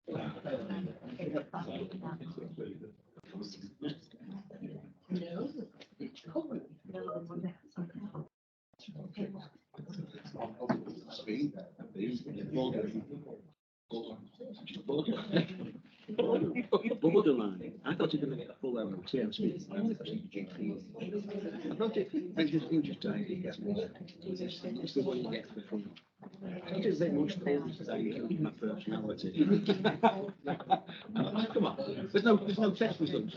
Borderline. I thought you were going to get a full level of TM speed. I thought it just idea. It's the one you get to the front. I don't say much more because I use my personality. Come on, there's no test results.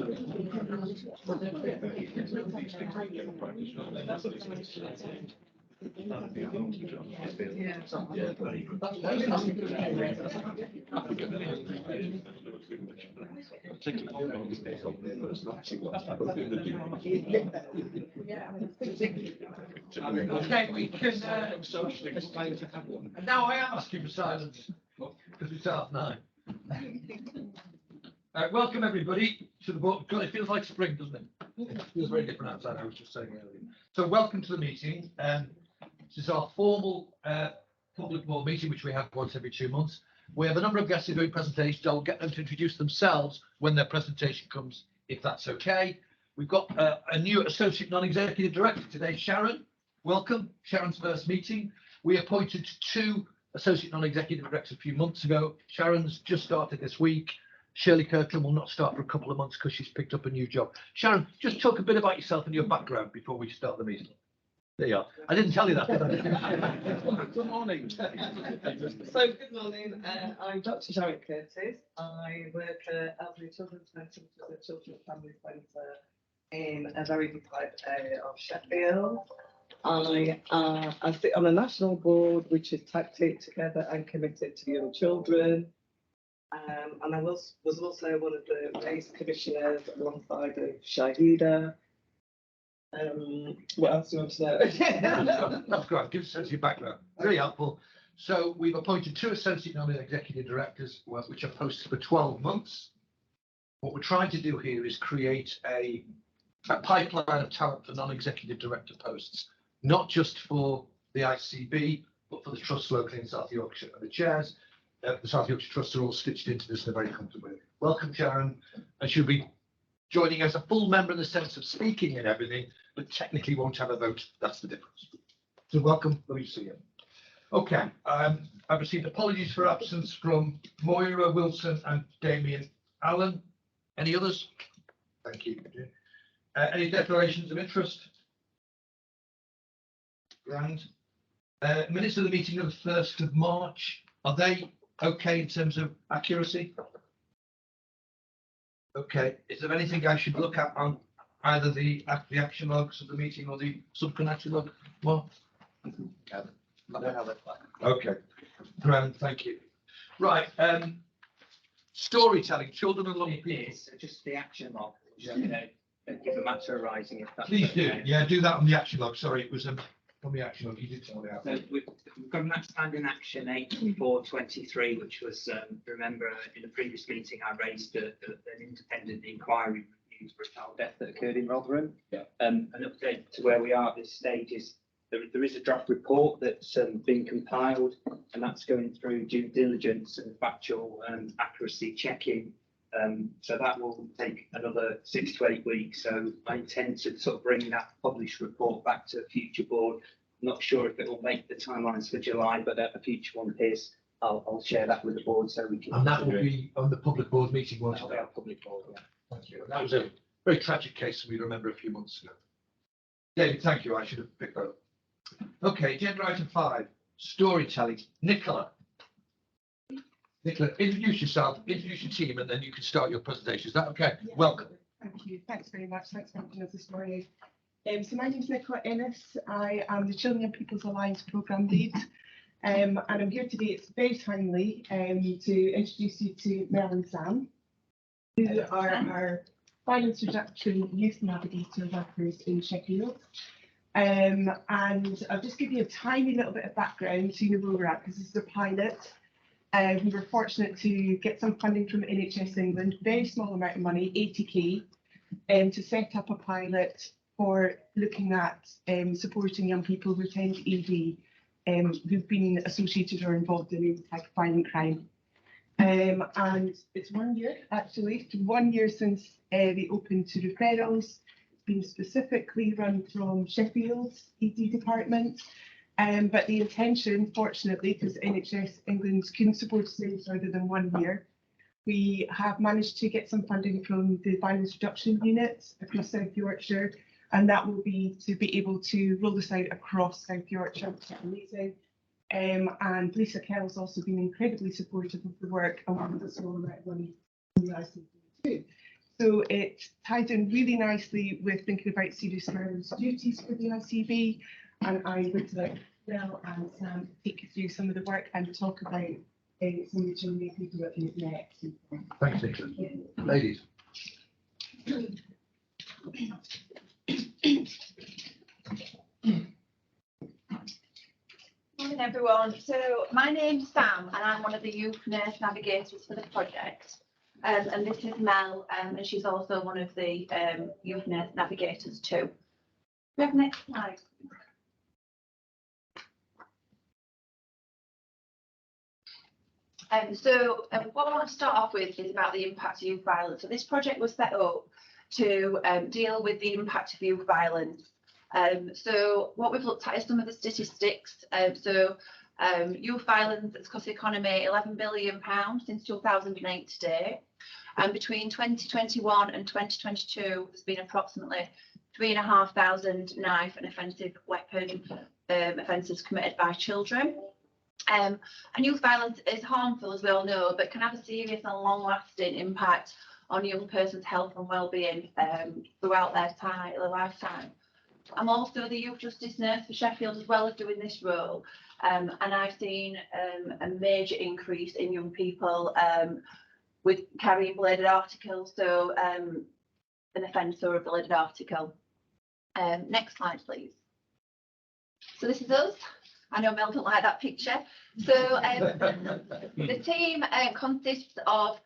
Okay, we can. Now I am asking for silence because it's 9:30. Welcome everybody to the board. God, it feels like spring, doesn't it? It feels very different outside. I was just saying earlier. So welcome to the meeting. This is our formal public board meeting, which we have once every 2 months. We have a number of guests who are doing presentations. I'll get them to introduce themselves when their presentation comes, if that's okay. We've got a new associate non-executive director today, Sharon. Welcome, Sharon's first meeting. We appointed 2 associate non-executive directors a few months ago. Sharon's just started this week. Shirley Kirkland will not start for a couple of months because she's picked up a new job. Sharon, just talk a bit about yourself and your background before we start the meeting. There you are. I didn't tell you that, did I? Good morning. So good morning. I'm Dr. Sharon Curtis. I work at Elderly Children's Centre, which is a children's family centre in a very deprived area of Sheffield. I sit on a national board which is tactic together and committed to young children. And I was also one of the race commissioners alongside of Shahida. What else do you want to know? That's great. Give us a sense of your background. Very helpful. So we've appointed 2 associate non-executive directors, which are posted for 12 months. What we're trying to do here is create a pipeline of talent for non-executive director posts, not just for the ICB, but for the trusts locally in South Yorkshire. And the chairs, the South Yorkshire Trusts are all stitched into this. They're very comfortable. Welcome, Sharon. And she'll be joining as a full member in the sense of speaking and everything, but technically won't have a vote. That's the difference. So welcome, let me see you. Okay, I've received apologies for absence from Moira Wilson and Damien Allen. Any others? Thank you. Any declarations of interest? Grand. Minutes of the meeting of the 1st of March. Are they okay in terms of accuracy? Okay, is there anything I should look at on either the action logs of the meeting or the subcon log? Well, okay, grand, thank you. Right, storytelling, children and young people. Just the action log, give a matter arising. If that's Please do, okay. yeah, do that on the action log. Sorry, it was on the action log. You did tell me out. So we've got an outstanding action 8/4/23, which was, remember in the previous meeting, I raised an independent inquiry review for a child death that occurred in Rotherham. Yeah. An update to where we are at this stage is there is a draft report that's been compiled, and that's going through due diligence and factual accuracy checking. So that will take another 6 to 8 weeks. So I intend to sort of bring that published report back to a future board. Not sure if it will make the timelines for July, but at a future one is, I'll share that with the board so we can. And that will be on the public board meeting, won't That'll it? be our public board, yeah. Thank you. And that was a very tragic case we remember a few months ago. David, thank you. I should have picked that up. Okay, agenda item 5, storytelling. Nicola, introduce yourself, introduce your team, and then you can start your presentation. Is that okay? Yeah. Welcome. Thank you. Thanks very much. Thanks for having us this morning. So my name is Nicola Ennis. I am the Children and People's Alliance Programme Lead. And I'm here today, it's very timely, to introduce you to Mel and Sam, who are our violence reduction youth navigator workers in Sheffield. And I'll just give you a tiny little bit of background so you know where we're at, because this is a pilot. We were fortunate to get some funding from NHS England, very small amount of money, 80k, to set up a pilot for looking at supporting young people who attend ED, who've been associated or involved in any type of violent crime. And it's 1 year, actually, 1 year since they opened to referrals. It's been specifically run from Sheffield's ED department. But the intention, fortunately, because NHS England couldn't support staying further than 1 year, we have managed to get some funding from the violence reduction unit across South Yorkshire, and that will be to be able to roll this out across South Yorkshire, which is amazing. And Lisa Kell's also been incredibly supportive of the work and wanted a small amount of money from the ICB too. So it ties in really nicely with thinking about serious violence duties for the ICB, and I would like Mel and Sam take you through some of the work and talk about some of the children people that we next. Thanks, Nicola. Ladies. Morning everyone. So my name's Sam and I'm one of the youth nurse navigators for the project. And this is Mel, and she's also one of the youth nurse navigators too. We have next slide. What I want to start off with is about the impact of youth violence. So this project was set up to deal with the impact of youth violence. So what we've looked at is some of the statistics. Youth violence has cost the economy £11 billion since 2008 to date. And between 2021 and 2022, there's been approximately 3,500 knife and offensive weapon offences committed by children. And youth violence is harmful, as we all know, but can have a serious and long-lasting impact on a young person's health and well-being throughout their lifetime. I'm also the youth justice nurse for Sheffield as well as doing this role, and I've seen a major increase in young people with carrying bladed articles, so an offence or a bladed article. Next slide, please. So this is us. I know Mel doesn't like that picture. So the team consists of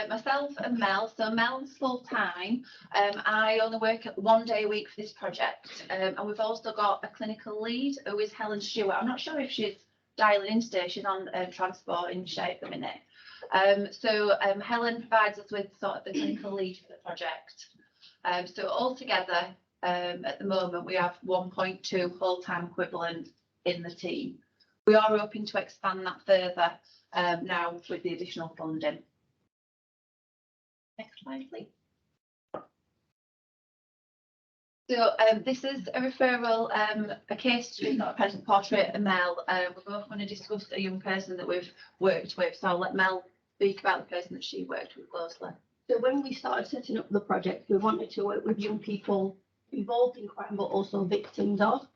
myself and Mel. So Mel's full time. I only work 1 day a week for this project. And we've also got a clinical lead who is Helen Stewart. I'm not sure if she's dialing in today. She's on transport in Shay at the minute. Helen provides us with sort of the clinical lead for the project. So altogether, at the moment, we have 1.2 full-time equivalent in the team. We are hoping to expand that further now with the additional funding. Next slide, please. So this is a referral, a case study, not a present portrait of Mel. We're both going to discuss a young person that we've worked with, so I'll let Mel speak about the person that she worked with closely. So when we started setting up the project, we wanted to work with young people involved in crime, but also victims of.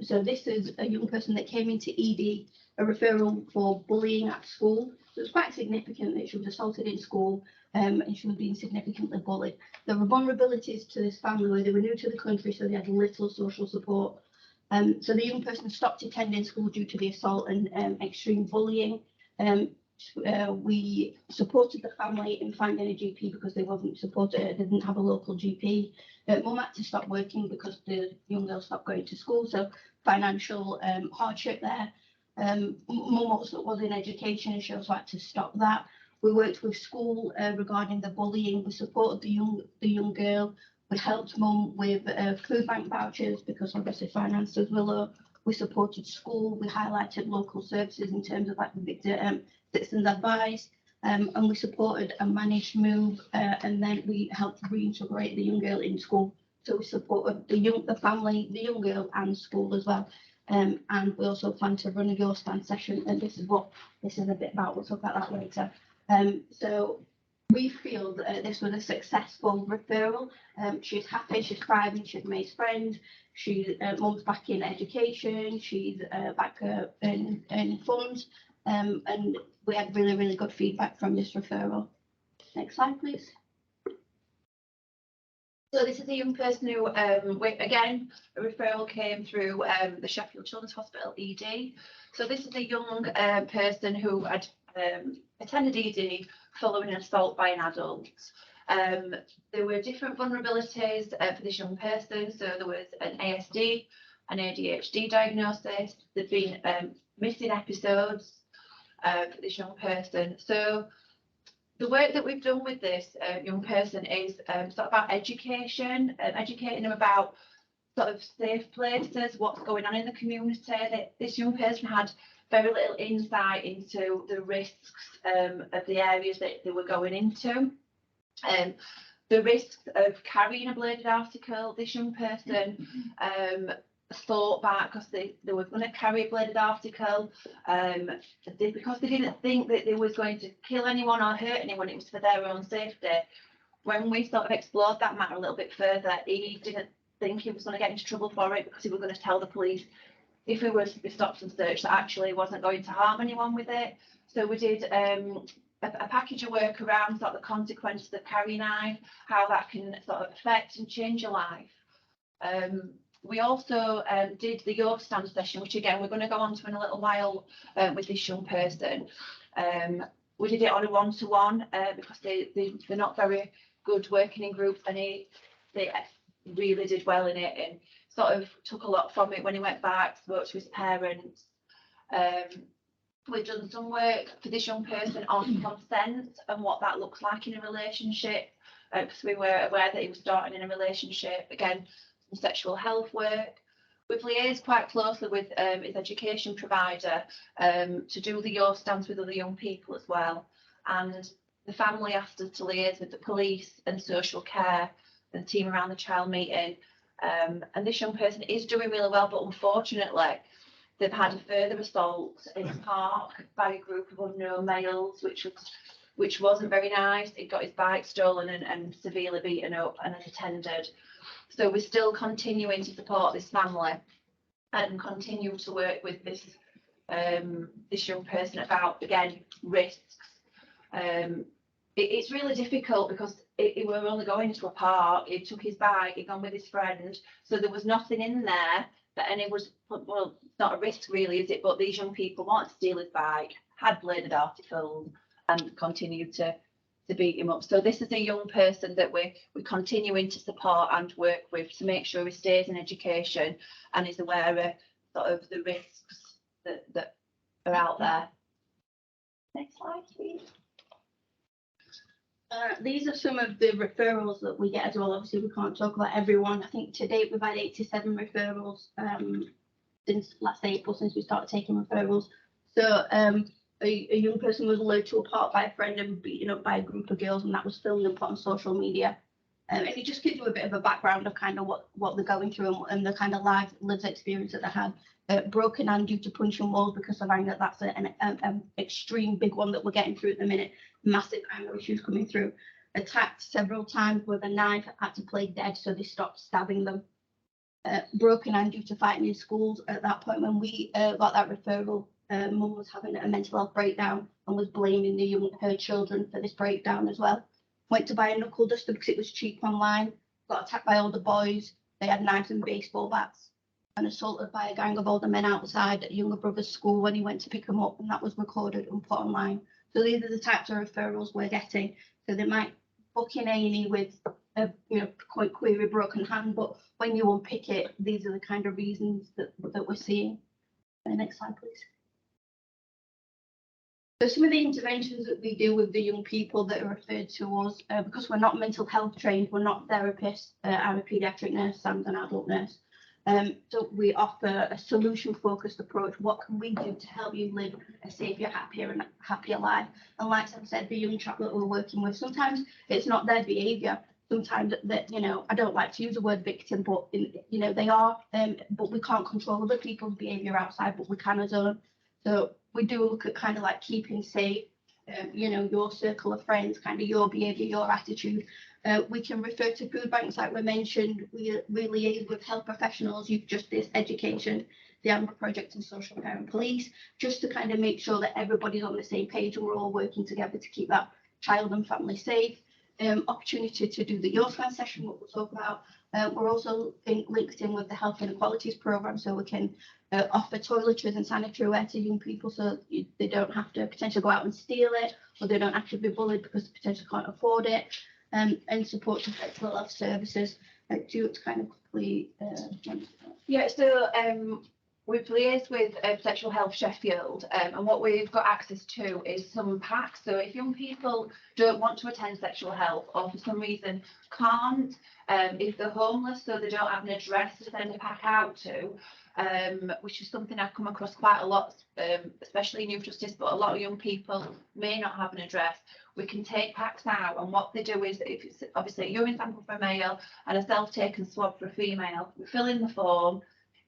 So this is a young person that came into ED, a referral for bullying at school. So it's quite significant that she was assaulted in school and she was being significantly bullied. There were vulnerabilities to this family where they were new to the country, so they had little social support. So the young person stopped attending school due to the assault and extreme bullying. We supported the family in finding a GP because they wasn't supported, they didn't have a local GP. Mum had to stop working because the young girl stopped going to school, so financial hardship there. Mum also was in education and she also had to stop that. We worked with school regarding the bullying. We supported the young girl. We helped Mum with food bank vouchers because obviously finances were low. We supported school. We highlighted local services in terms of like citizens advice, and we supported a managed move, and then we helped reintegrate the young girl in school. So we supported the family, the young girl, and school as well. And we also plan to run a Your Stand session, and this is a bit about. We'll talk about that later. So we feel that this was a successful referral. She's happy, she's thriving, she's made friends. Mum's back in education. She's back in funds. And we had really, really good feedback from this referral. Next slide, please. So this is a young person who, again, a referral came through the Sheffield Children's Hospital ED. So this is a young person who had attended ED following an assault by an adult. There were different vulnerabilities for this young person. So there was an ASD, an ADHD diagnosis. There'd been missing episodes. for this young person. So the work that we've done with this young person is sort of about education, educating them about sort of safe places, what's going on in the community. That this young person had very little insight into the risks of the areas that they were going into. The risks of carrying a bladed article. This young person thought back because they were going to carry a bladed article because they didn't think that they was going to kill anyone or hurt anyone. It was for their own safety. When we sort of explored that matter a little bit further, he didn't think he was going to get into trouble for it because he was going to tell the police if he was to be stopped and searched that actually he wasn't going to harm anyone with it. So we did a package of work around sort of the consequences of carrying a knife, how that can sort of affect and change your life. We also did the yoga stand session, which again we're going to go on to in a little while with this young person. We did it on a one-to-one because they're not very good working in groups, and they really did well in it and sort of took a lot from it when he went back, spoke to his parents. We've done some work for this young person on consent and what that looks like in a relationship, because we were aware that he was starting in a relationship. Again, some sexual health work. We've liaised quite closely with his education provider to do the Your Stance with other young people as well. And the family asked us to liaise with the police and social care and the team around the child meeting. And this young person is doing really well, but unfortunately, they've had a further assault in a park by a group of unknown males, which wasn't very nice. It got his bike stolen and severely beaten up and unattended. So we're still continuing to support this family and continue to work with this young person about, again, risks. It's really difficult because we were only going to a park. He took his bike, he'd gone with his friend, so there was nothing in there that any was, well, it's not a risk really, is it? But these young people wanted to steal his bike, had bladed articles, and continued to beat him up. So this is a young person that we're continuing to support and work with to make sure he stays in education and is aware of sort of the risks that are out there. Next slide, please. These are some of the referrals that we get as well. Obviously, we can't talk about everyone. I think to date we've had 87 referrals since last April, since we started taking referrals. So a young person was lured to a park by a friend and beaten up by a group of girls, and that was filmed and put on social media. And it just gives you a bit of a background of kind of what they're going through and the kind of lived experience that they had. Broken hand due to punching walls because of anger. That's an extreme big one that we're getting through at the minute. Massive anger issues coming through. Attacked several times with a knife, had to play dead, so they stopped stabbing them. Broken hand due to fighting in schools. At that point, when we got that referral, mum was having a mental health breakdown and was blaming her children for this breakdown as well. Went to buy a knuckle duster because it was cheap online. Got attacked by older boys. They had knives and baseball bats. And assaulted by a gang of older men outside at younger brother's school when he went to pick them up, and that was recorded and put online. So these are the types of referrals we're getting. So they might book in A&E with a quite query broken hand, but when you unpick it, these are the kind of reasons that we're seeing. Next slide, please. So some of the interventions that we do with the young people that are referred to us, because we're not mental health trained, we're not therapists. I'm a paediatric nurse, Sam's an adult nurse. So we offer a solution-focused approach. What can we do to help you live a safer, happier life? And like I said, the young chap that we're working with, sometimes it's not their behaviour. Sometimes that, I don't like to use the word victim, but they are. But we can't control other people's behaviour outside, but we can as own. So we do look at kind of like keeping safe. Your circle of friends, kind of your behaviour, your attitude. We can refer to food banks, like we mentioned. We liaise with health professionals, youth justice, education, the Amber Project and social care and police, just to kind of make sure that everybody's on the same page and we're all working together to keep that child and family safe. Opportunity to do the Your Scan session, what we'll talk about. We're also linked in with the Health Inequalities Programme, so we can offer toiletries and sanitary wear to young people so they don't have to potentially go out and steal it, or they don't actually be bullied because they potentially can't afford it. And support to sexual health services. Do you want to kind of quickly? Yeah, so we've liaised with Sexual Health Sheffield, and what we've got access to is some packs. So if young people don't want to attend sexual health or for some reason can't, if they're homeless, so they don't have an address to send a pack out to, which is something I've come across quite a lot, especially in youth justice, but a lot of young people may not have an address. We can take packs out, and what they do is, if it's obviously a urine sample for a male and a self-taken swab for a female, we fill in the form,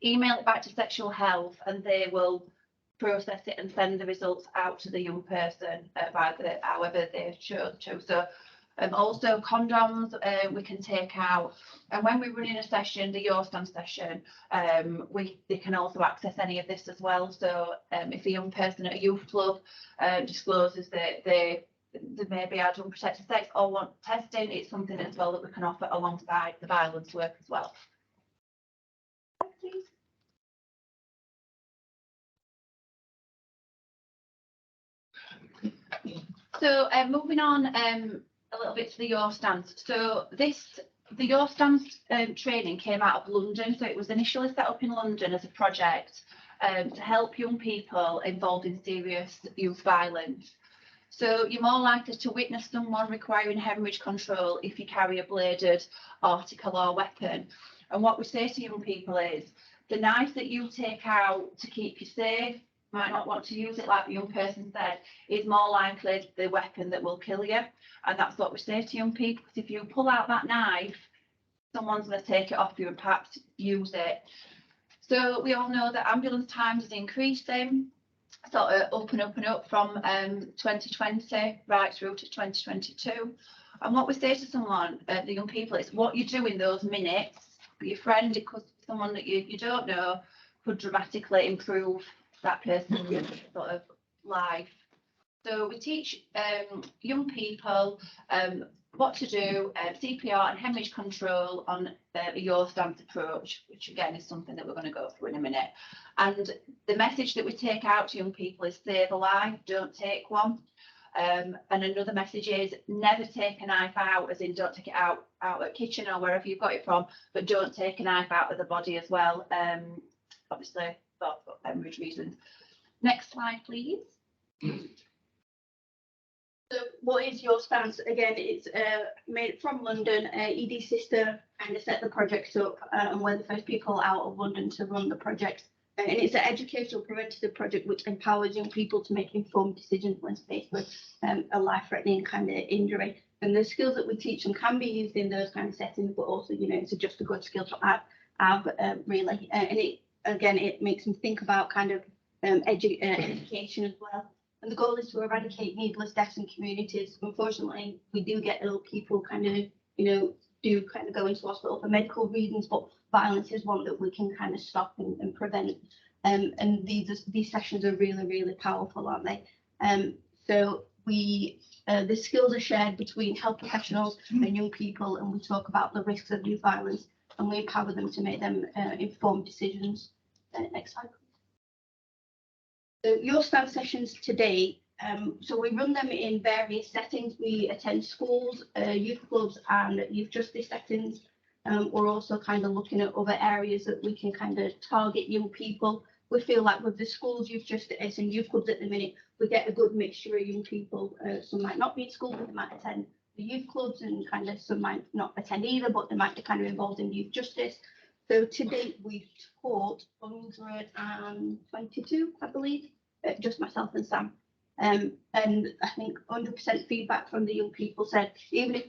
email it back to Sexual Health, and they will process it and send the results out to the young person however they chose to. So also condoms we can take out, and when we're running a session, the Yorkshire session, they can also access any of this as well. So if a young person at a youth club discloses that they may be had unprotected sex or want testing, it's something as well that we can offer alongside the violence work as well. Please. So moving on a little bit to the Your Stance. So the Your Stance training came out of London. So it was initially set up in London as a project to help young people involved in serious youth violence. So you're more likely to witness someone requiring hemorrhage control if you carry a bladed article or weapon. And what we say to young people is, the knife that you take out to keep you safe, might not want to use it, like the young person said, is more likely the weapon that will kill you. And that's what we say to young people, because if you pull out that knife, someone's going to take it off you and perhaps use it. So we all know that ambulance times is increasing, sort of up and up and up from 2020 right through to 2022. And what we say to someone, the young people, is what you do in those minutes for your friend, it could be someone that you don't know, could dramatically improve that person's sort of life. So we teach young people what to do, CPR and hemorrhage control on a Your Stance approach, which again is something that we're going to go through in a minute. And the message that we take out to young people is save a life, don't take one. And another message is never take a knife out, as in don't take it out at the kitchen or wherever you've got it from, but don't take a knife out of the body as well, obviously for hemorrhage reasons. Next slide, please. So what is Your Stance? Again, it's made from London. ED Sister kind of set the project up, and we're the first people out of London to run the project. And it's an educational preventative project which empowers young people to make informed decisions when faced with a life-threatening kind of injury. And the skills that we teach them can be used in those kind of settings, but also, you know, it's just a good skill to have really. And it makes them think about kind of education as well. And the goal is to eradicate needless deaths in communities. Unfortunately, we do get ill people kind of, you know, do kind of go into hospital for medical reasons, but violence is one that we can kind of stop and prevent. And these sessions are really, really powerful, aren't they? So the skills are shared between health professionals and young people, and we talk about the risks of youth violence, and we empower them to make them informed decisions. Next slide. So Your Stance sessions today, so we run them in various settings. We attend schools, youth clubs and youth justice settings. We're also kind of looking at other areas that we can kind of target young people. We feel like with the schools, youth justice and youth clubs at the minute, we get a good mixture of young people. Some might not be in school, but they might attend the youth clubs, and kind of some might not attend either, but they might be kind of involved in youth justice. So to date, we've taught 122, I believe, just myself and Sam. And I think 100% feedback from the young people said, even if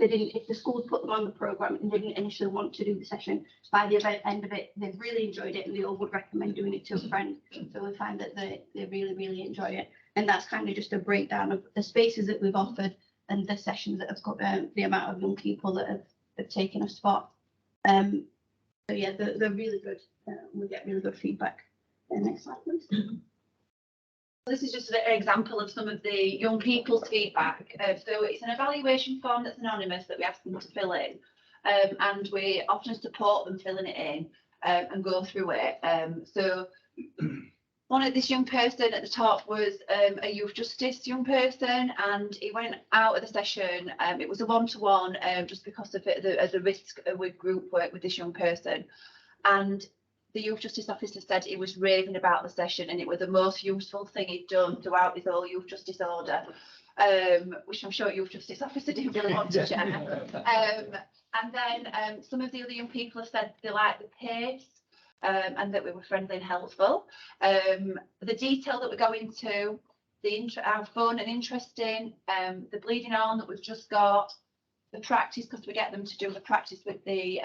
the schools put them on the programme and didn't initially want to do the session, by the end of it, they've really enjoyed it and they all would recommend doing it to a friend. So we find that they really, really enjoy it. And that's kind of just a breakdown of the spaces that we've offered and the sessions that have got the amount of young people that have taken a spot. So yeah, they're really good. We get really good feedback. Next slide, please. This is just an example of some of the young people's feedback. So it's an evaluation form that's anonymous that we ask them to fill in, and we often support them filling it in and go through it. So this young person at the top was a youth justice young person, and he went out of the session. It was a one-to-one just because of the risk with group work with this young person. And the youth justice officer said he was raving about the session and it was the most useful thing he'd done throughout his whole youth justice order, which I'm sure youth justice officer didn't really want to share. And then some of the other young people have said they liked the pace and that we were friendly and helpful. The detail that we go into, our fun and interesting, the bleeding arm that we've just got, the practice, because we get them to do the practice with the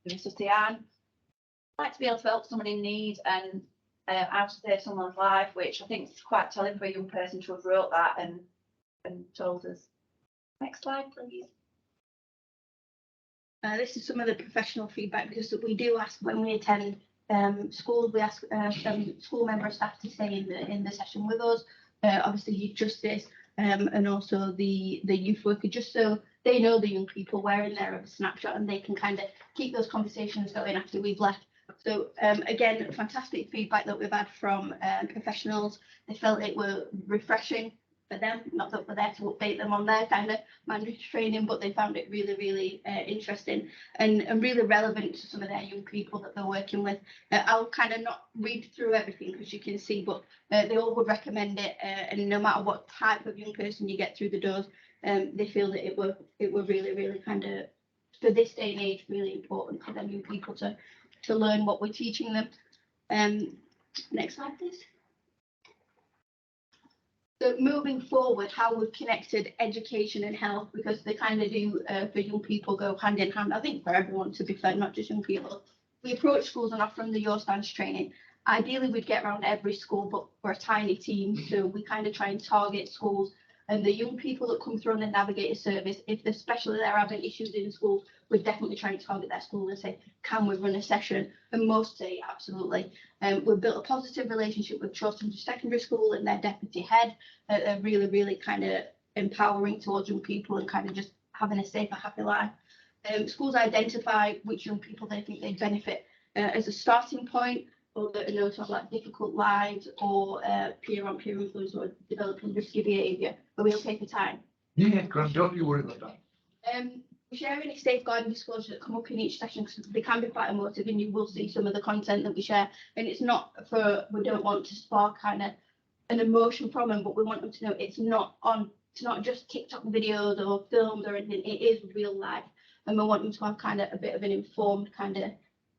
Susian. Like to be able to help someone in need and how to save someone's life, which I think is quite telling for a young person to have wrote that and told us. Next slide, please. This is some of the professional feedback, because we do ask when we attend schools, we ask school member staff to stay in the session with us. Obviously, youth justice and also the youth worker, just so they know the young people. We're in there of a snapshot and they can kind of keep those conversations going after we've left. So again, fantastic feedback that we've had from professionals. They felt it were refreshing for them, not that we're there to update them on their kind of mandatory training, but they found it really, really interesting and really relevant to some of their young people that they're working with. I'll kind of not read through everything because you can see, but they all would recommend it, and no matter what type of young person you get through the doors, they feel that it were really, really kind of, for this day and age, really important for them young people to learn what we're teaching them. Next slide, please. So moving forward, how we've connected education and health, because they kind of do for young people go hand in hand. I think for everyone, to be fair, not just young people. We approach schools and offer them the Your Stance training. Ideally, we'd get around every school, but we're a tiny team, so we kind of try and target schools. And the young people that come through on the navigator service, if especially they're having issues in school, we're definitely trying to target their school and say, can we run a session? And most say absolutely. We've built a positive relationship with Chawton Secondary School and their deputy head. They're really, really kind of empowering towards young people and kind of just having a safer, happy life. Schools identify which young people they think they'd benefit as a starting point, or that know to have like difficult lives or peer-on-peer influence or developing risky behaviour. Are we okay for time? Yeah, Grant, don't you worry about that. We share any safeguarding disclosures that come up in each session, because they can be quite emotive, and you will see some of the content that we share. And it's not for, we don't want to spark kind of an emotion from them, but we want them to know it's not just TikTok videos or films or anything. It is real life, and we want them to have kind of a bit of an informed kind of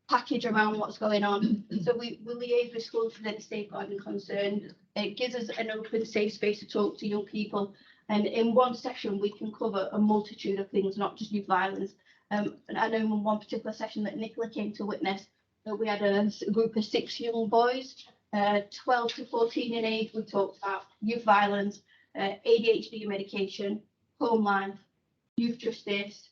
package around what's going on. So we liaise with schools for any safeguarding concerns. It gives us an open, safe space to talk to young people. And in one session, we can cover a multitude of things, not just youth violence. And I know in one particular session that Nicola came to witness, that we had a group of 6 young boys, 12 to 14 in age. We talked about youth violence, ADHD medication, home life, youth justice,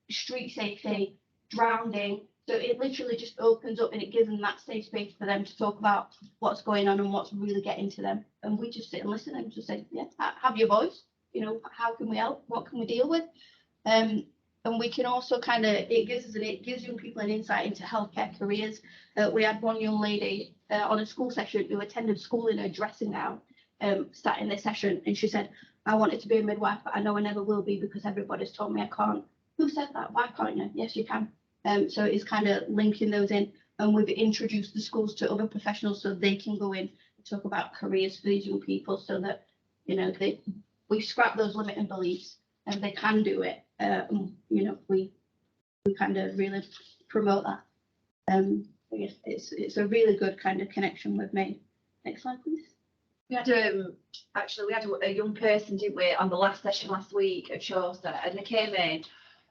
street safety, drowning. So it literally just opens up and it gives them that safe space for them to talk about what's going on and what's really getting to them. And we just sit and listen and just say, yeah, have your voice. You know, how can we help? What can we deal with? And we can also kind of, it gives young people an insight into healthcare careers. We had one young lady on a school session who attended school in her dressing gown, sat in this session, and she said, I wanted to be a midwife, but I know I never will be because everybody's told me I can't. Who said that? Why can't you? Yes, you can. So it's kind of linking those in, and we've introduced the schools to other professionals so they can go in and talk about careers for these young people, so that, you know, we scrap those limiting beliefs and they can do it. You know, we kind of really promote that. Yes, it's a really good kind of connection we've made. Next slide, please. We had actually we had a young person, didn't we, on the last session last week at Chawton, and they came in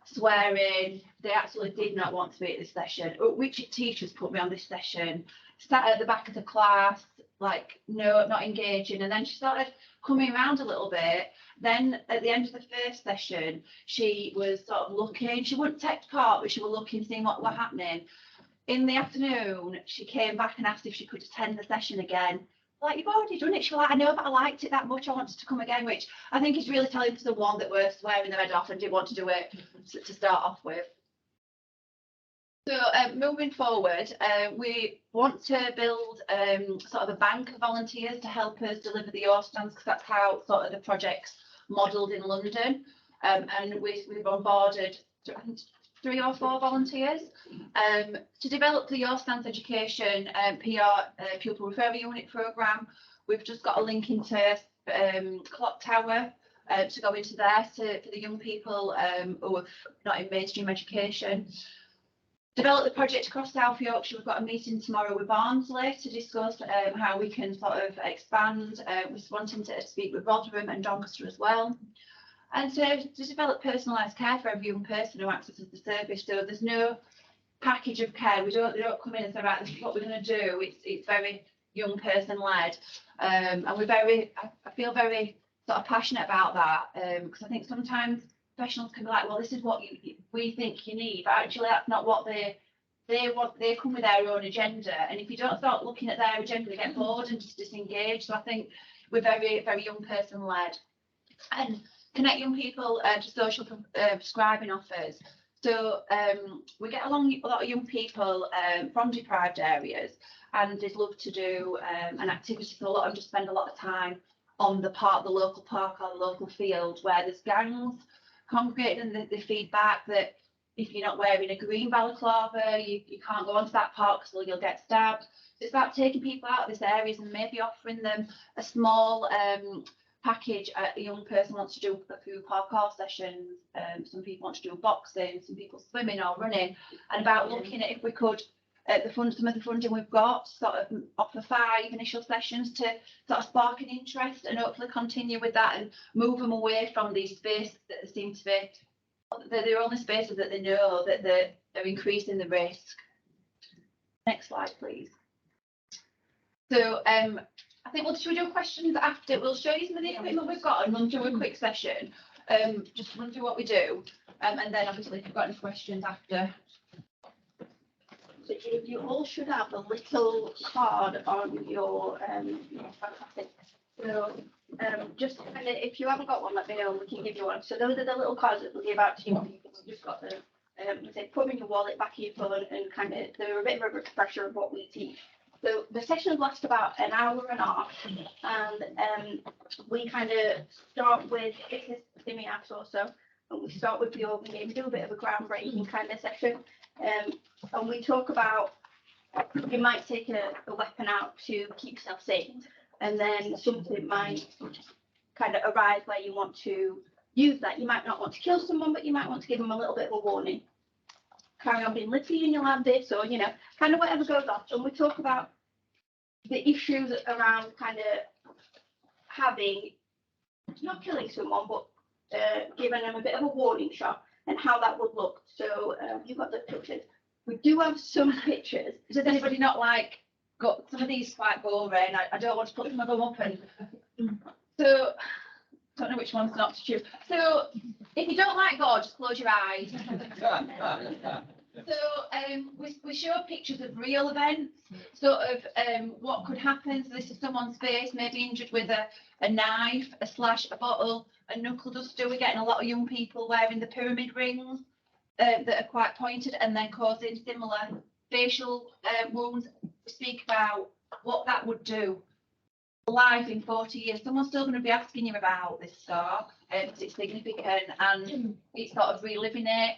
swearing. They absolutely did not want to be at this session. Which teachers put me on this session? Sat at the back of the class, like, no, not engaging. And then she started coming around a little bit. Then at the end of the first session, she was sort of looking. She wouldn't take part, but she was looking, seeing what was happening. In the afternoon, she came back and asked if she could attend the session again. Like, you've already done it. She was like, I know, but I liked it that much. I wanted to come again, which I think is really telling to the one that were swearing their head off and didn't want to do it to start off with. So moving forward, we want to build sort of a bank of volunteers to help us deliver the Your Stance, because that's how sort of the project's modelled in London. And we've onboarded, I think, 3 or 4 volunteers to develop the Your Stance Education PR pupil referral unit programme. We've just got a link into Clock Tower to go into there for the young people who are not in mainstream education. Develop the project across South Yorkshire. We've got a meeting tomorrow with Barnsley to discuss how we can sort of expand. We're wanting to speak with Rotherham and Doncaster as well. And to develop personalised care for every young person who accesses the service. So there's no package of care. We don't come in and say, right, this is what we're going to do. It's very young person led. And I feel very sort of passionate about that because I think sometimes professionals can be like, well, this is what we think you need, but actually that's not what they want. They come with their own agenda, and if you don't start looking at their agenda, they get bored and just disengage. So I think we're very, very young person led, and connect young people to social prescribing offers. So we get along a lot of young people from deprived areas, and they'd love to do an activity. So a lot of them just spend a lot of time on the local park or the local field where there's gangs congregated, and they feedback that if you're not wearing a green balaclava, you can't go onto that park because you'll get stabbed. So it's about taking people out of these areas and maybe offering them a small package. A young person wants to do a few parkour sessions, some people want to do boxing, some people swimming or running, and about looking at if we could some of the funding we've got, sort of offer 5 initial sessions to sort of spark an interest and hopefully continue with that and move them away from these spaces that seem to be the only spaces that they know that they're increasing the risk. Next slide, please. So I think should we do questions after? We'll show you some of the equipment we've got and run through a quick session. Just run through what we do, and then obviously if you've got any questions after. So you all should have a little card on your fantastic. So just kind of, if you haven't got one, let me know and we can give you one. So those are the little cards that we'll give out to you. We've just got the say put them in your wallet, back of your phone, and kind of they're a bit of a refresher of what we teach. So the sessions last about an hour and a half, and we kind of start with this is Timmy Act also, and we start with the open game, do a bit of a groundbreaking kind of session. And we talk about you might take a weapon out to keep yourself safe, and then something might kind of arise where you want to use that. You might not want to kill someone, but you might want to give them a little bit of a warning. Carry on being litty and you'll have this, or kind of whatever goes on. And we talk about the issues around kind of having not killing someone, but giving them a bit of a warning shot and how that would look. So you've got the pictures. We do have some pictures. Does anybody not got some of these quite gory, and I don't want to put some of them up, and so don't know which one's not to choose. So if you don't like God, just close your eyes. So we show pictures of real events, sort of what could happen. So this is someone's face, maybe injured with a knife, a slash, a bottle, a knuckle duster. We're getting a lot of young people wearing the pyramid rings that are quite pointed and then causing similar facial wounds. We speak about what that would do. Life in 40 years, someone's still going to be asking you about this scar because it's significant and it's sort of reliving it.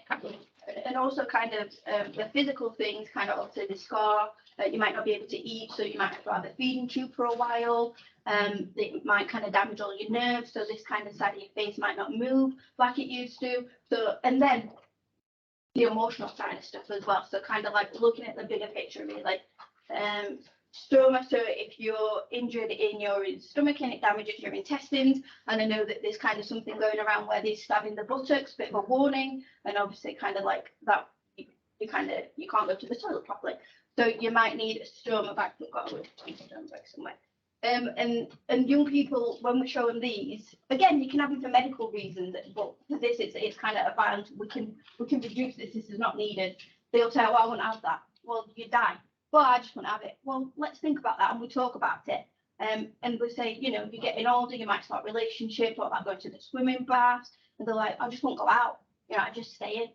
And also kind of the physical things, kind of obviously the scar, you might not be able to eat, so you might have to have a feeding tube for a while. It might kind of damage all your nerves, so this kind of side of your face might not move like it used to. So, and then the emotional side of stuff as well. So kind of like looking at the bigger picture, really, like stoma. So if you're injured in your stomach and it damages your intestines, and I know that there's kind of something going around where they're stabbing the buttocks, bit of a warning, and obviously kind of like that, you can't go to the toilet properly. So you might need a stoma bag. We've got a little stoma bag somewhere. And young people, when we show them these, again, you can have them for medical reasons, but for this, it's kind of a violent. We can reduce this. This is not needed. They'll say, "Oh, I won't have that." Well, you die. Well, I just want to have it. Well, let's think about that, and we talk about it. And we say, you're getting older, you might start relationships. What about going to the swimming baths? And they're like, I just won't go out. I just stay in.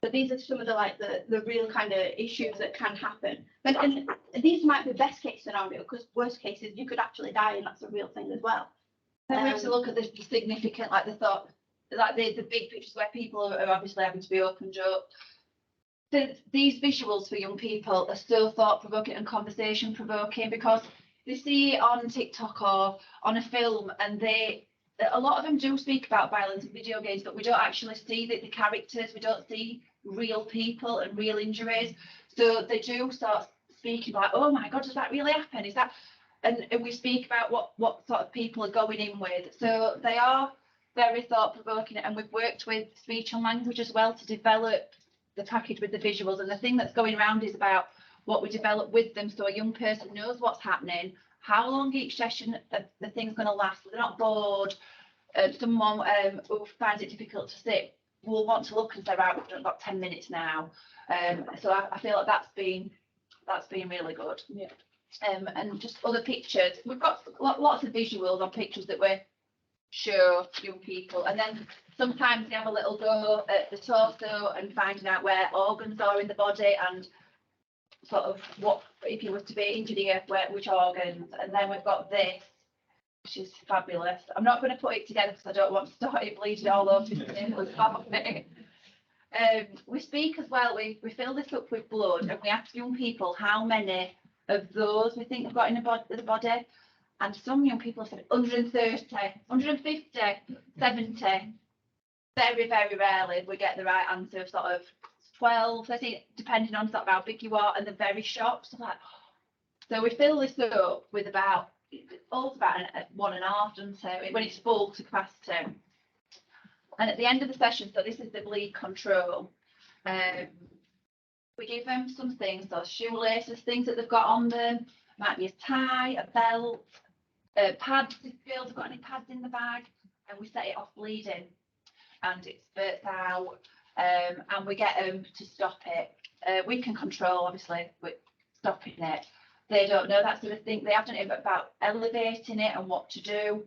So these are some of the real kind of issues that can happen. And these might be best case scenario, because worst case is you could actually die, and that's a real thing as well. Then we have to look at the significant, like the big pictures where people are obviously having to be opened up. these visuals for young people are so thought-provoking and conversation-provoking, because they see it on TikTok or on a film, and a lot of them do speak about violence in video games, but we don't actually see the characters. We don't see real people and real injuries. So they do start speaking like, oh my God, does that really happen? Is that? And we speak about what sort of people are going in with. So they are very thought-provoking, and we've worked with speech and language as well to develop the package with the visuals. And the thing that's going around is about what we develop with them, so a young person knows what's happening, how long each session of the thing's going to last, so they're not bored. Someone who finds it difficult to sit will want to look and say, right, we've got 10 minutes now. So I feel like that's been really good. Yeah. And just other pictures. We've got lots of visuals on pictures that we show young people, and then sometimes they have a little go at the torso and finding out where organs are in the body, and sort of what if you were to be injured here, which organs. And then we've got this, which is fabulous. I'm not going to put it together because I don't want to start it bleeding all over the table. We speak as well. We fill this up with blood, and we ask young people how many of those we think they've got in the body. And some young people have said 130, 150, 70. Very, very rarely we get the right answer of sort of 12, 13, depending on sort of how big you are, and they're very shocked. So we fill this up with about 1.5, doesn't it, when it's full to capacity. And at the end of the session, so this is the bleed control, we give them some things, so shoelaces, things that they've got on them, might be a tie, a belt, pads, if girls have got any pads in the bag, and we set it off bleeding, and it spurts out, and we get them to stop it. We can control, obviously, with stopping it. They don't know that sort of thing. They haven't even about elevating it and what to do.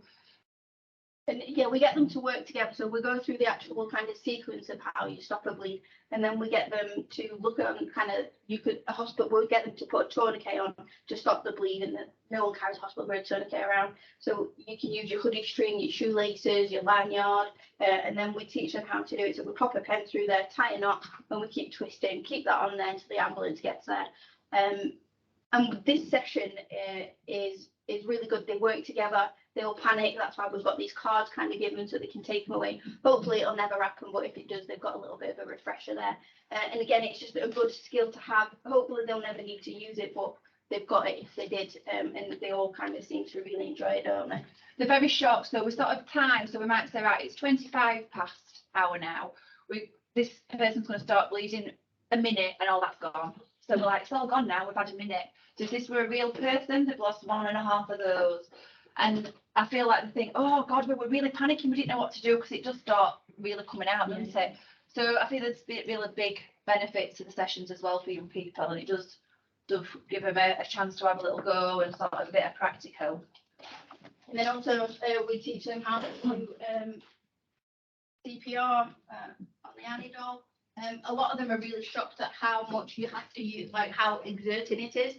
And yeah, we get them to work together. So we go through the actual kind of sequence of how you stop a bleed, and then we get them to look at kind of, a hospital, we'll get them to put a tourniquet on to stop the bleed, and no one carries hospital grade tourniquet around. So you can use your hoodie string, your shoelaces, your lanyard, and then we teach them how to do it. So we pop a pen through there, tie a knot, and we keep twisting, keep that on there until the ambulance gets there. And this session is really good. They work together. They all panic. That's why we've got these cards kind of given so they can take them away. Hopefully it'll never happen, but if it does, they've got a little bit of a refresher there. And again, it's just a good skill to have. Hopefully they'll never need to use it, but they've got it if they did. And they all kind of seem to really enjoy it, don't they? They're very shocked. So we sort of time. So we might say, right, it's 25 past hour now. This person's going to start bleeding a minute, and all that's gone. So we're like, it's all gone now. We've had a minute. So if this were a real person, they've lost 1.5 of those. And I feel like they think, oh God, we were really panicking. We didn't know what to do, because it does start really coming out, doesn't it? So I think there's really big benefits to the sessions as well for young people, and it does give them a chance to have a little go and sort of a bit of practical. And then also we teach them how to do CPR on the Anidol. A lot of them are really shocked at how much you have to use, like how exerting it is.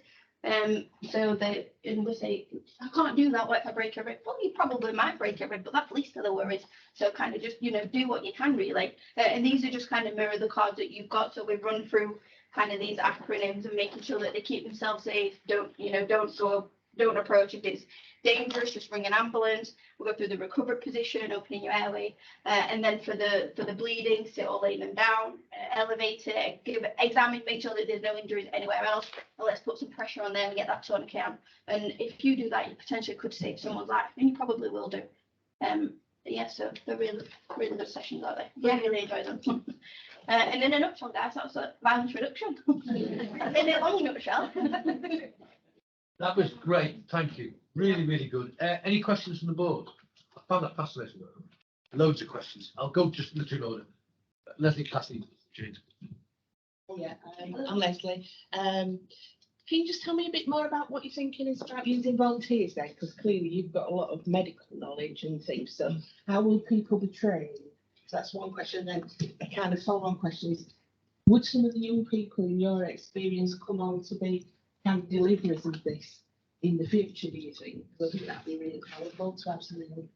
So we say, I can't do that. What if I break a rib? Well, you probably might break a rib, but that's least of the worries. So kind of just, do what you can really. And these are just kind of mirror the cards that you've got. So we run through kind of these acronyms and making sure that they keep themselves safe. Don't approach if it's dangerous, just ring an ambulance. We'll go through the recovered position, opening your airway, and then for the bleeding, sit or lay them down, elevate it, examine, make sure that there's no injuries anywhere else, and let's put some pressure on there and get that tourniquet on. And if you do that, you potentially could save someone's life, and you probably will do. Yeah, so they're really, really good sessions out there. Yeah, really enjoy them. And in a nutshell, guys, that's a violence reduction. In a long nutshell. That was great. Thank you. Really, really good. Any questions from the board? I found that fascinating. Loads of questions. I'll go just in the two order. Leslie, Cassie, James. Oh yeah, I'm Leslie. Can you just tell me a bit more about what you're thinking is about using volunteers then? Because clearly you've got a lot of medical knowledge and things. So how will people be trained? So that's one question. Then a kind of follow-on question is, would some of the young people in your experience come on to be kind of deliverers of this in the future, do you think? Because I think that'd be really powerful to have something.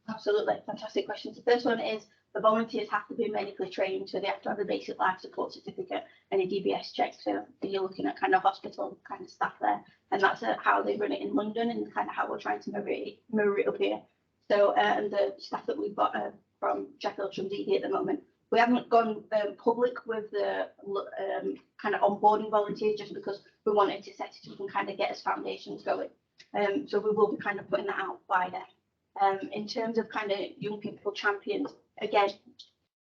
Absolutely, fantastic questions. The first one is, The volunteers have to be medically trained, so they have to have a basic life support certificate and a DBS check. So you're looking at kind of hospital kind of staff there, and that's how they run it in London, and kind of how we're trying to mirror it up here. So and the staff that we've got from Sheffield from DD at the moment, we haven't gone public with the kind of onboarding volunteers just because we wanted to set it up and kind of get us foundations going. So we will be kind of putting that out wider. In terms of kind of young people champions, again,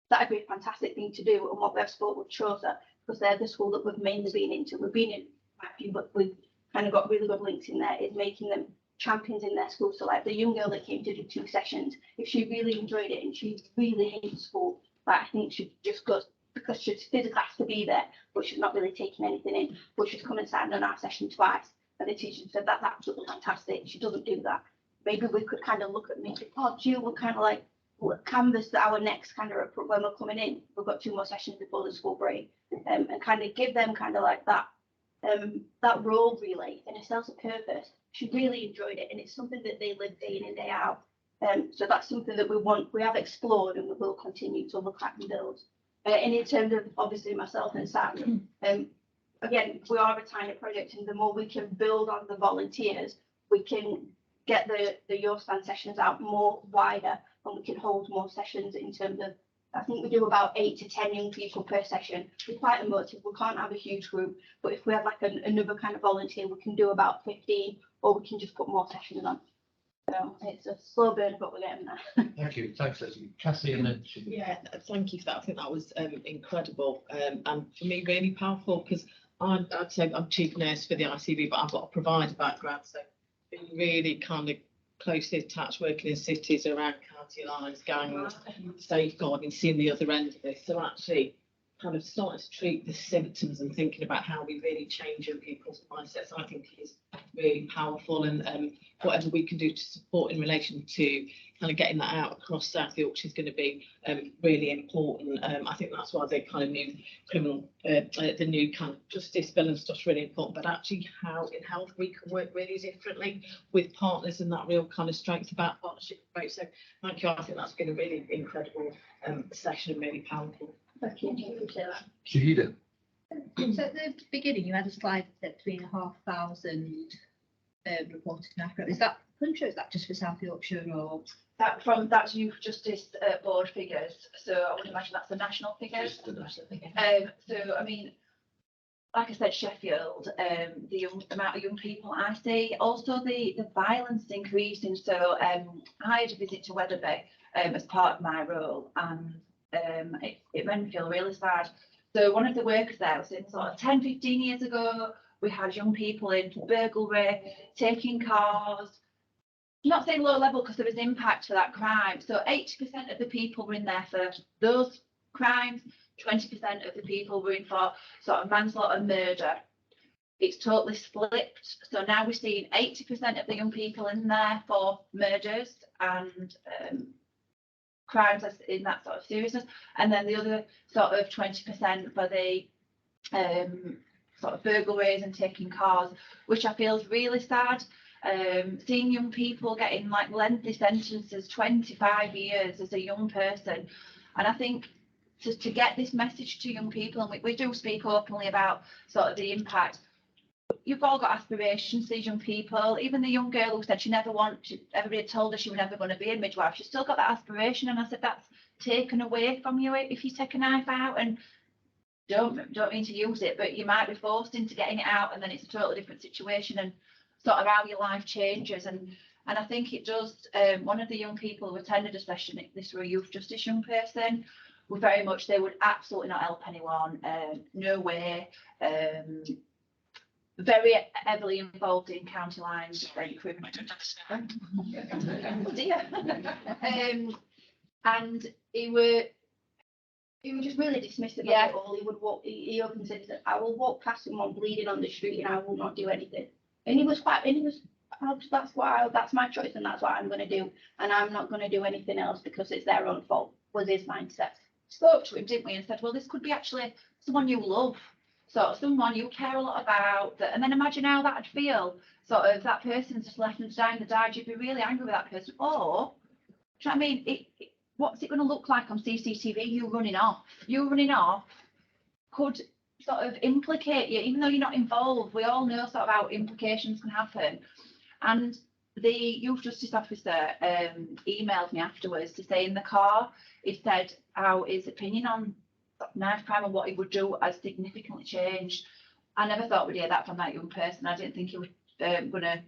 that'd be a fantastic thing to do. And what we've spoke with Chaucer, because they're the school that we've mainly been into. We've been in quite a few, but we've kind of got really good links in there, is making them champions in their school. So like the young girl that came to do 2 sessions, if she really enjoyed it and she really hates school, like I think she just goes, because she's physically has to be there, but she's not really taking anything in, but she's come and sat in our session twice. And the teacher said, that's absolutely fantastic. She doesn't do that. Maybe we could kind of look at maybe part 2, we'll kind of like canvas our next kind of when we're coming in. We've got 2 more sessions before the school break, and kind of give them kind of like that role relay and a sense of purpose. She really enjoyed it, and it's something that they live day in and day out. So that's something that we have explored, and we will continue to look at and build. And in terms of obviously myself and Sam, again, we are a tiny project, and the more we can build on the volunteers, we can get the Your Stand sessions out more wider, and we can hold more sessions in terms of, I think we do about 8 to 10 young people per session. We're quite emotive. We can't have a huge group, but if we have like another kind of volunteer, we can do about 15, or we can just put more sessions on. So it's a slow burn, but we're getting there. Thank you. Thanks, Leslie. Cassie and then. Yeah, thank you for that. I think that was incredible, and for me really powerful, because I'd say I'm chief nurse for the ICB, but I've got a provider background, so being really kind of closely attached, working in cities around county lines, gangs, safeguarding, seeing the other end of this. So actually kind of starting to treat the symptoms and thinking about how we really change young people's mindsets, I think is really powerful, and whatever we can do to support in relation to kind of getting that out across South Yorkshire is going to be really important. I think that's why the kind of new the new kind of justice bill and stuff's really important, but actually how in health we can work really differently with partners, and that real kind of strength about partnership approach. So thank you. I think that's been a really incredible session, really powerful. Thank you. Shahida. So at the beginning, you had a slide that said 3,500 reported inaccurate. Is that country, or is that just for South Yorkshire, or? That's Youth Justice Board figures. So I would imagine that's the national figures. So I mean, like I said, Sheffield, the amount of young people I see, also the violence increasing. So I had a visit to Wetherby as part of my role, and it made me feel really sad. So one of the workers there was saying sort of 10, 15 years ago, we had young people in for burglary, taking cars. I'm not saying low level because there was impact to that crime. So 80% of the people were in there for those crimes, 20% of the people were in for sort of manslaughter, murder. It's totally flipped. So now we're seeing 80% of the young people in there for murders and crimes in that sort of seriousness, and then the other sort of 20% for the sort of burglaries and taking cars, which I feel is really sad. Seeing young people getting like lengthy sentences, 25 years as a young person, and I think to get this message to young people, and we do speak openly about sort of the impact. You've all got aspirations, these young people. Even the young girl who said everybody had told her she was never going to be a midwife, she's still got that aspiration. And I said, that's taken away from you if you take a knife out, and don't mean to use it, but you might be forced into getting it out, and then it's a totally different situation, and sort of how your life changes. And I think it does. One of the young people who attended a session, this were a youth justice young person, were very much, they would absolutely not help anyone, no way. Very heavily involved in county lines recruitment. Oh dear. And he was just really dismissive. Yeah. Of it all. He would walk. He often said, "I will walk past someone bleeding on the street, and I will not do anything." And he was quite. And he was. That's my choice, and that's what I'm going to do. And I'm not going to do anything else because it's their own fault. Was his mindset. Spoke to him, didn't we, and said, "Well, this could be actually someone you love. Sort of someone you care a lot about," and then imagine how that'd feel. Sort of that person's just left and dying, you'd be really angry with that person. Or, do you know what I mean? what's it going to look like on CCTV? You running off could sort of implicate you, even though you're not involved. We all know sort of how implications can happen. And the youth justice officer emailed me afterwards to say in the car, he said how his opinion on knife crime and what he would do has significantly changed. I never thought we'd hear that from that young person. I didn't think he was going to,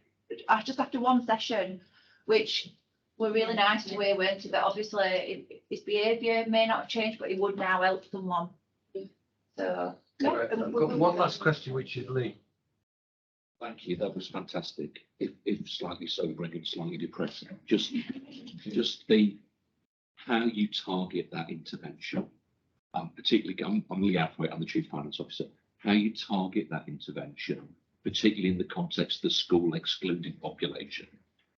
just after one session, which were really nice to hear, weren't it? That obviously his behaviour may not have changed, but he would now help someone. So, yeah. I've got one last question, which is Lee. Thank you. That was fantastic. If slightly sobering and slightly depressing, just the how you target that intervention. Particularly, I'm Lee Alfred, I'm the Chief Finance Officer. How you target that intervention, particularly in the context of the school excluded population.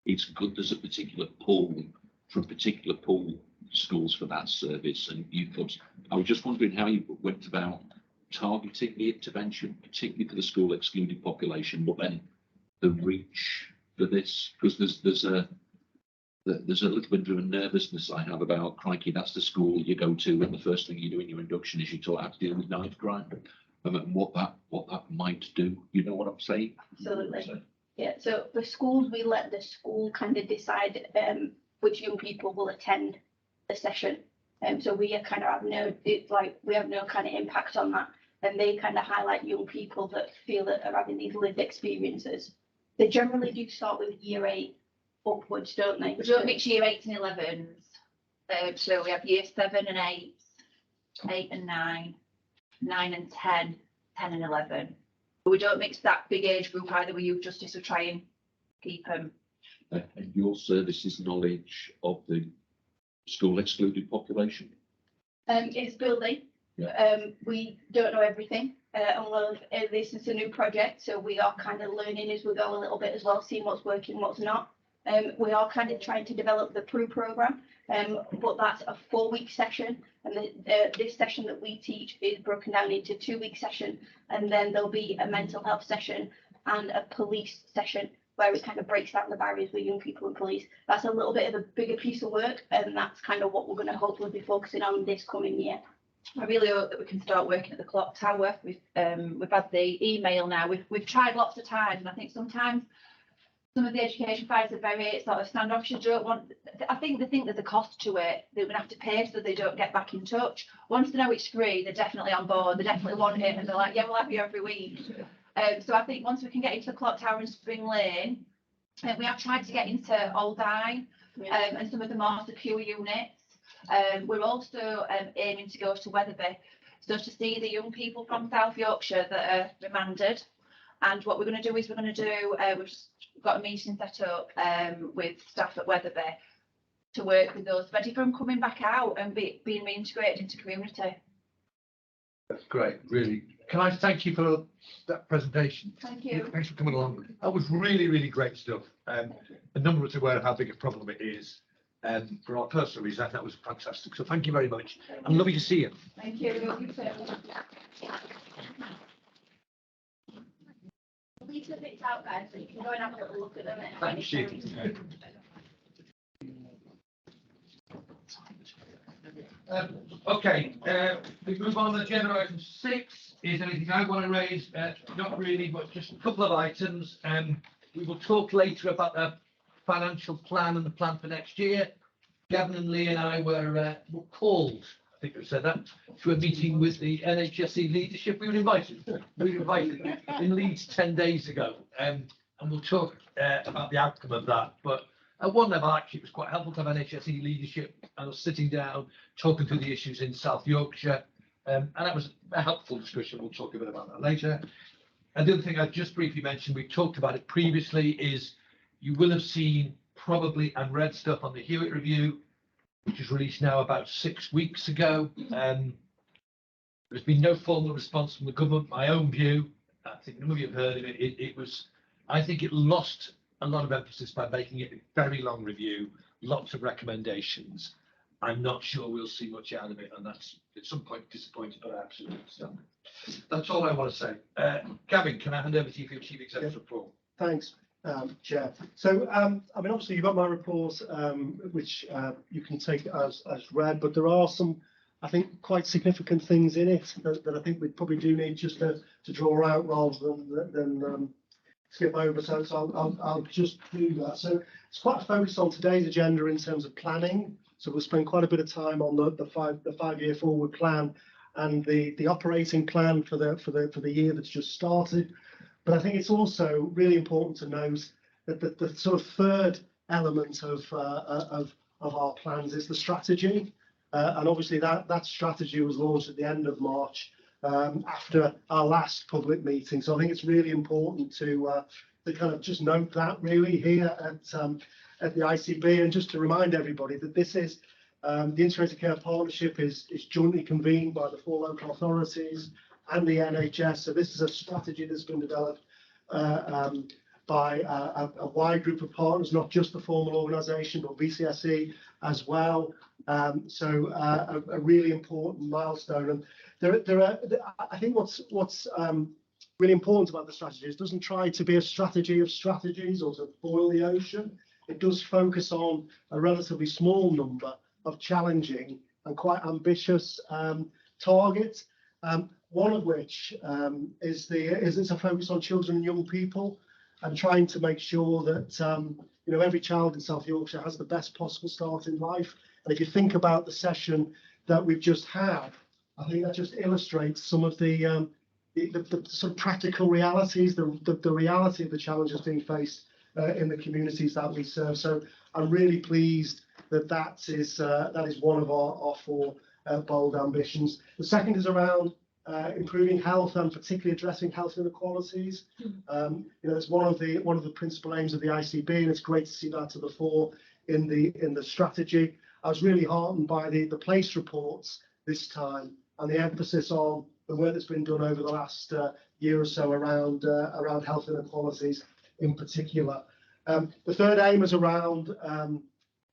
It's good there's a particular pool from particular pool schools for that service and youth clubs. I was just wondering how you went about targeting the intervention, particularly for the school excluded population, but then the reach for this, because there's a little bit of a nervousness I have about, crikey, that's the school you go to and the first thing you do in your induction is you talk how to deal with knife crime and what that might do. You know what I'm saying? Absolutely. Yeah, so for schools, we let the school kind of decide which young people will attend the session. So we kind of have we have no kind of impact on that. And they kind of highlight young people that feel that are having these lived experiences. They generally do start with year 8 upwards, don't they? We don't mix year 8s and 11s. So we have year 7 and 8, 8 and 9, 9 and 10, 10 and 11. But we don't mix that big age group either with youth justice. We try and keep them. And your service's knowledge of the school excluded population? It's building. Yeah. We don't know everything. Although this is a new project, so we are kind of learning as we go a little bit as well, seeing what's working, what's not. We are kind of trying to develop the PRU program, but that's a 4-week session, and this session that we teach is broken down into 2-week session, and then there'll be a mental health session and a police session where it kind of breaks down the barriers with young people and police. That's a little bit of a bigger piece of work, and that's kind of what we're going to hopefully be focusing on this coming year. I really hope that we can start working at the clock tower. We've had the email now. We've tried lots of times, and I think sometimes some of the education providers are very sort of standoffish. Don't want. I think they think there's a cost to it. They're going to have to pay so they don't get back in touch. Once they know it's free, they're definitely on board. They definitely want it, and they're like, yeah, we'll have you every week. So I think once we can get into the clock tower in Spring Lane, we have tried to get into Aldine and some of the more secure units. We're also aiming to go to Wetherby, so to see the young people from South Yorkshire that are remanded. And what we're going to do is we've just got a meeting set up with staff at Wetherby to work with those ready for them coming back out and being reintegrated into community. That's great, really. Can I thank you for that presentation? Thank you. Thanks for coming along. That was really, really great stuff. A number of us are aware of how big a problem it is. For our personal reasons, that was fantastic. So thank you very much. And lovely to see you. Thank you. These are bits out there, so you can go and have a little look at them. Thank you. Okay, we move on to agenda item 6. Is anything I want to raise? Not really, but just a couple of items. We will talk later about the financial plan and the plan for next year. Gavin and Lee and I were called, I think we said that, to a meeting with the NHSE leadership. We were invited in Leeds 10 days ago, and we'll talk about the outcome of that. But at one level, actually, it was quite helpful to have NHSE leadership and us sitting down, talking through the issues in South Yorkshire, and that was a helpful discussion. We'll talk a bit about that later. And the other thing I just briefly mentioned, we talked about it previously, is you will have seen probably and read stuff on the Hewitt Review, which was released now about 6 weeks ago. There's been no formal response from the government. My own view, I think none of you have heard of it. I think it lost a lot of emphasis by making it a very long review, lots of recommendations. I'm not sure we'll see much out of it, and that's at some point disappointing, but I absolutely understand. That's all I want to say. Gavin, can I hand over to you for your Chief Executive report? Thanks. Chair. So, I mean, obviously you've got my report, which you can take as read, but there are some, I think, quite significant things in it that I think we probably do need just to draw out rather than skip over. So I'll just do that. So it's quite focused on today's agenda in terms of planning. So we'll spend quite a bit of time on the 5-year forward plan and the operating plan for the year that's just started. But I think it's also really important to note that the sort of third element of our plans is the strategy. And obviously that strategy was launched at the end of March after our last public meeting. So I think it's really important to kind of just note that really here at the ICB, and just to remind everybody that this is the Integrated Care Partnership is jointly convened by the 4 local authorities and the NHS. So this is a strategy that's been developed by a wide group of partners, not just the formal organisation, but VCSE as well. So a really important milestone. And there are, I think what's really important about the strategy is it doesn't try to be a strategy of strategies or to boil the ocean. It does focus on a relatively small number of challenging and quite ambitious targets. One of which is it's a focus on children and young people, and trying to make sure that every child in South Yorkshire has the best possible start in life. And if you think about the session that we've just had, I think that just illustrates some of the sort of practical realities, the reality of the challenges being faced in the communities that we serve. So I'm really pleased that is one of our 4 bold ambitions. The second is around improving health and particularly addressing health inequalities. It's one of the principal aims of the ICB, and it's great to see that to the fore in the strategy. I was really heartened by the place reports this time and the emphasis on the work that's been done over the last year or so around health inequalities in particular. The third aim is around,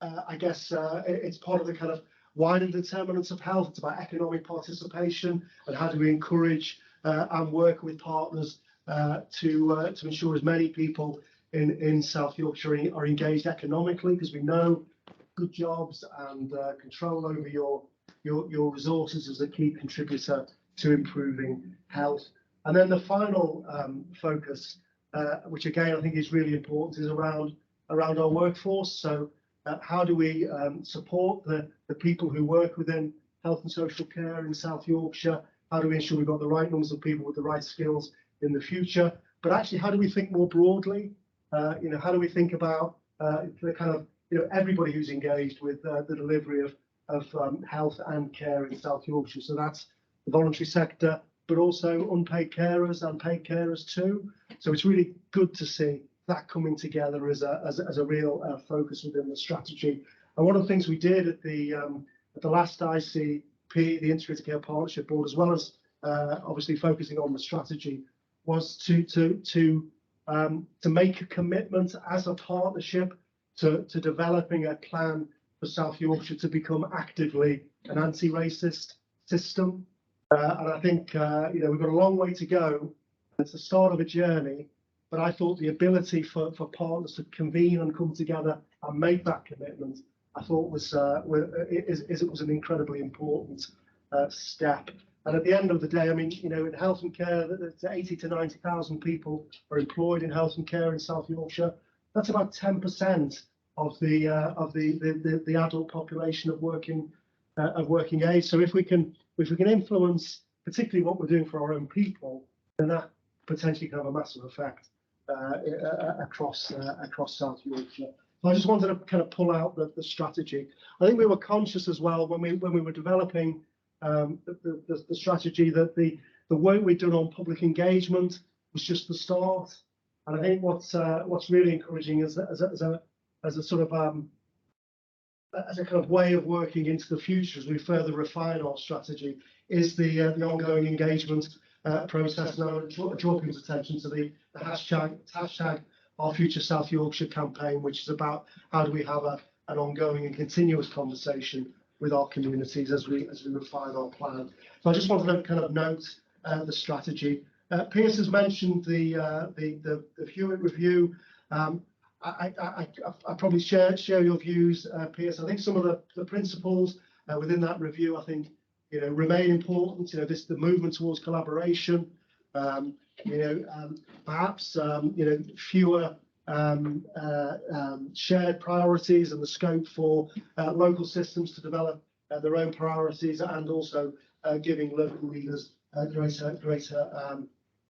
I guess, it's part of the kind of wider determinants of health. It's about economic participation and how do we encourage and work with partners to ensure as many people in South Yorkshire are engaged economically, because we know good jobs and control over your resources is a key contributor to improving health. And then the final focus, which again I think is really important, is around our workforce. So how do we support the people who work within health and social care in South Yorkshire? How do we ensure we've got the right numbers of people with the right skills in the future? But actually, how do we think more broadly? How do we think about the kind of everybody who's engaged with the delivery of health and care in South Yorkshire? So that's the voluntary sector, but also unpaid carers and paid carers too. So it's really good to see that coming together as a real focus within the strategy. And one of the things we did at the last ICP, the Integrated Care Partnership Board, as well as obviously focusing on the strategy, was to make a commitment as a partnership to developing a plan for South Yorkshire to become actively an anti-racist system. And I think we've got a long way to go. It's the start of a journey, but I thought the ability for partners to convene and come together and make that commitment, I thought was an incredibly important step. And at the end of the day, I mean, in health and care, 80 to 90,000 people are employed in health and care in South Yorkshire. That's about 10% of the adult population of working age. So if we can influence particularly what we're doing for our own people, then that potentially can have a massive effect across South Yorkshire. So I just wanted to kind of pull out the strategy. I think we were conscious as well when we were developing the strategy that the work we'd done on public engagement was just the start. And I think what's really encouraging is that as a sort of as a kind of way of working into the future as we further refine our strategy is the ongoing engagement process. Now, draw people's attention to the hashtag Our Future South Yorkshire campaign, which is about how do we have an ongoing and continuous conversation with our communities as we refine our plan. So I just wanted to kind of note the strategy. Piers has mentioned the Hewitt review. I probably share your views, Piers. I think some of the principles within that review, I think, remain important. The movement towards collaboration, perhaps, fewer shared priorities and the scope for local systems to develop their own priorities, and also giving local leaders greater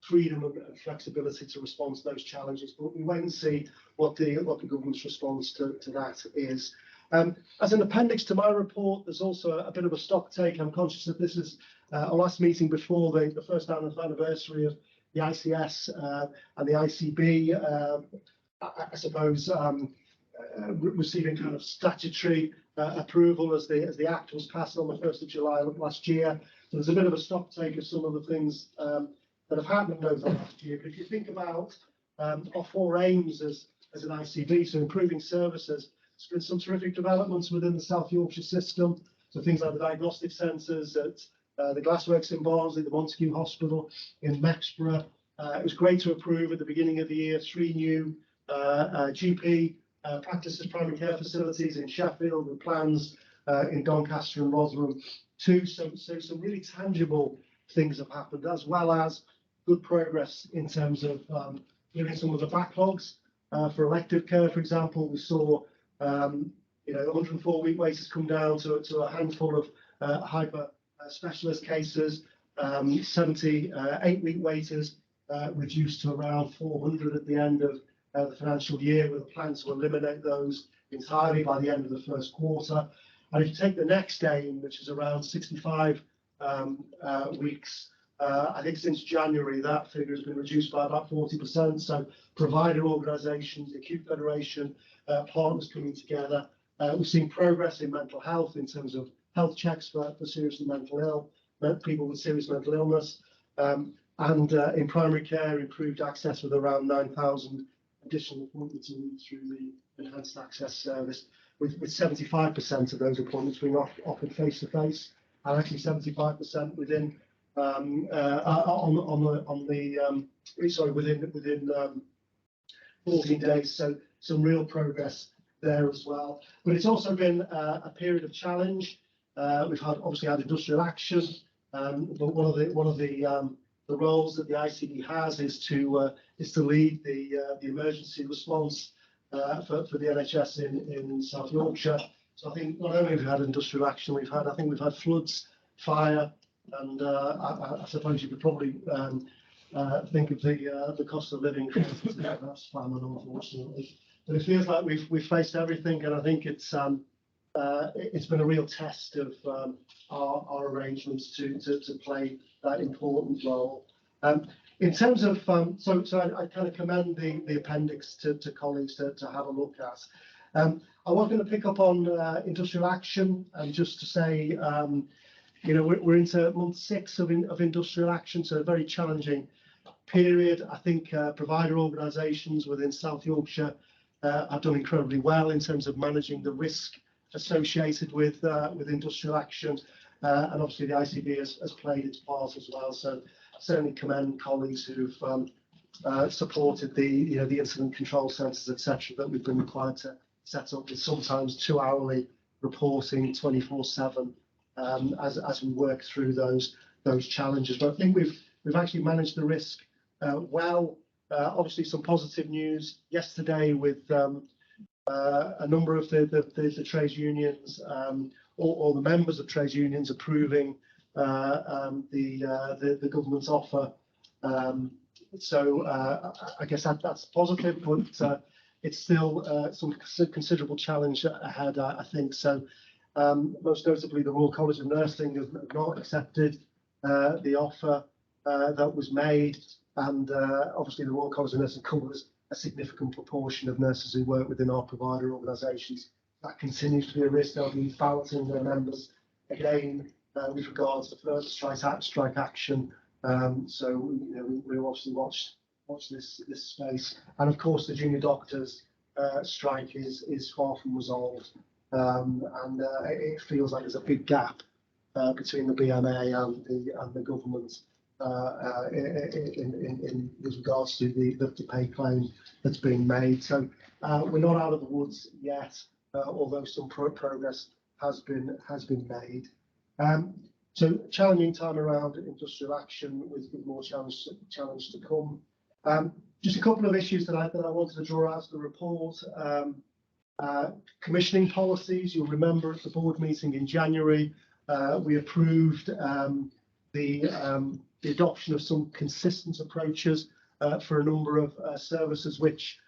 freedom and flexibility to respond to those challenges. But we wait and see what the government's response to that is. As an appendix to my report, there's also a bit of a stock take. I'm conscious that this is our last meeting before the first anniversary of the ICS and the ICB. I suppose receiving kind of statutory approval as the Act was passed on the 1st of July last year. So there's a bit of a stock take of some of the things that have happened over the last year. But if you think about our 4 aims as an ICB, so improving services, there's been some terrific developments within the South Yorkshire system. So things like the diagnostic centres at the Glassworks in Barnsley, the Montague Hospital in Mexborough. It was great to approve at the beginning of the year 3 new GP practices, primary care facilities in Sheffield, with plans in Doncaster and Rotherham too. So some really tangible things have happened, as well as good progress in terms of clearing some of the backlogs for elective care. For example, we saw 104-week waiters come down to a handful of hyper specialist cases, 78-week waiters reduced to around 400 at the end of the financial year, with a plan to eliminate those entirely by the end of the first quarter. And if you take the next aim, which is around 65 weeks, I think since January that figure has been reduced by about 40%. So provider organisations, the Acute Federation, partners coming together. We've seen progress in mental health in terms of health checks for seriously mentally ill people with serious mental illness, and in primary care, improved access with around 9,000 additional appointments a week through the enhanced access service, with 75% of those appointments being offered face to face, and actually 75% within within 14 days. So some real progress there as well. But it's also been a period of challenge. We've obviously had industrial action, but one of the roles that the ICB has is to lead the emergency response for the NHS in South Yorkshire. So I think not only have we had industrial action, we've had floods, fire, and I suppose you could probably think of the cost of living crisis. That's famine, unfortunately. But it feels like we've faced everything, and I think it's been a real test of our arrangements to play that important role. In terms of so I kind of commend the appendix to colleagues to have a look at. I was going to pick up on industrial action, and just to say, we're into month 6 of industrial action, so a very challenging period. I think provider organisations within South Yorkshire have done incredibly well in terms of managing the risk associated with industrial action, and obviously the ICB has played its part as well. So certainly commend colleagues who've supported the incident control centres, etc., that we've been required to set up, with sometimes 2-hourly reporting 24/7 as we work through those challenges. But I think we've actually managed the risk well. Obviously some positive news yesterday with a number of the trades unions, or the members of trades unions, approving the government's offer. So I guess that's positive, but it's still some considerable challenge ahead, I think. So most notably, the Royal College of Nursing has not accepted the offer that was made, and obviously the Royal College of Nursing covers a significant proportion of nurses who work within our provider organisations. That continues to be a risk. They'll be balancing their members again with regards to further strike action. So we obviously watch this space, and of course the junior doctors strike is far from resolved, and it feels like there's a big gap between the BMA and the government in with regards to the pay claim that's being made. So we're not out of the woods yet, although some progress has been made. So challenging time around industrial action with more challenge to come. Just a couple of issues that I wanted to draw out of the report. Commissioning policies. You'll remember at the board meeting in January, we approved the adoption of some consistent approaches for a number of services which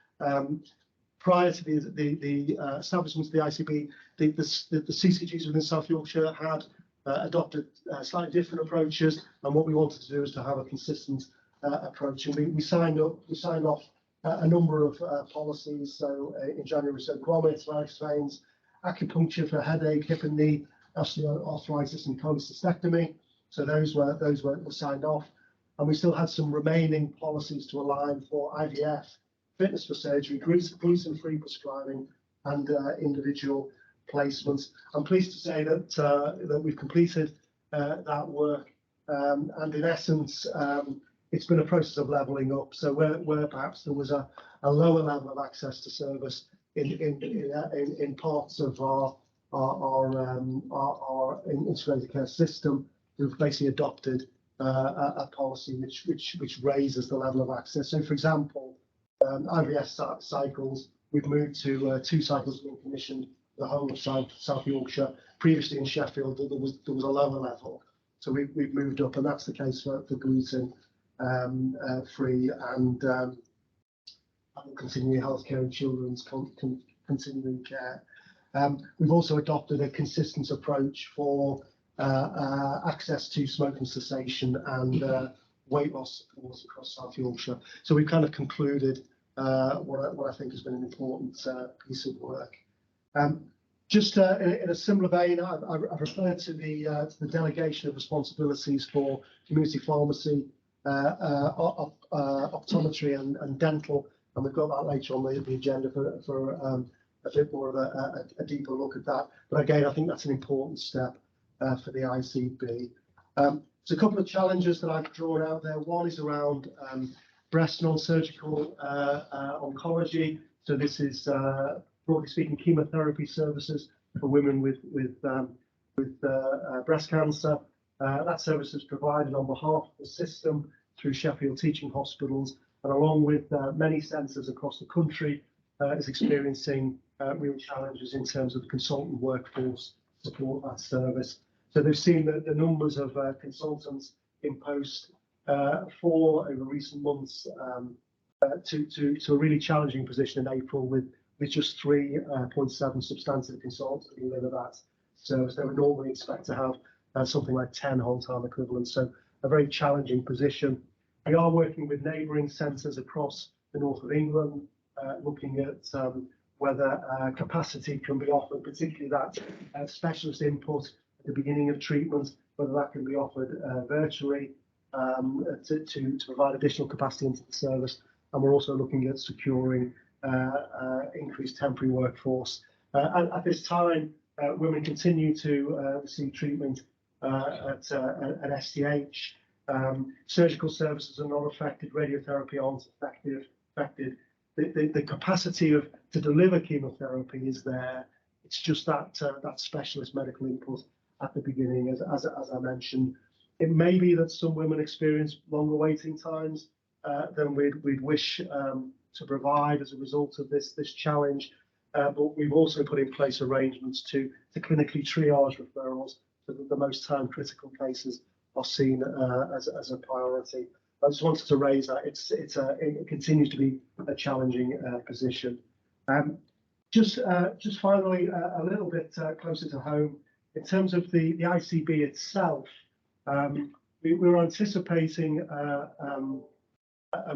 prior to the establishment of the ICB, the CCGs within South Yorkshire had adopted slightly different approaches, and what we wanted to do is to have a consistent approach. And we signed off a number of policies. So in January, so grommets, varicose veins, acupuncture for headache, hip and knee, osteoarthritis, and cholecystectomy. So those were signed off, and we still had some remaining policies to align for IVF, fitness for surgery, gluten-free prescribing, and individual placements. I'm pleased to say that we've completed that work, and in essence, it's been a process of levelling up. So where perhaps there was a lower level of access to service in parts of our integrated care system, we've basically adopted a policy which raises the level of access. So, for example, IVF cycles, we've moved to 2 cycles being commissioned the whole of South Yorkshire. Previously in Sheffield, there was a lower level, so we've moved up, and that's the case for gluten free and continuing healthcare and children's continuing care. We've also adopted a consistent approach for access to smoking cessation and weight loss supports across South Yorkshire. So we've kind of concluded what I think has been an important piece of work. Just in a similar vein, I've referred to the delegation of responsibilities for community pharmacy, optometry and dental, and we've got that later on the agenda for a bit more of a deeper look at that. But again, I think that's an important step for the ICB. So a couple of challenges that I've drawn out there. One is around breast non-surgical oncology. So this is, broadly speaking, chemotherapy services for women with breast cancer. That service is provided on behalf of the system through Sheffield Teaching Hospitals, and along with many centres across the country, is experiencing real challenges in terms of the consultant workforce to support that service. So they've seen that the numbers of consultants in post fall over recent months to a really challenging position in April with just 3.7 substantive consultants who deliver that service. They would normally expect to have something like 10 whole-time equivalents, so a very challenging position. We are working with neighbouring centres across the north of England, looking at whether capacity can be offered, particularly that specialist input at the beginning of treatment, whether that can be offered virtually to provide additional capacity into the service. And we're also looking at securing increased temporary workforce. And at this time, women continue to receive treatment at STH. Surgical services are not affected. Radiotherapy aren't affected. The capacity to deliver chemotherapy is there. It's just that specialist medical input at the beginning, as I mentioned. It may be that some women experience longer waiting times than we'd wish to provide as a result of this challenge. But we've also put in place arrangements to clinically triage referrals so that the most time-critical cases are seen as a priority. I just wanted to raise that. It continues to be a challenging position. Just finally, a little bit closer to home, in terms of the ICB itself, we're anticipating a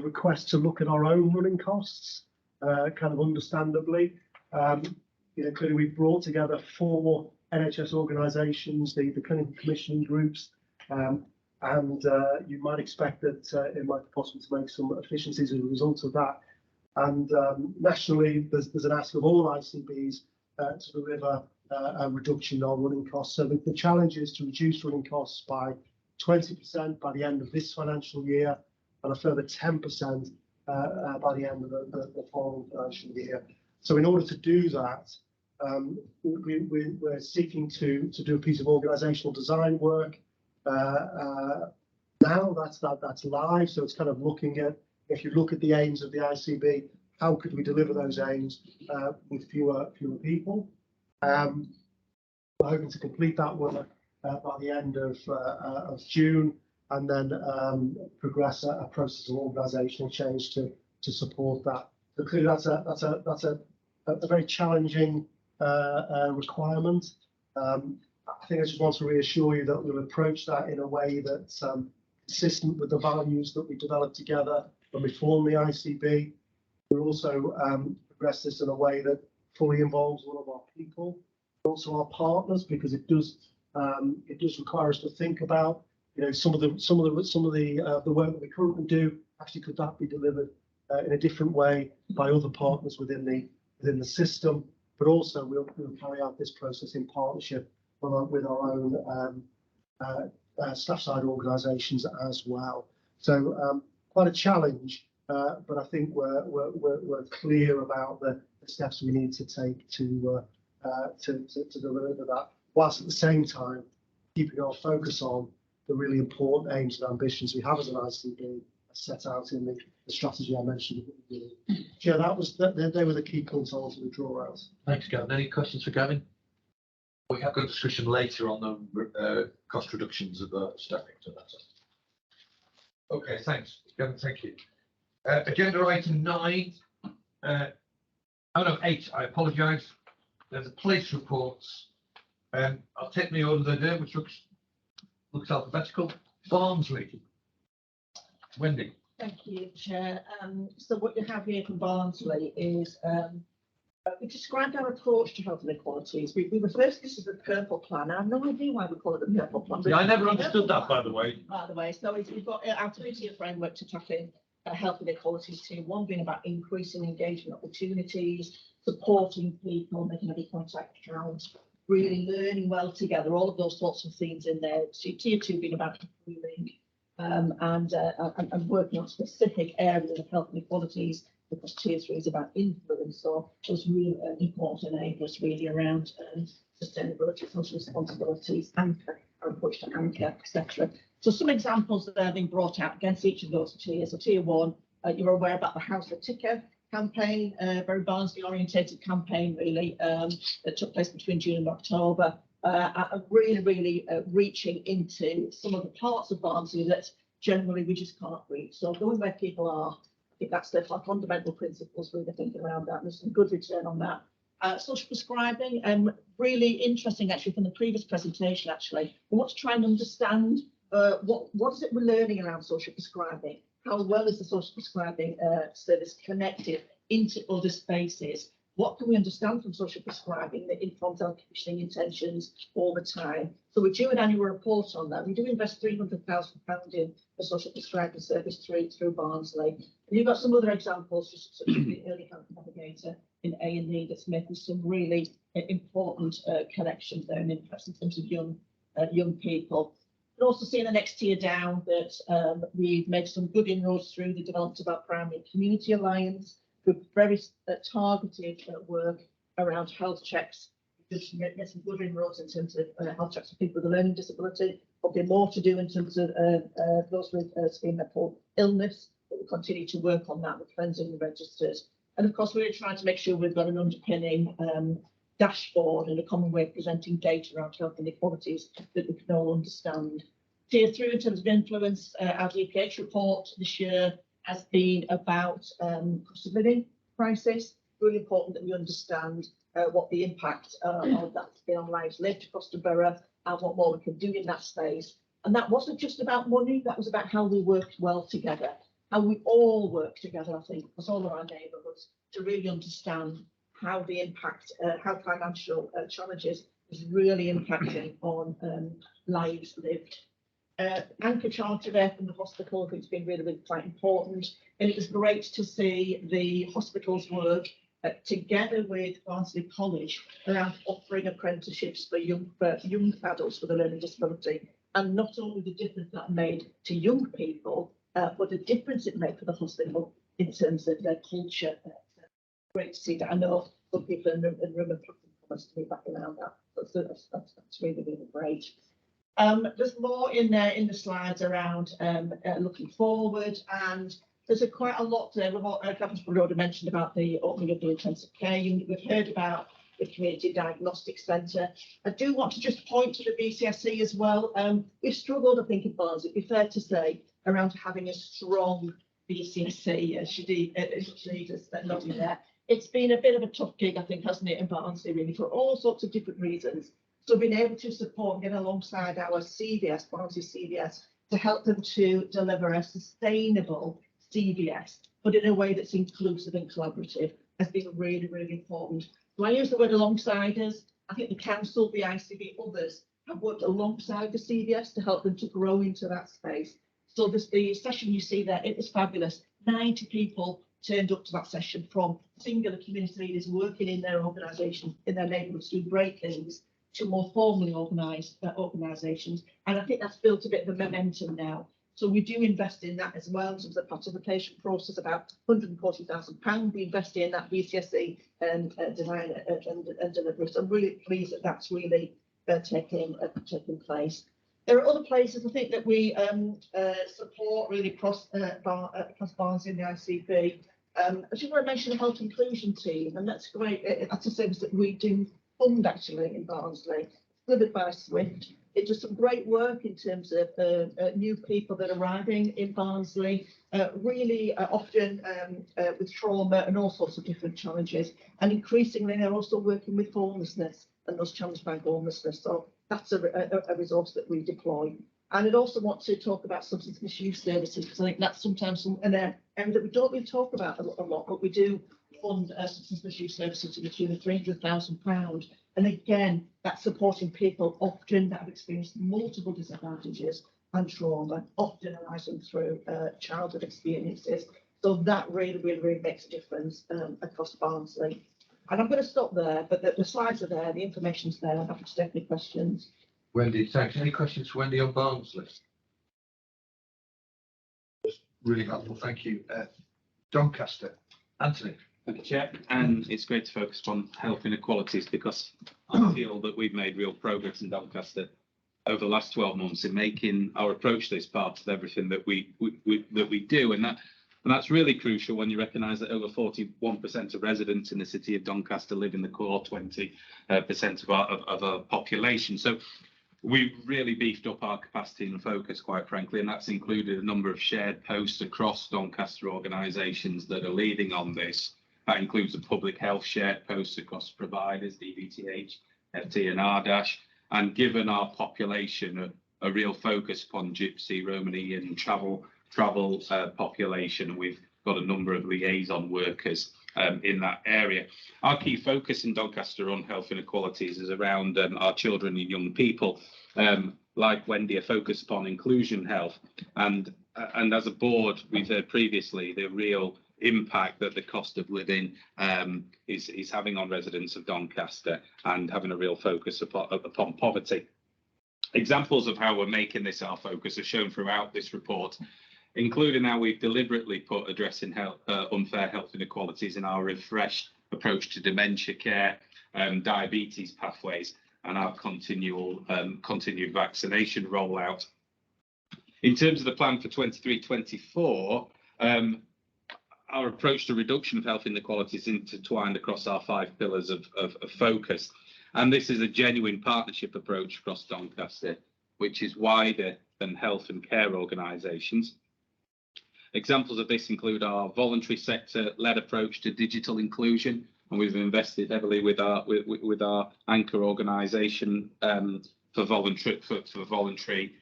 request to look at our own running costs, kind of understandably. Clearly we've brought together 4 NHS organisations, the clinical commissioning groups, and you might expect that it might be possible to make some efficiencies as a result of that. And nationally, there's an ask of all ICBs to deliver a reduction in our running costs. So the challenge is to reduce running costs by 20% by the end of this financial year, and a further 10% by the end of the following financial year. So in order to do that, we're seeking to do a piece of organisational design work. Now that's live, so it's kind of looking at, if you look at the aims of the ICB, how could we deliver those aims with fewer people? We're hoping to complete that work by the end of June, and then progress a process of organisational change to support that. So clearly that's a very challenging requirement. I think I just want to reassure you that we'll approach that in a way that's consistent with the values that we developed together when we formed the ICB. We'll also progress this in a way that fully involves all of our people, also our partners, because it does require us to think about, you know, some of the work that we currently do. Actually, could that be delivered in a different way by other partners within the system? But also we'll carry out this process in partnership with our own staff side organisations as well. So quite a challenge, but I think we're clear about the steps we need to take to deliver that, whilst at the same time keeping our focus on the really important aims and ambitions we have as an ICB set out in the strategy I mentioned at the beginning. Yeah, they were the key points I wanted to draw out. Thanks, Gavin. Any questions for Gavin? We have got a discussion later on the cost reductions of the staffing, so that's it. Okay, thanks, Gavin. Thank you. Agenda item 9. Oh no, 8. I apologise. There's a police reports. I'll take the order they're there, which looks alphabetical. Barnsley. Wendy. Thank you, Chair. So what you have here from Barnsley is we described our approach to health inequalities. We refer to this as the purple plan. I have no idea why we call it the purple plan. Yeah, I never understood that, by the way. So we've got our 3-tier framework to tackle health inequalities. Tier 1 being about increasing engagement opportunities, supporting people, making every contact count, really learning well together, all of those sorts of things in there. So Tier 2 being about improving and working on specific areas of health inequalities, because Tier 3 is about influence. So those really important enablers really around sustainability, social responsibilities, anchor, our approach to anchor, etc. So some examples that are being brought out against each of those tiers. So Tier 1, you're aware about the House of Ticker campaign, very Barnsley orientated campaign really, that took place between June and October, really reaching into some of the parts of Barnsley that generally we just can't reach. So going where people are, I think that's the fundamental principles really thinking around that. There's some good return on that. Social prescribing, really interesting actually from the previous presentation actually. We want to try and understand what is it we're learning around social prescribing? How well is the social prescribing service connected into other spaces? What can we understand from social prescribing that informs our commissioning intentions all the time? So we're due an annual report on that. We do invest £300,000 in the social prescribing service through Barnsley. And you've got some other examples, just such as the early health navigator in A&E that's making some really important connections there and interest in terms of young people. We'll also see in the next tier down that we've made some good inroads through the development of our Primary Community Alliance, with very targeted work around health checks. Just get some good inroads in terms of health checks for people with a learning disability. Probably more to do in terms of those with severe mental illness, but we'll continue to work on that with cleansing the registers. And of course, we're trying to make sure we've got an underpinning dashboard and a common way of presenting data around health inequalities that we can all understand. Tier 3 in terms of influence, our DPH report this year has been about cost of living crisis. Really important that we understand what the impact of that's been on lives lived across the borough and what more we can do in that space. And that wasn't just about money, that was about how we worked well together, how we all work together, I think, across all of our neighbourhoods to really understand how the impact, how financial challenges is really impacting on lives lived. Anchor charter there from the hospital, I think it's been really quite important. And it was great to see the hospitals work together with Barnsley College around offering apprenticeships for young adults with a learning disability. and not only the difference that made to young people, but the difference it made for the hospital in terms of their culture. Great to see that. I know some people in the room have put some comments to me back around that. That's really, really great. There's more in there in the slides around looking forward, and there's quite a lot there. We've already mentioned about the opening of the intensive care unit. We've heard about the community diagnostic centre. I do want to just point to the BCSE as well. We've struggled, I think, in Barnes, it'd be fair to say, around having a strong BCSE, as she just noted there. It's been a bit of a tough gig, I think, hasn't it, in Barnsley, really, for all sorts of different reasons. So being able to support and get alongside our CVS, Barnsley CVS, to help them to deliver a sustainable CVS, but in a way that's inclusive and collaborative, has been really, really important. So I use the word alongside us. I think the council, the ICB, others have worked alongside the CVS to help them to grow into that space. So the session you see there, it was fabulous. 90 people turned up to that session from singular community leaders working in their organisation, in their neighbourhoods, doing great things, to more formally organised organisations. And I think that's built a bit of a momentum now. So we do invest in that as well in terms of the participation process, about £140,000. We invest in that BCSE design and delivery. So I'm really pleased that that's really taking place. There are other places I think that we support really across Barnes in the ICB. I just want to mention the health inclusion team, and that's great. That's a service that we do fund actually in Barnsley, delivered by Swift. It does some great work in terms of new people that are arriving in Barnsley, really often with trauma and all sorts of different challenges. And increasingly, they're also working with homelessness and those challenged by homelessness. So that's a resource that we deploy. And I'd also want to talk about substance misuse services, because I think that's sometimes an area that we don't really talk about a lot, but we do fund substance misuse services to the tune of £300,000. And again, that's supporting people often that have experienced multiple disadvantages and trauma, often arising through childhood experiences. So that really, really, really makes a difference across Barnsley. And I'm going to stop there, but the slides are there, the information's there. I'm happy to take any questions. Wendy, thanks. Any questions for Wendy on Barnsley? Really helpful, thank you. Doncaster, Anthony. Thank you, Chair. And it's great to focus on health inequalities, because I feel that we've made real progress in Doncaster over the last 12 months in making our approach to this part of everything that we do, and that's really crucial when you recognise that over 41% of residents in the city of Doncaster live in the core 20% of our population. So we've really beefed up our capacity and focus, quite frankly, and that's included a number of shared posts across Doncaster organisations that are leading on this. That includes a public health shared posts across providers, DVTH, FT and RDASH, and given our population a real focus upon Gypsy, Romani and travel population, we've got a number of liaison workers in that area. Our key focus in Doncaster on health inequalities is around our children and young people. Like Wendy, a focus upon inclusion health, and as a board, we've heard previously the real impact that the cost of living is having on residents of Doncaster, and having a real focus upon poverty. Examples of how we're making this our focus are shown throughout this report, including how we've deliberately put addressing unfair health inequalities in our refreshed approach to dementia care, diabetes pathways, and our continued vaccination rollout. In terms of the plan for 23-24, our approach to reduction of health inequalities is intertwined across our 5 pillars of focus. And this is a genuine partnership approach across Doncaster, which is wider than health and care organisations. Examples of this include our voluntary sector-led approach to digital inclusion, and we've invested heavily with our anchor organisation for voluntary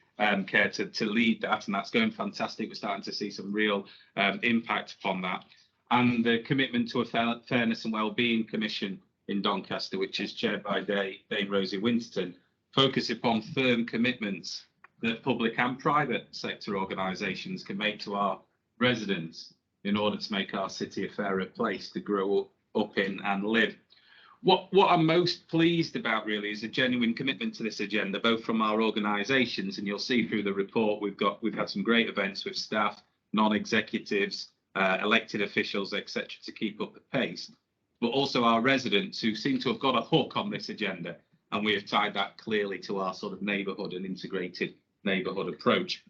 care to lead that, and that's going fantastic. We're starting to see some real impact upon that. And the commitment to a Fairness and Wellbeing Commission in Doncaster, which is chaired by Dame Rosie Winston, focusing upon firm commitments that public and private sector organisations can make to our residents in order to make our city a fairer place to grow up in and live. What I'm most pleased about really is a genuine commitment to this agenda, both from our organisations, and you'll see through the report we've had some great events with staff, non-executives, elected officials, etc., to keep up the pace, but also our residents who seem to have got a hook on this agenda, and we have tied that clearly to our sort of neighbourhood and integrated neighbourhood approach.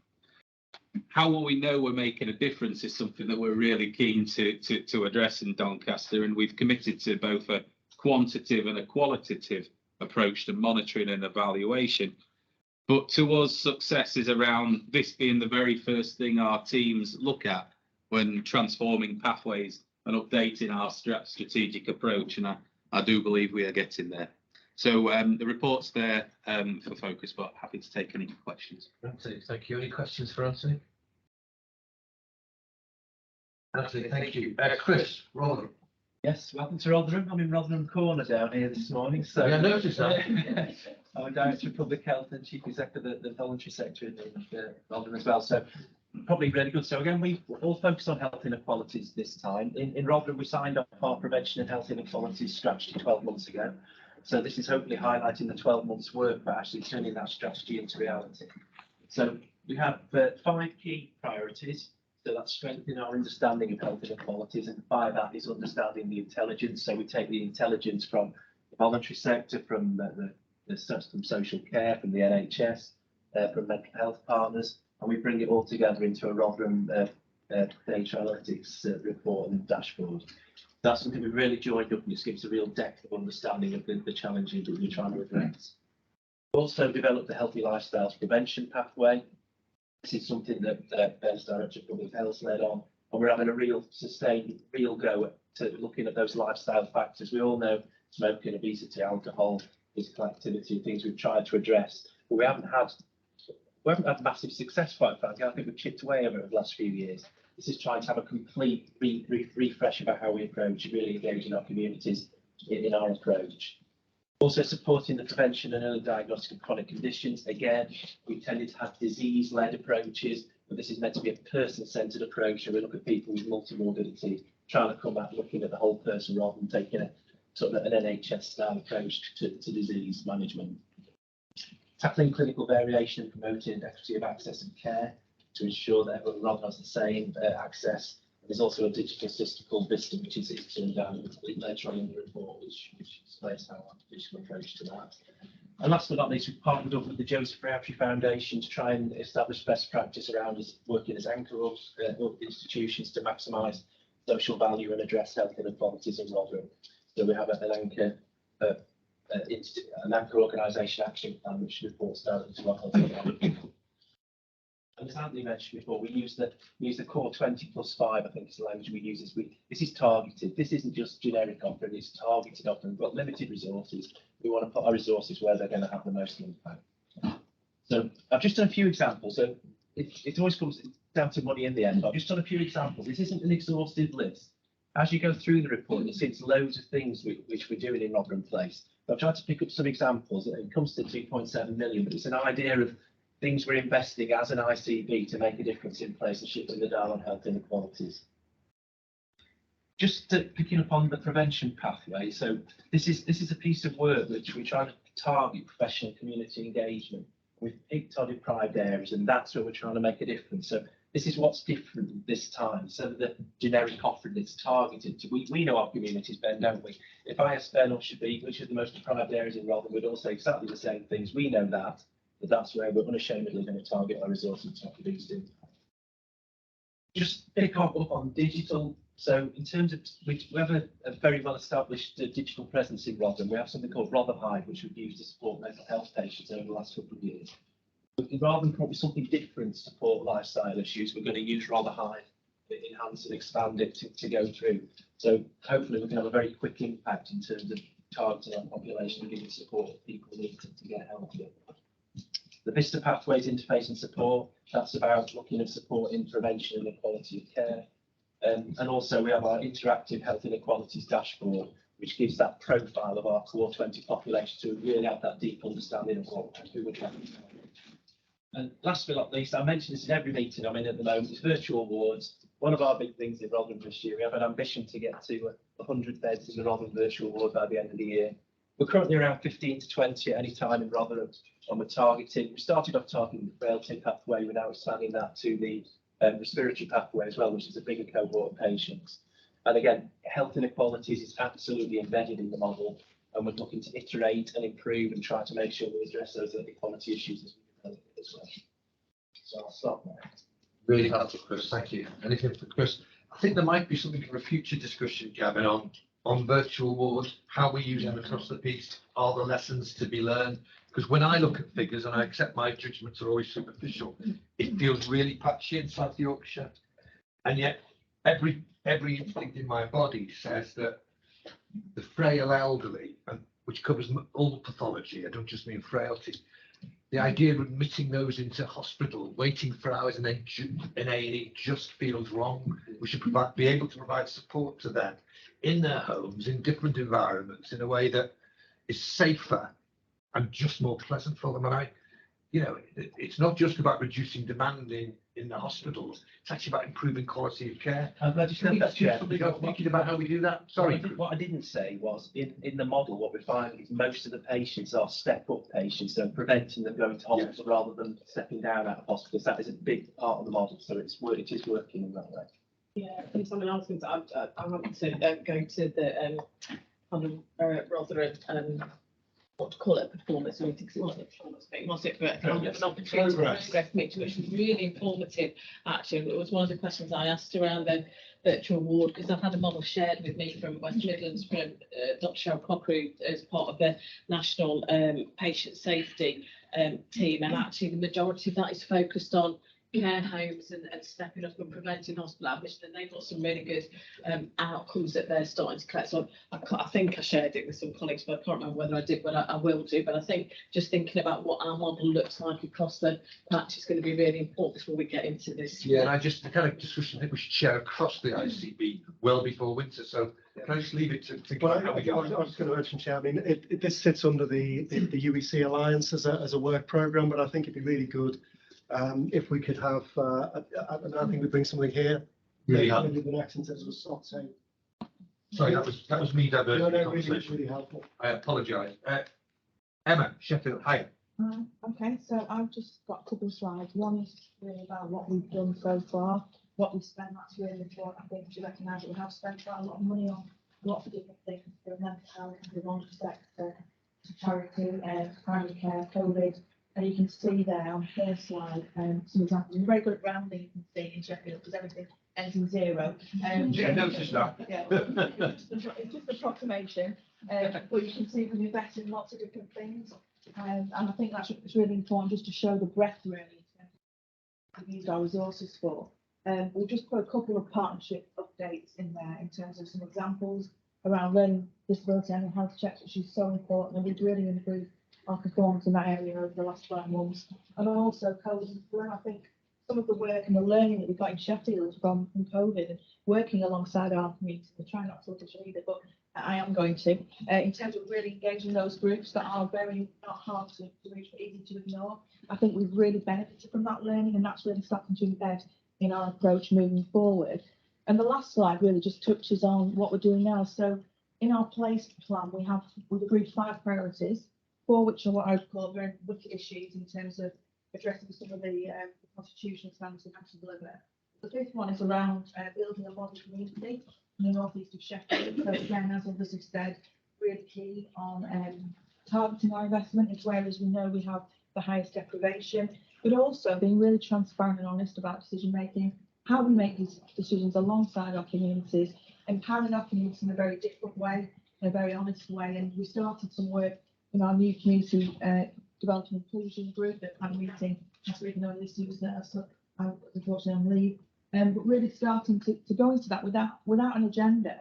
How will we know we're making a difference is something that we're really keen to address in Doncaster, and we've committed to both a quantitative and a qualitative approach to monitoring and evaluation. But to us, success is around this being the very first thing our teams look at when transforming pathways and updating our strategic approach, and I do believe we are getting there. So the report's there for focus, but happy to take any questions. Thank you. Any questions for Anthony? Anthony, thank you. Chris, Rotherham. Yes, welcome to Rotherham. I'm in Rotherham Corner down here this morning. So Yeah, I noticed that. I'm Director of Public Health and Chief Executive of the voluntary sector in Rotherham as well. So probably really good. So again, we all focus on health inequalities this time. In Rotherham, we signed off our prevention and health inequalities strategy 12 months ago. So this is hopefully highlighting the 12 months work, but actually turning that strategy into reality. So we have 5 key priorities. So that's strengthening our understanding of health inequalities, and by that is understanding the intelligence. So we take the intelligence from the voluntary sector, from the social care, from the NHS, from mental health partners, and we bring it all together into a Rotherham data analytics report and dashboard. That's something we really joined up, and this gives a real depth of understanding of the challenges that we're trying to address. We also developed the Healthy Lifestyles Prevention Pathway. This is something that Ben's Director of Public Health led on, and we're having a real sustained, real go to looking at those lifestyle factors. We all know smoking, obesity, alcohol, physical activity, things we've tried to address, but we haven't had massive success, quite frankly. I think we've chipped away over it the last few years. This is trying to have a complete refresh about how we approach, really engaging our communities in our approach. Also supporting the prevention and early diagnostic of chronic conditions. Again, we tended to have disease-led approaches, but this is meant to be a person-centred approach, and we look at people with multimorbidity, trying to come back looking at the whole person rather than taking a sort of an NHS-style approach to disease management. Tackling clinical variation and promoting equity of access and care to ensure that everyone rather has the same access. There's also a digital system called Vista, which is turned down later on in the report, which explains how our digital approach to that. And last but not least, we've partnered up with the Joseph Rowntree Foundation to try and establish best practice around us working as anchor institutions to maximise social value and address health inequalities in Rotherham. So we have an anchor organisation action plan which reports down into our health. And as Anthony mentioned before, we use the core 20+5, I think is the language we use. This is targeted. This isn't just generic offering, it's targeted offering. We've got limited resources. We want to put our resources where they're going to have the most impact. So I've just done a few examples. So it always comes down to money in the end. I've just done a few examples. This isn't an exhaustive list. As you go through the report, you'll see it's loads of things which we're doing in Rotherham Place. I've tried to pick up some examples. It comes to 2.7 million, but it's an idea of things we're investing as an ICB to make a difference in place and shifting the dial on health inequalities. Just picking up on the prevention pathway. So this is a piece of work which we try to target professional community engagement. We've picked our deprived areas, and that's where we're trying to make a difference. So this is what's different this time. So the generic offering is targeted to, we know our communities, Ben, don't we? If I ask Ben or Shabib, which are the most deprived areas in Rotherham, we'd all say exactly the same things. We know that. But that's where we're unashamedly going to target our resources to produce it. Just pick up on digital. So in terms of, we have a very well established digital presence in Rotherham. We have something called Rotherhive, which we've used to support mental health patients over the last couple of years. But rather than probably something different to support lifestyle issues, we're going to use Rotherhive to enhance and expand it to go through. So hopefully we can have a very quick impact in terms of targeting our population and giving support people need to get healthier. The Vista Pathways Interface and Support, that's about looking at support in prevention and equality of care. And also we have our interactive health inequalities dashboard, which gives that profile of our core 20 population to really have that deep understanding of who we're trying to. And last but not least, I mentioned this in every meeting I'm in at the moment, is virtual wards. one of our big things in Rotherham this year, we have an ambition to get to 100 beds in the Rotherham Virtual Ward by the end of the year. We're currently around 15 to 20 at any time in Rotherham, and we're targeting, we started off targeting the frailty pathway, we're now expanding that to the respiratory pathway as well, which is a bigger cohort of patients. And again, health inequalities is absolutely embedded in the model, and we're looking to iterate and improve and try to make sure we address those inequality issues as we develop it as well. So I'll stop there. Really helpful, Chris. Thank you. Anything for Chris? I think there might be something for a future discussion, Gavin, on virtual wards, how we use them across the piece, are the lessons to be learned? Because when I look at figures, and I accept my judgments are always superficial, it feels really patchy in South Yorkshire. And yet every instinct in my body says that the frail elderly, and which covers all pathology, I don't just mean frailty, the idea of admitting those into hospital, waiting for hours in A&E just feels wrong. We should be able to provide support to them in their homes, in different environments, in a way that is safer and just more pleasant for them. And it's not just about reducing demand in the hospitals, it's actually about improving quality of care. I'm glad you said that, Chair. Thinking about how we do that. Sorry. What I didn't say was in the model, what we're finding is most of the patients are step-up patients, so preventing them going to hospital rather than stepping down out of hospitals. That is a big part of the model, so it is working in that way. Yeah, and something else is I'm having to go to the kind of Rotherham what to call it, a performance meeting, because it wasn't a performance meeting, was it? But kind of an opportunity to progress meeting, which was really informative, actually. It was one of the questions I asked around the virtual ward, because I've had a model shared with me from West Midlands, from Dr. Cheryl Cochrane, as part of the National Patient Safety team, and actually the majority of that is focused on care homes and stepping up and preventing hospital admission, and they've got some really good outcomes that they're starting to collect. So I think I shared it with some colleagues, but I can't remember whether I did, but I will do. But I think just thinking about what our model looks like across the patch is going to be really important before we get into this. Yeah, and the kind of discussion I think we should share across the ICB well before winter. So can I just leave it to think about how we go? I was going to mention, Chair, I mean, this sits under the UEC Alliance as a work programme, but I think it'd be really good if we could have, and I think we bring something here. Really maybe the next in terms of a slot saying. Sorry, that was me diverting the Really, conversation. really helpful. I apologise. Emma, Sheffield, hi. Okay, so I've just got a couple of slides. One is really about what we've done so far, what we've spent. That's really important, I think, to recognise that we have spent quite a lot of money on lots of different things, from mental health, the voluntary sector, to charity, primary care, COVID. And you can see there on the first slide some examples. We're very good at rounding, you can see in Sheffield, because everything ends in zero. Yeah, noticed that. Yeah, it's just approximation, but you can see we've invested in lots of different things. And I think that's it's really important just to show the breadth really we've used our resources for. We've just put a couple of partnership updates in there in terms of some examples around learning disability and health checks, which is so important, and we've really improved our performance in that area over the last 12 months. And also COVID, I think some of the work and the learning that we got in Sheffield from COVID and working alongside our community. We're trying not to read it, but I am going to, in terms of really engaging those groups that are very not hard to reach but easy to ignore. I think we've really benefited from that learning, and that's really starting to embed in our approach moving forward. And the last slide really just touches on what we're doing now. So in our place plan, we've agreed 5 priorities, 4 which are what I would call very wicked issues in terms of addressing some of the constitutional standards we have to deliver. The 5th one is around building a model community in the northeast of Sheffield. So again, as others have said, really key on targeting our investment into areas we know we have the highest deprivation, but also being really transparent and honest about decision making, how we make these decisions alongside our communities, empowering our communities in a very different way, in a very honest way. And we started some work in our new community development inclusion group that I'm meeting last week. I know Lucy was there, so I'm unfortunately on leave. But really starting to go into that without an agenda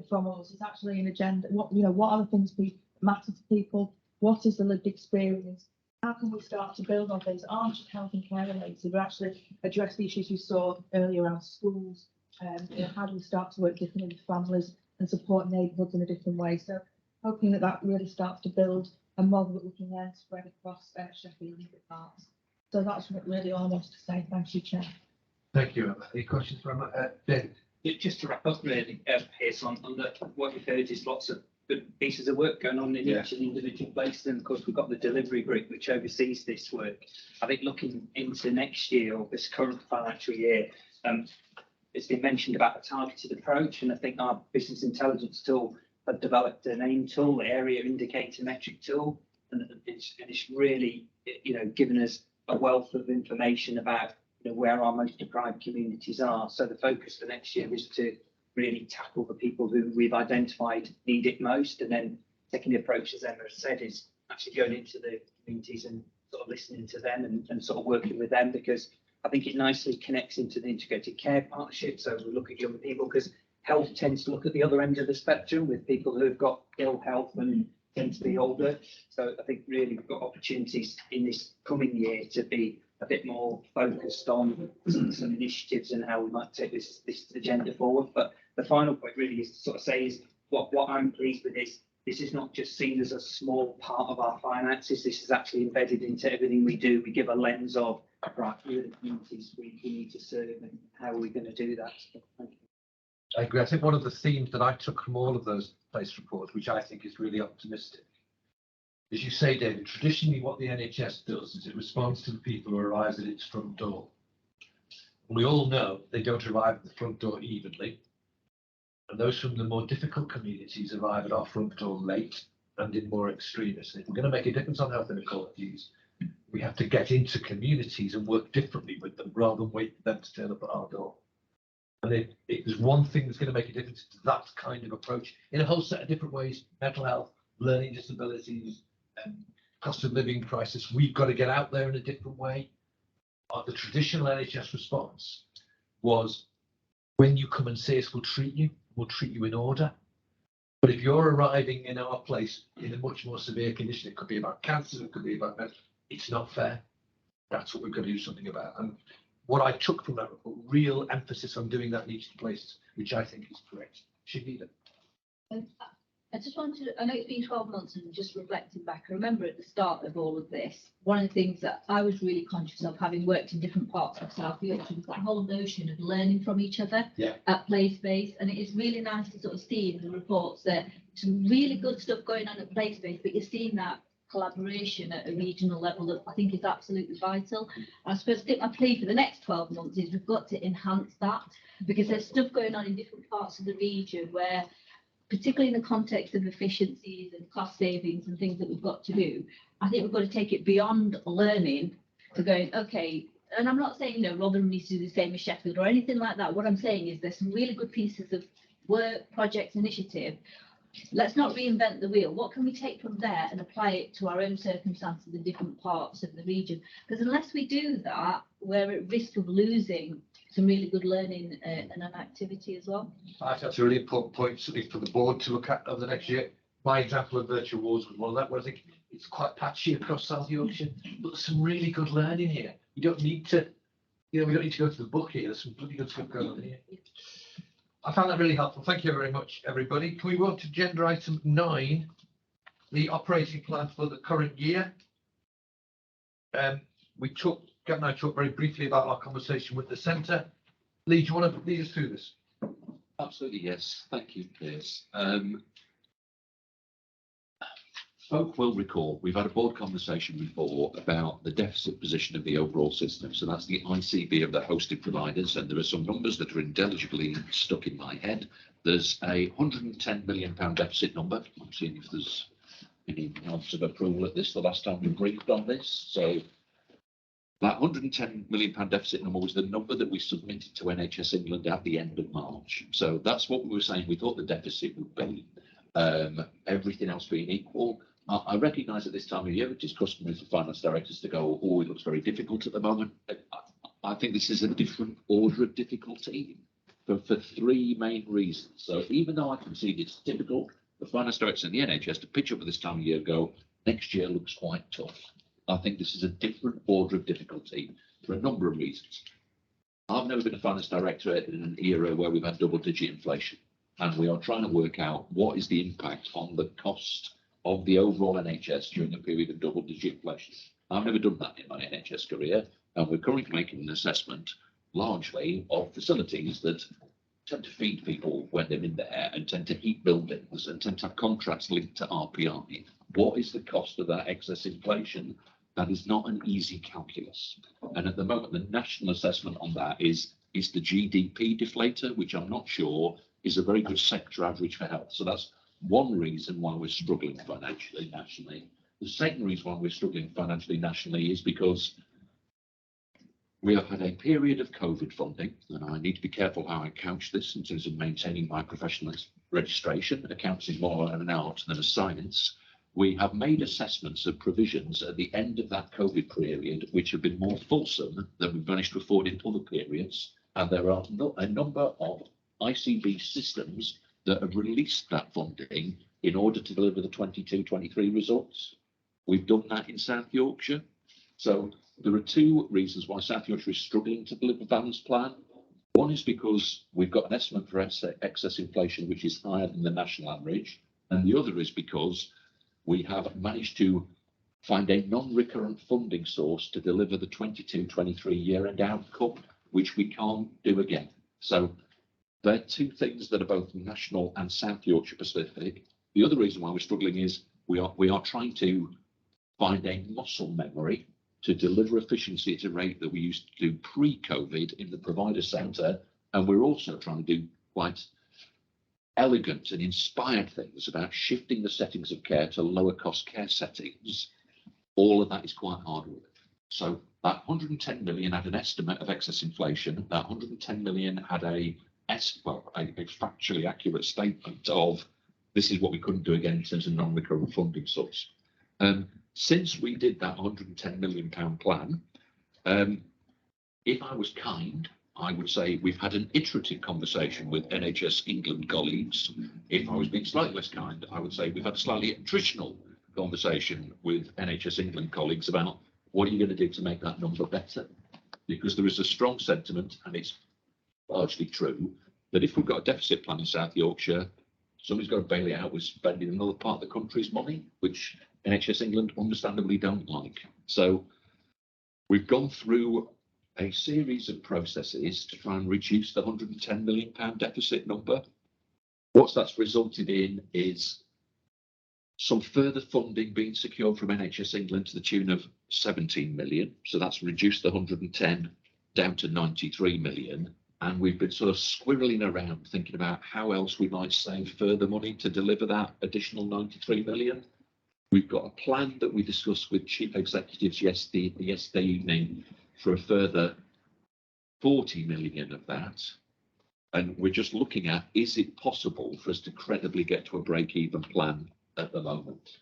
from us. It's actually an agenda. What are the things that matter to people? What is the lived experience? How can we start to build on things that aren't just health and care related, but actually address the issues we saw earlier around schools? How do we start to work differently with families and support neighbourhoods in a different way? So hoping that really starts to build a model that we can then spread across Sheffield and different parts. So that's really all I wanted to say. Thank you, Chair. Thank you, Emma. Any questions from David? Just to wrap up really, Piers, on what you've heard is lots of good pieces of work going on in Yeah. each of the individual places. And of course, we've got the delivery group which oversees this work. I think looking into next year or this current financial year, it's been mentioned about a targeted approach, and I think our business intelligence tool have developed an AIM tool, area indicator metric tool, and it's really, given us a wealth of information about where our most deprived communities are. So the focus for next year is to really tackle the people who we've identified need it most, and then taking the approach, as Emma has said, is actually going into the communities and sort of listening to them and sort of working with them, because I think it nicely connects into the integrated care partnership. So we look at young people, because health tends to look at the other end of the spectrum with people who have got ill health and tend to be older. So I think really we've got opportunities in this coming year to be a bit more focused on some initiatives and how we might take this agenda forward. But the final point really is to sort of say is what I'm pleased with is this is not just seen as a small part of our finances. This is actually embedded into everything we do. We give a lens of, right, here are the communities we need to serve and how are we going to do that. So, thank you. I agree. I think one of the themes that I took from all of those place reports, which I think is really optimistic, as you say, David, traditionally what the NHS does is it responds to the people who arrive at its front door. And we all know they don't arrive at the front door evenly. And those from the more difficult communities arrive at our front door late and in more extremis. And if we're going to make a difference on health inequalities, we have to get into communities and work differently with them rather than wait for them to turn up at our door. And if there's one thing that's going to make a difference to that kind of approach in a whole set of different ways, mental health, learning disabilities, cost of living crisis, we've got to get out there in a different way. The traditional NHS response was, when you come and see us, we'll treat you in order. But if you're arriving in our place in a much more severe condition, it could be about cancer, it could be about mental, it's not fair. That's what we've got to do something about. And what I took from that report, real emphasis on doing that in each of the places, which I think is correct. Shahida. I just wanted to, I know it's been 12 months and just reflecting back, I remember at the start of all of this, one of the things that I was really conscious of, having worked in different parts of South Yorkshire, was that whole notion of learning from each other at play space. And it is really nice to sort of see in the reports that some really good stuff going on at play space, but you're seeing that collaboration at a regional level that I think is absolutely vital. I suppose I think my plea for the next 12 months is we've got to enhance that, because there's stuff going on in different parts of the region where, particularly in the context of efficiencies and cost savings and things that we've got to do, I think we've got to take it beyond learning to going, okay, and I'm not saying, Rotherham needs to do the same as Sheffield or anything like that. What I'm saying is there's some really good pieces of work, projects, initiative. Let's not reinvent the wheel. What can we take from there and apply it to our own circumstances in different parts of the region? Because unless we do that, we're at risk of losing some really good learning and an activity as well. I think that's a really important point, certainly for the board to look at over the next year. My example of virtual wards was one of that, where I think it's quite patchy across South Yorkshire, but there's some really good learning here. We don't need to, we don't need to go to the book here. There's some bloody good stuff going on here. I found that really helpful. Thank you very much, everybody. Can we move to agenda item 9, the operating plan for the current year? Gavin and I talked very briefly about our conversation with the centre. Lee, do you want to lead us through this? Absolutely, yes. Thank you, Piers. Folk will recall we've had a board conversation before about the deficit position of the overall system. So that's the ICB of the hosted providers, and there are some numbers that are indelibly stuck in my head. There's a £110 million deficit number. I'm seeing if there's any nods of approval at this. The last time we briefed on this, so that £110 million deficit number was the number that we submitted to NHS England at the end of March. So that's what we were saying we thought the deficit would be. Everything else being equal. I recognise at this time of year, which is customary for finance directors to go, oh, it looks very difficult at the moment. I think this is a different order of difficulty for 3 main reasons. So even though I concede it's difficult for finance directors and the NHS to pitch up at this time of year and go, next year looks quite tough. I think this is a different order of difficulty for a number of reasons. I've never been a finance director in an era where we've had double-digit inflation, and we are trying to work out what is the impact on the cost of the overall NHS during a period of double-digit inflation. I've never done that in my NHS career, and we're currently making an assessment largely of facilities that tend to feed people when they're in there and tend to heat buildings and tend to have contracts linked to RPI. What is the cost of that excess inflation? That is not an easy calculus. And at the moment, the national assessment on that is the GDP deflator, which I'm not sure is a very good sector average for health. So that's one reason why we're struggling financially nationally. The second reason why we're struggling financially nationally is because we have had a period of COVID funding, and I need to be careful how I couch this in terms of maintaining my professional registration. Accounts is more an art than a science. We have made assessments of provisions at the end of that COVID period, which have been more fulsome than we've managed to afford in other periods. And there are a number of ICB systems that have released that funding in order to deliver the 22-23 results. We've done that in South Yorkshire. So there are two reasons why South Yorkshire is struggling to deliver a balanced plan. One is because we've got an estimate for excess inflation, which is higher than the national average. And the other is because we have managed to find a non-recurrent funding source to deliver the 22-23 year-end outcome, which we can't do again. So they're two things that are both national and South Yorkshire specific. The other reason why we're struggling is we are trying to find a muscle memory to deliver efficiency at a rate that we used to do pre-COVID in the provider centre. And we're also trying to do quite elegant and inspired things about shifting the settings of care to lower cost care settings. All of that is quite hard work. So that 110 million had an estimate of excess inflation. That 110 million had a factually accurate statement of this is what we couldn't do again in terms of non-recurrent funding source. Since we did that 110 million pound plan, if I was kind, I would say we've had an iterative conversation with NHS England colleagues. If I was being slightly less kind, I would say we've had a slightly attritional conversation with NHS England colleagues about what are you going to do to make that number better? Because there is a strong sentiment, and it's largely true, that if we've got a deficit plan in South Yorkshire, somebody's got to bail it out with spending another part of the country's money, which NHS England understandably don't like. So we've gone through a series of processes to try and reduce the 110 million pound deficit number. What that's resulted in is some further funding being secured from NHS England to the tune of 17 million. So that's reduced the 110 down to 93 million. And we've been sort of squirreling around thinking about how else we might save further money to deliver that additional 93 million. We've got a plan that we discussed with chief executives yesterday evening for a further 40 million of that. And we're just looking at, is it possible for us to credibly get to a break-even plan at the moment?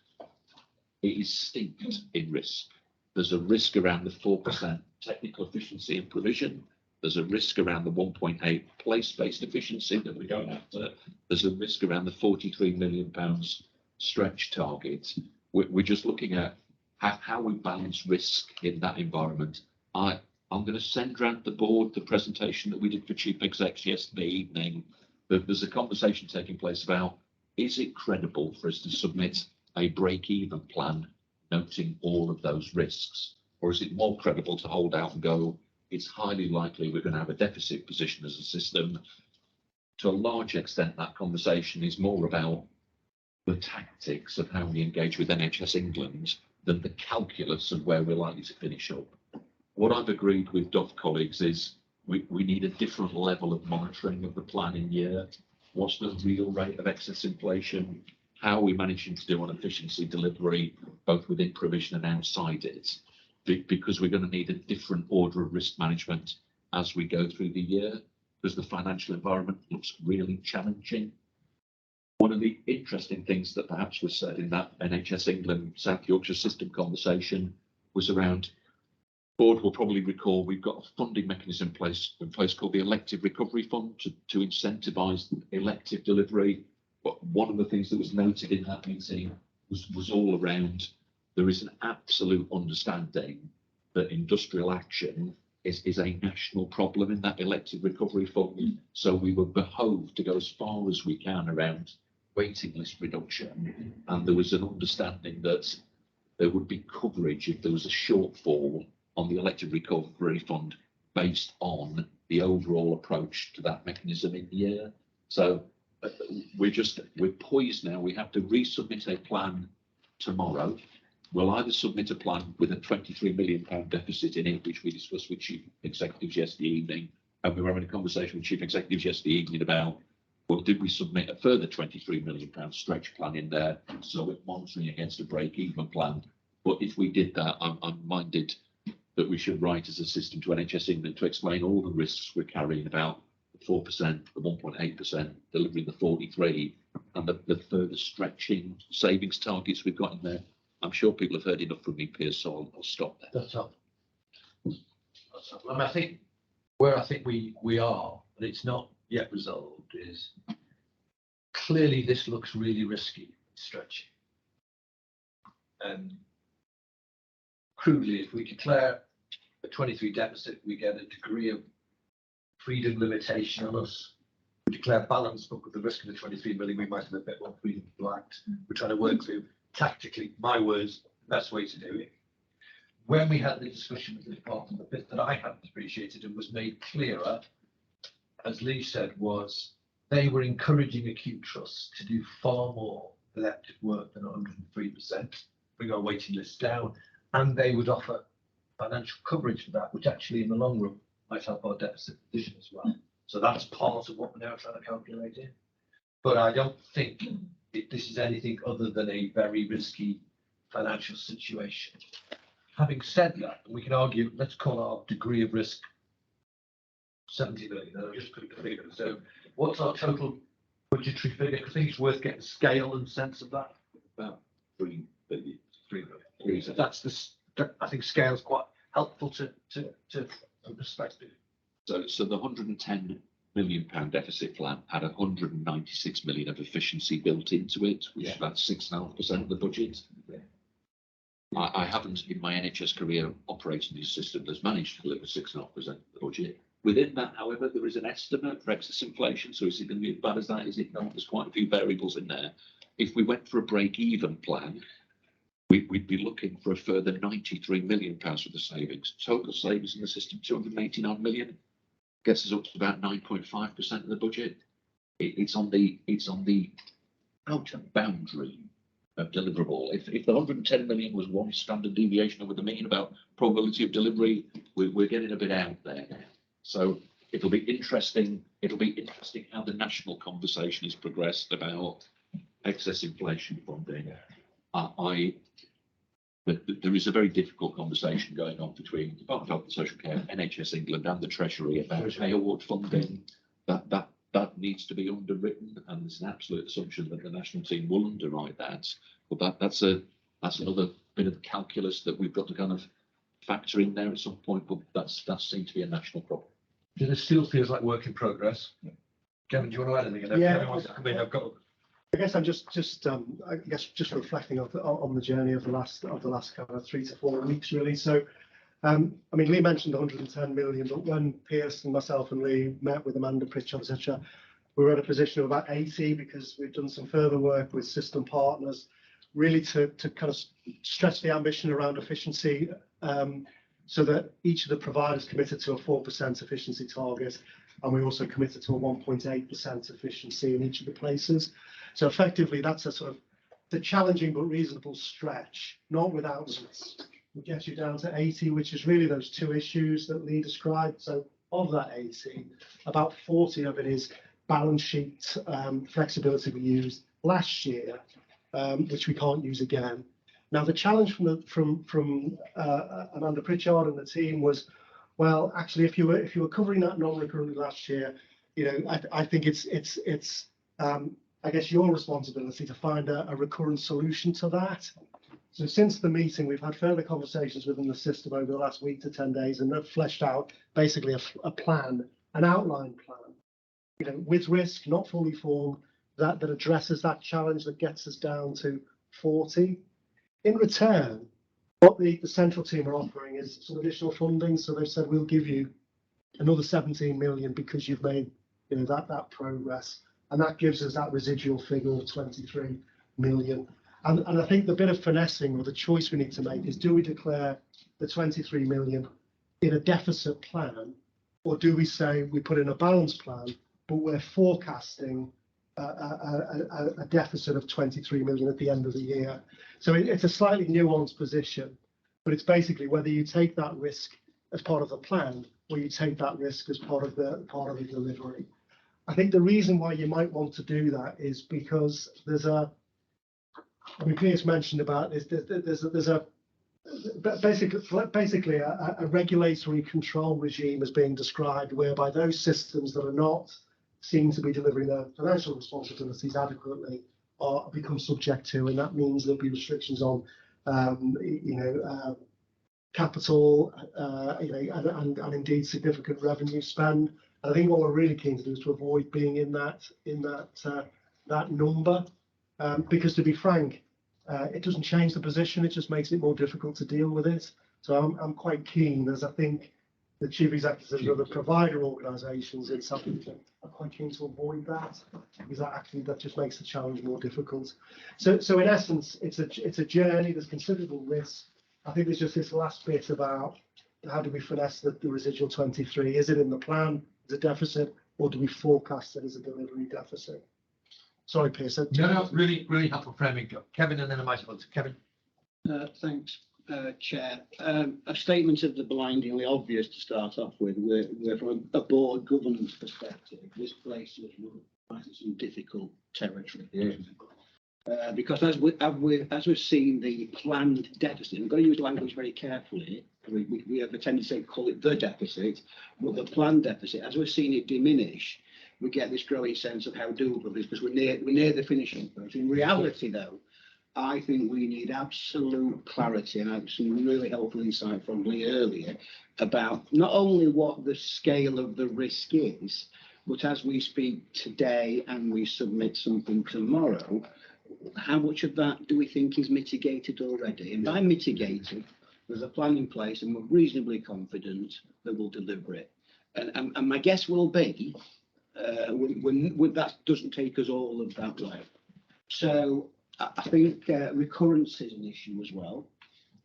It is steeped in risk. There's a risk around the 4% technical efficiency and provision. There's a risk around the 1.8 place-based efficiency that we're going after. There's a risk around the 43 million pounds stretch target. We're just looking at how we balance risk in that environment. I'm going to send round the board the presentation that we did for chief execs yesterday evening. There's a conversation taking place about, is it credible for us to submit a break-even plan noting all of those risks? Or is it more credible to hold out and go, it's highly likely we're going to have a deficit position as a system? To a large extent, that conversation is more about the tactics of how we engage with NHS England than the calculus of where we're likely to finish up. What I've agreed with Dove colleagues is we need a different level of monitoring of the planning year. What's the real rate of excess inflation? How are we managing to do on efficiency delivery, both within provision and outside it? Because we're going to need a different order of risk management as we go through the year, because the financial environment looks really challenging. One of the interesting things that perhaps was said in that NHS England South Yorkshire system conversation was around, board will probably recall, we've got a funding mechanism in place called the Elective Recovery Fund to incentivise elective delivery. But one of the things that was noted in that meeting was all around, there is an absolute understanding that industrial action is a national problem in that elective recovery fund. So we were behoved to go as far as we can around waiting list reduction. And there was an understanding that there would be coverage if there was a shortfall on the elective recovery fund based on the overall approach to that mechanism in the year. So we're poised now. We have to resubmit a plan tomorrow. We'll either submit a plan with a £23 million deficit in it, which we discussed with chief executives yesterday evening, and we were having a conversation with chief executives yesterday evening about, well, did we submit a further £23 million stretch plan in there? So we're monitoring against a break-even plan. But if we did that, I'm minded that we should write as a system to NHS England to explain all the risks we're carrying about the 4%, the 1.8%, delivering the 43, and the further stretching savings targets we've got in there. I'm sure people have heard enough from me, Piers, so I'll stop there. That's up. I mean, I think where we are, and it's not yet resolved, is clearly this looks really risky, stretching. And crudely, if we declare a 23 deficit, we get a degree of freedom limitation on us. We declare balance, but with the risk of the 23 million, we might have a bit more freedom to act. We're trying to work through tactically, my words, the best way to do it. When we had the discussion with the department, the bit that I hadn't appreciated and was made clearer, as Lee said, was they were encouraging acute trusts to do far more elective work than 103%, bring our waiting list down, and they would offer financial coverage for that, which actually in the long run might help our deficit position as well. So that's part of what we're now trying to calculate in. But I don't think this is anything other than a very risky financial situation. Having said that, we can argue, let's call our degree of risk 70 million. I'll just put the figure. So what's our total budgetary figure? I think it's worth getting scale and sense of that. About 3 billion. 3 billion. So that's I think scale is quite helpful to perspective. So the £110 million deficit plan had 196 million of efficiency built into it, which is about 6.5% of the budget. Yeah. I haven't in my NHS career operating this system that's managed to deliver 6.5% of the budget. Within that, however, there is an estimate for excess inflation. So is it going to be as bad as that? Is it not? There's quite a few variables in there. If we went for a break-even plan, we'd be looking for a further £93 million worth of savings. Total savings in the system, 289 million. Gets us up to about 9.5% of the budget. It's on the outer boundary of deliverable. If the 110 million was one standard deviation over the mean about probability of delivery, we're getting a bit out there. So it'll be interesting. It'll be interesting how the national conversation is progressed about excess inflation funding. There is a very difficult conversation going on between Department of Health and Social Care, NHS England, and the Treasury about pay award funding. That needs to be underwritten, and there's an absolute assumption that the national team will underwrite that. But that's another bit of calculus that we've got to kind of factor in there at some point. But that seems to be a national problem. It still feels like work in progress. Kevin, do you want to add anything? Yeah. Kevin wants to come in. I guess I'm just reflecting on the journey of the last kind of 3 to 4 weeks, really. So, I mean, Lee mentioned 110 million, but when Pierce and myself and Lee met with Amanda Pritchard, etc., we were at a position of about 80 because we've done some further work with system partners, really to kind of stretch the ambition around efficiency, so that each of the providers committed to a 4% efficiency target, and we also committed to a 1.8% efficiency in each of the places. So effectively, that's a sort of the challenging but reasonable stretch, not without risk. It gets you down to 80, which is really those 2 issues that Lee described. So of that 80, about 40 of it is balance sheet flexibility we used last year, which we can't use again. Now, the challenge from Amanda Pritchard and the team was, well, actually, if you were covering that non-recurrently last year, you know, I think it's I guess your responsibility to find a recurrent solution to that. So since the meeting, we've had further conversations within the system over the last week to 10 days, and they've fleshed out basically a plan, an outline plan, you know, with risk, not fully formed, that addresses that challenge, that gets us down to 40. In return, what the central team are offering is some additional funding. So they've said, we'll give you another 17 million because you've made, you know, that progress. And that gives us that residual figure of 23 million. And I think the bit of finessing, or the choice we need to make, is do we declare the 23 million in a deficit plan, Or do we say we put in a balanced plan, but we're forecasting a deficit of 23 million at the end of the year? So it's a slightly nuanced position, but it's basically whether you take that risk as part of the plan or you take that risk as part of the delivery. I think the reason why you might want to do that is because there's Piers mentioned about this, basically a regulatory control regime is being described whereby those systems that are not seen to be delivering their financial responsibilities adequately become subject to, and that means there'll be restrictions on capital, and indeed significant revenue spend. And I think what we're really keen to do is to avoid being in that number, because to be frank, it doesn't change the position, it just makes it more difficult to deal with it. So I'm quite keen, as I think the chief executives of the provider organisations in Southampton are quite keen to avoid that, because that just makes the challenge more difficult. So in essence, it's a journey. There's considerable risk. I think there's just this last bit about how do we finesse the residual 23? Is it in the plan as a deficit, or do we forecast it as a delivery deficit? Sorry, Piers. No, really, really helpful framing. Kevin, and then I might want to Kevin. Thanks, Chair. A statement of the blindingly obvious to start off with. We're from a board governance perspective. This place is some difficult territory. Yeah. Because as we've seen the planned deficit, we've got to use language very carefully. We have a tendency to call it the deficit, but the planned deficit, as we've seen it diminish, we get this growing sense of how doable it is because we're near the finishing point. In reality, though, I think we need absolute clarity, and I had some really helpful insight from Lee earlier about not only what the scale of the risk is, but as we speak today and we submit something tomorrow, how much of that do we think is mitigated already? And by mitigated, there's a plan in place and we're reasonably confident that we'll deliver it. And my guess will be when that doesn't take us all of that way. So I think recurrence is an issue as well,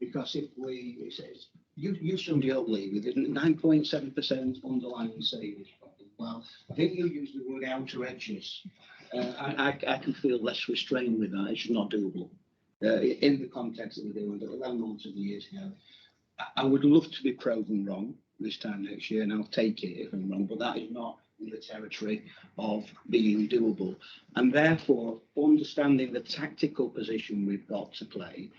because if it says you summed it up, Lee, with 9.7% underlying savings. Well, I think you used the word outer edges. I can feel less restrained with that. It's just not doable in the context that we're doing. But 11 months of the years ago, I would love to be proven wrong this time next year, and I'll take it if I'm wrong. But that is not in the territory of being doable. And therefore, understanding the tactical position we've got to play,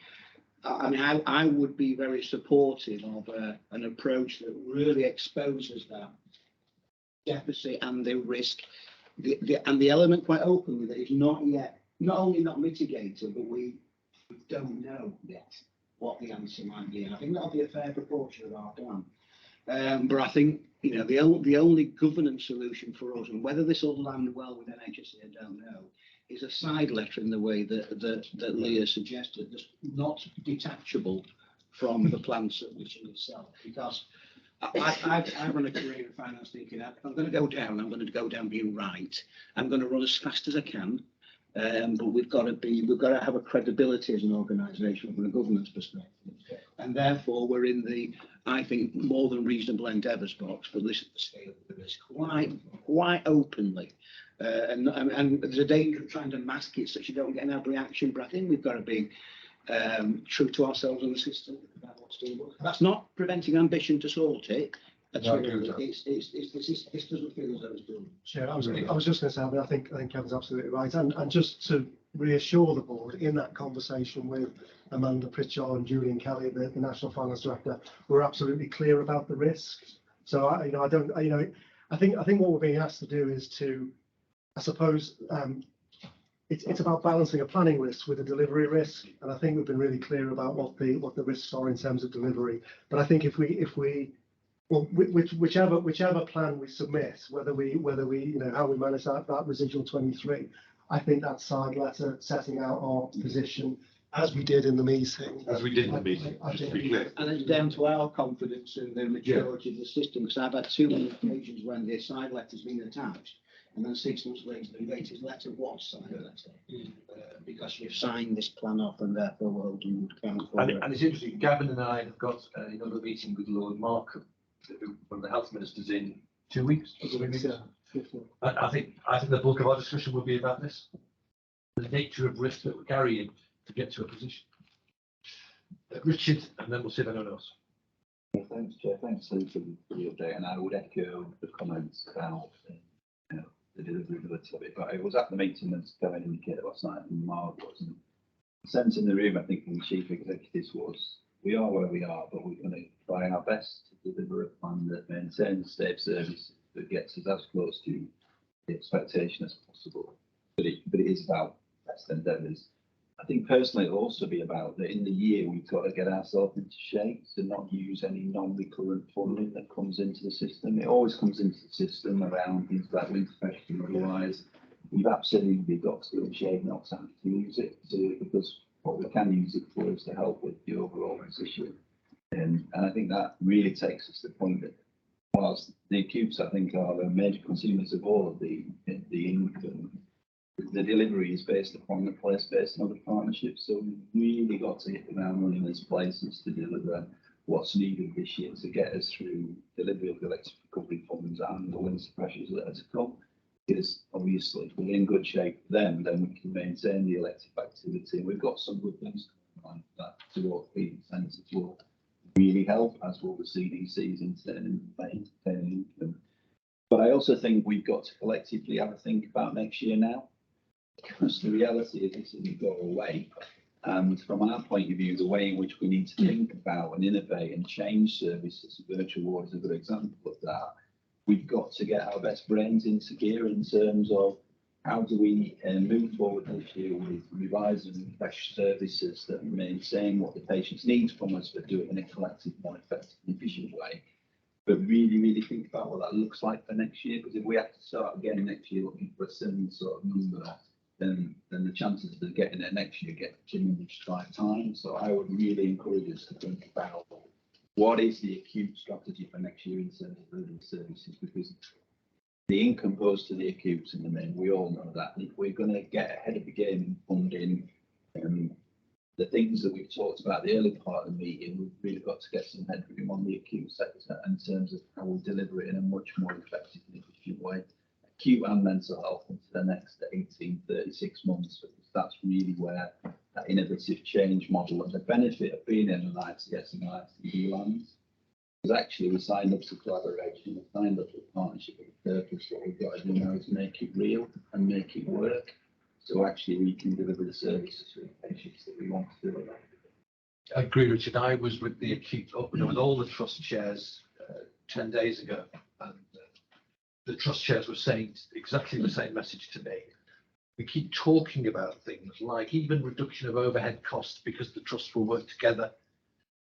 I mean, I would be very supportive of an approach that really exposes that deficit and the risk, and the element quite openly that is not only not mitigated, but we don't know yet what the answer might be. And I think that'll be a fair proportion of our plan. But I think, the only governance solution for us, and whether this will land well with NHS, I don't know, is a side letter in the way that Leah suggested, that's not detachable from the plan submission itself. Because I run a career in finance thinking, if I'm going to go down, I'm going to go down being right. I'm going to run as fast as I can. But we've got to have a credibility as an organisation from a governance perspective, and therefore we're in the, I think, more than reasonable endeavours box. But listen to the scale of the risk quite openly, and there's a danger of trying to mask it so you don't get an reaction. But I think we've got to be true to ourselves and the system about what's doable. That's not preventing ambition to sort it. This doesn't feel as though it's done. Sure, I was just going to say, I think Kevin's absolutely right, and just to reassure the board, in that conversation with Amanda Pritchard and Julian Kelly, the National Finance Director, we're absolutely clear about the risks. So I think what we're being asked to do is to, I suppose, it's about balancing a planning risk with a delivery risk, and I think we've been really clear about what the risks are in terms of delivery. But I think if we whichever plan we submit, whether we how we manage that residual 23, I think that side letter setting out our position as we did in the meeting. Just to be clear. And it's down to our confidence in the maturity of the system, because I've had too many occasions when the side letter's been attached, and then 6 months later the latest letter was side letter, because you've signed this plan off and therefore we're holding you accountable for it. And it's interesting, Gavin and I have got another meeting with Lord Markham, one of the health ministers in 2 weeks. I think the bulk of our discussion will be about this, the nature of risk that we're carrying to get to a position. Richard, and then we'll see if anyone else. Thanks, Chair. Thanks, Lou, for the update. And I would echo the comments about the deliverability of it. But I was at the meeting as Kevin indicated last night, and Mark was. And the sense in the room, I think, from the chief executives was, we are where we are, but we're going to try our best to deliver a plan that maintains safe service, that gets us as close to the expectation as possible. But it is about best endeavours. I think personally it'll also be about that in the year we've got to get ourselves into shape to not use any non-recurrent funding that comes into the system. It always comes into the system around things like winter festival. Otherwise, we've absolutely got to be in shape not to have to use it because what we can use it for is to help with the overall position. And I think that really takes us to the point that whilst the acutes, I think, are the major consumers of all of the income, the delivery is based upon the place-based and other partnerships. So we've really got to hit the ground running as places to deliver what's needed this year to get us through delivery of the electric recovery funds and the winter pressures that are to come. Because obviously, if we're in good shape then we can maintain the elective activity. And we've got some good things going on that towards the incentives will really help, as will the CDCs in maintaining income. But I also think we've got to collectively have a think about next year now. Because the reality is this isn't go away. And from our point of view, the way in which we need to think about and innovate and change services, virtual ward is a good example of that. We've got to get our best brains into gear in terms of how do we move forward this year with revising and fresh services that maintain what the patients need from us, but do it in a collective, more effective and efficient way. But really, really think about what that looks like for next year. Because if we have to start again next year looking for a similar sort of number, then the chances of getting there next year get diminished by time. So I would really encourage us to think about what is the acute strategy for next year in terms of urgent services, because the income goes to the acutes in the main. We all know that. And if we're going to get ahead of the game in funding the things that we've talked about the early part of the meeting, we've really got to get some headroom on the acute sector in terms of how we deliver it in a much more effective and efficient way. Acute and mental health into the next 18, 36 months, because that's really where that innovative change model and the benefit of being in an ITS and ITD lands. Because actually we signed up to collaboration, we signed up to partnership with a purpose. What we've got to do now is make it real and make it work. So actually we can deliver the services to the patients that we want to deliver. I agree, Richard. I was with the acute opener with all the trust chairs 10 days ago. And the trust chairs were saying exactly the same message to me. We keep talking about things like even reduction of overhead costs because the trusts will work together.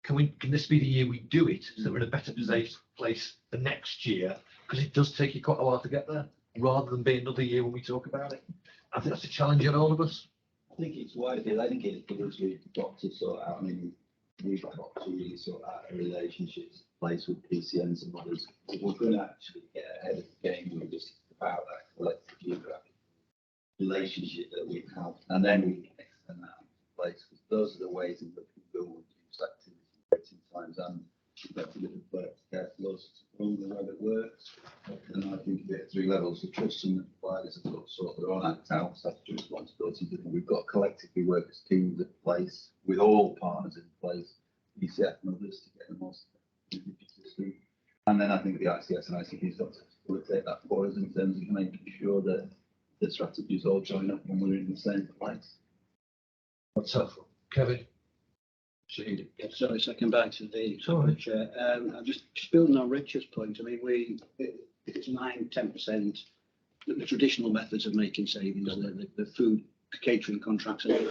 Can this be the year we do it so we're in a better place the next year? Because it does take you quite a while to get there, rather than be another year when we talk about it. I think that's a challenge on all of us. I think it's wide. I think it's because we've got to sort out. I mean, we've got to really sort out a relationships place with PCNs and others. If we're going to actually get ahead of the game, we're just about that collective geographic relationship that we have, and then we can extend that into place. Because those are the ways in which we will reduce activity waiting times and different care flows from the way that works. And I think we get 3 levels of trust, and the providers have got to sort their own act out, statutory responsibilities. And we've got collectively work as teams in place with all partners in place, ECF and others, to get the most system. And then I think the ICS and ICD's got to facilitate that for us in terms of making sure that the strategies all join up when we're in the same place. What's helpful, Kevin? Sorry, second back to the chair. I'm just building on Richard's point. I mean, it's 9-10%. The traditional methods of making savings, the food catering contracts, and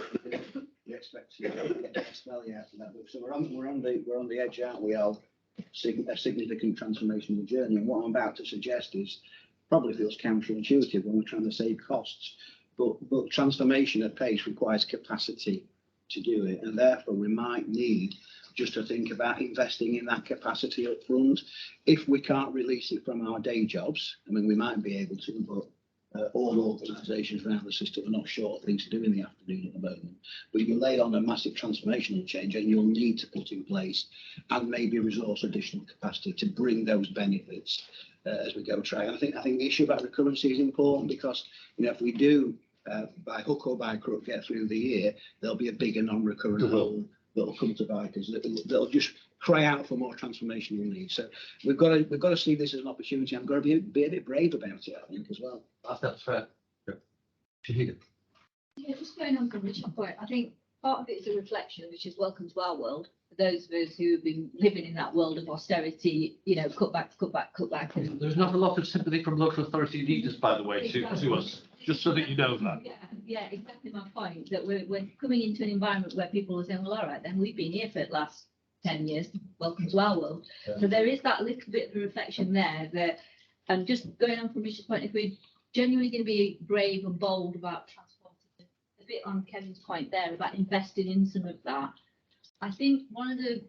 you expect to get the best value out of that. So we're on the edge, aren't we, of a significant transformational journey. And what I'm about to suggest is probably feels counterintuitive when we're trying to save costs, but transformation at pace requires capacity to do it, and therefore we might need just to think about investing in that capacity up front. If we can't release it from our day jobs, I mean, we might be able to, but all organisations around the system are not short of things to do in the afternoon at the moment. But you lay on a massive transformational change, and you'll need to put in place and maybe resource additional capacity to bring those benefits as we go try. I think the issue about recurrency is important because, if we do by hook or by crook get through the year, there'll be a bigger non-recurrent hole that'll come to bite us. That'll just cry out for more transformational needs. So we've got to see this as an opportunity. I'm going to be a bit brave about it, I think, as well. That's fair. Yeah. Yeah, just going on from Richard's point, I think part of it is a reflection, which is welcome to our world. For those of us who have been living in that world of austerity, cut back. And There's not a lot of sympathy from local authority leaders, by the way, to us, just so that you know that. Yeah, exactly my point, that we're coming into an environment where people are saying, well, all right, then we've been here for the last 10 years, welcome to our world. Yeah. So there is that little bit of a reflection there that, and just going on from Richard's point, if we're genuinely going to be brave and bold about transporting, a bit on Kevin's point there about investing in some of that, I think one of the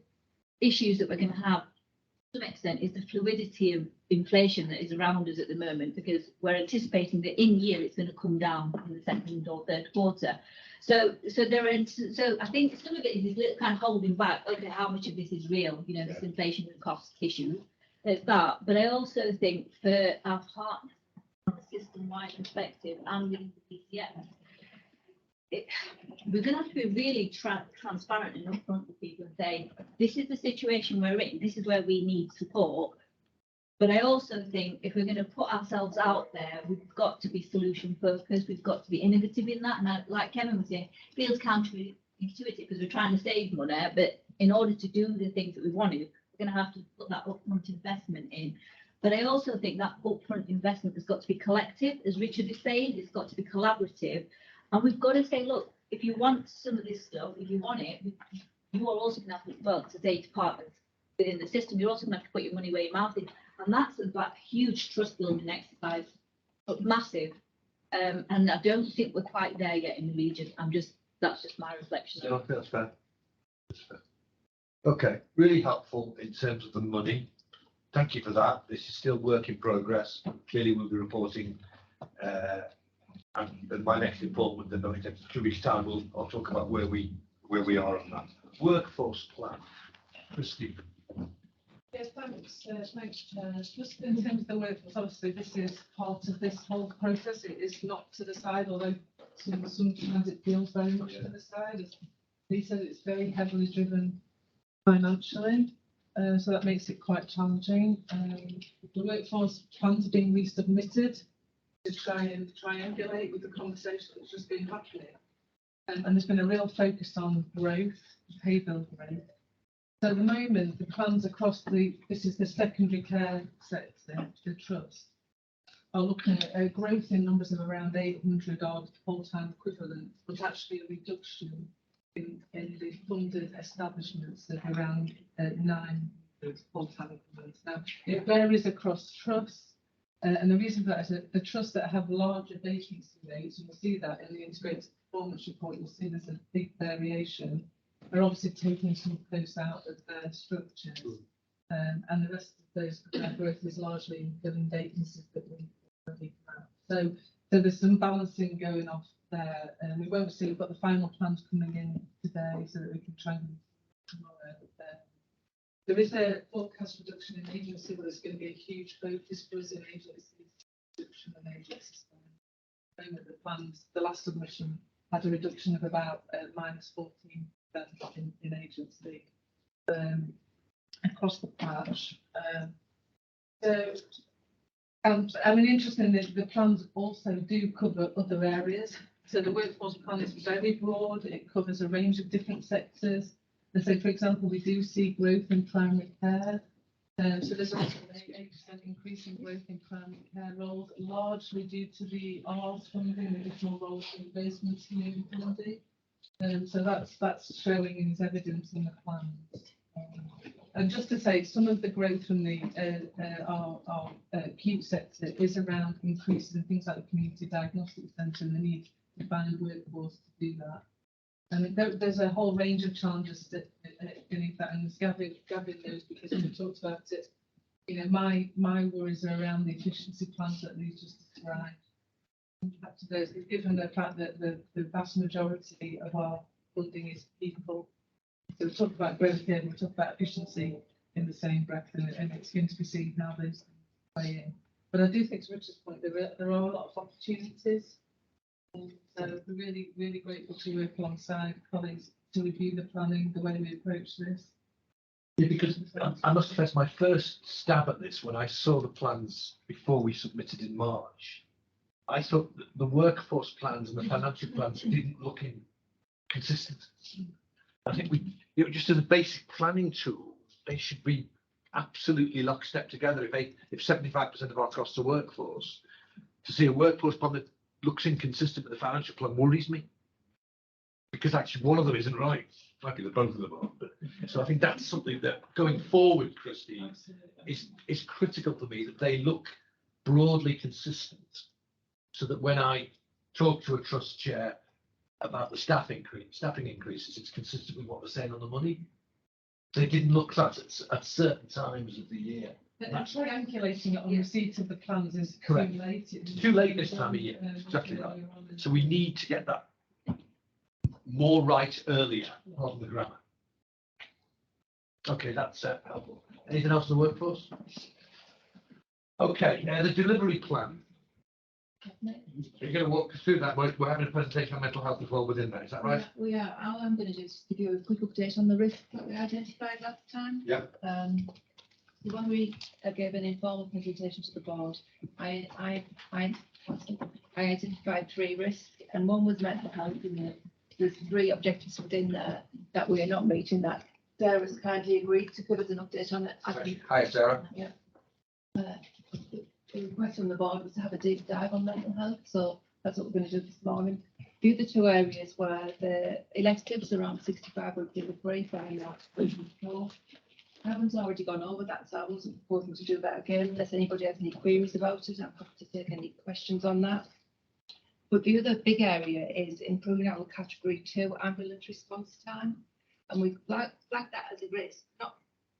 issues that we're going to have to some extent is the fluidity of inflation that is around us at the moment, because we're anticipating that in year it's going to come down in the second or third quarter. So I think some of it is this little kind of holding back, okay, how much of this is real, this inflation and cost issue. There's that. But I also think for our partners from a system-wide perspective and within the PCS, we're going to have to be really transparent and upfront with people and say, this is the situation we're in, this is where we need support. But I also think if we're going to put ourselves out there, we've got to be solution focused, we've got to be innovative in that. And like Kevin was saying, it feels counterintuitive because we're trying to save money, but in order to do the things that we want to, we're going to have to put that upfront investment in. But I also think that upfront investment has got to be collective, as Richard is saying, it's got to be collaborative. And we've got to say, look, if you want some of this stuff, if you want it, you are also going to have to say to partners within the system, you're also going to have to put your money where your mouth is. And that's a huge trust building exercise, but massive. And I don't think we're quite there yet in the region. That's just my reflection. Yeah, I think that's fair. Okay, really helpful in terms of the money. Thank you for that. This is still work in progress. Clearly, we'll be reporting. And my next report with the 2 weeks' time, I'll talk about where we are on that workforce plan. Christine. Yes, thanks, Chair. Just in terms of the workforce, obviously this is part of this whole process. It is not to the side, although sometimes it feels very much to the side. As he said, it's very heavily driven financially, so that makes it quite challenging. The workforce plans are being resubmitted to try and triangulate with the conversation that's just been happening. And there's been a real focus on growth, pay bill growth. So at the moment, the plans across this is the secondary care sector, the trust, are looking at a growth in numbers of around 800 odd full-time equivalents, but actually a reduction in the funded establishments of around 900 full-time equivalents. Now, it varies across trusts, and the reason for that is that the trusts that have larger vacancy rates, you'll see that in the integrated performance report, you'll see there's a big variation. Are obviously taking some of those out of their structures, and the rest of those growth is largely in filling vacancies that we already have. So there's some balancing going off there, and we won't see. We've got the final plans coming in today, so that we can try and tomorrow. There is a forecast reduction in agency, but there's going to be a huge focus for us in agency reduction and agency spend. The plans, the last submission had a reduction of about -14%. In agency across the patch. I mean, interestingly, the plans also do cover other areas. So the workforce plan is very broad. It covers a range of different sectors. And so, for example, we do see growth in primary care. So there's also an 8% increase in growth in primary care roles, largely due to the R's funding, additional roles in replacement scheme funding. So that's showing in evidence in the plans. And just to say, some of the growth from our acute sector is around increases in things like the community diagnostic centre and the need to find workforce to do that. And there's a whole range of challenges beneath that, and as Gavin knows, because we talked about it. My worries are around the efficiency plans that Lee just described. To those, given the fact that the vast majority of our funding is people. So we talk about growth here, we talk about efficiency in the same breath, and it's going to be seen how those But I do think to Richard's point, there are a lot of opportunities. So we're really, really grateful to work alongside colleagues to review the planning, the way we approach this. Yeah, because I must confess, my first stab at this, when I saw the plans before we submitted in March, I thought that the workforce plans and the financial plans didn't look consistent. I think just as a basic planning tool, they should be absolutely lockstep together. If 75% of our costs are workforce, to see a workforce plan that looks inconsistent with the financial plan worries me, because actually one of them isn't right. Might be that both of them are. But so I think that's something that going forward, Christine, is critical for me, that they look broadly consistent, so that when I talk to a trust chair about the staffing increases, it's consistent with what we're saying on the money. They didn't look that at certain times of the year. But triangulating it on receipt of the plans is Correct. too late. It's too late this time of year. Exactly right. So we need to get that more right earlier on the grammar. Okay, that's helpful. Anything else in the workforce? Okay, the delivery plan. You're going to walk us through that. We're having a presentation on mental health as well within that. Is that right? We are. All I'm going to do is give you a quick update on the risk that we identified last time. Yeah. When we gave an informal presentation to the board, I identified 3 risks, and one was mental health. There's 3 objectives within there that we are not meeting. That Sarah's kindly agreed to give us an update on it. Hi, Sarah. Yeah. The request from the board was to have a deep dive on mental health, so that's what we're going to do this morning. The other 2 areas were the electives around 65 would be the free fine out. Kevin's already gone over that, so I wasn't proposing to do that again unless anybody has any queries about it. I'm happy to take any questions on that. But the other big area is improving our category 2 ambulance response time, and we've flagged that as a risk, not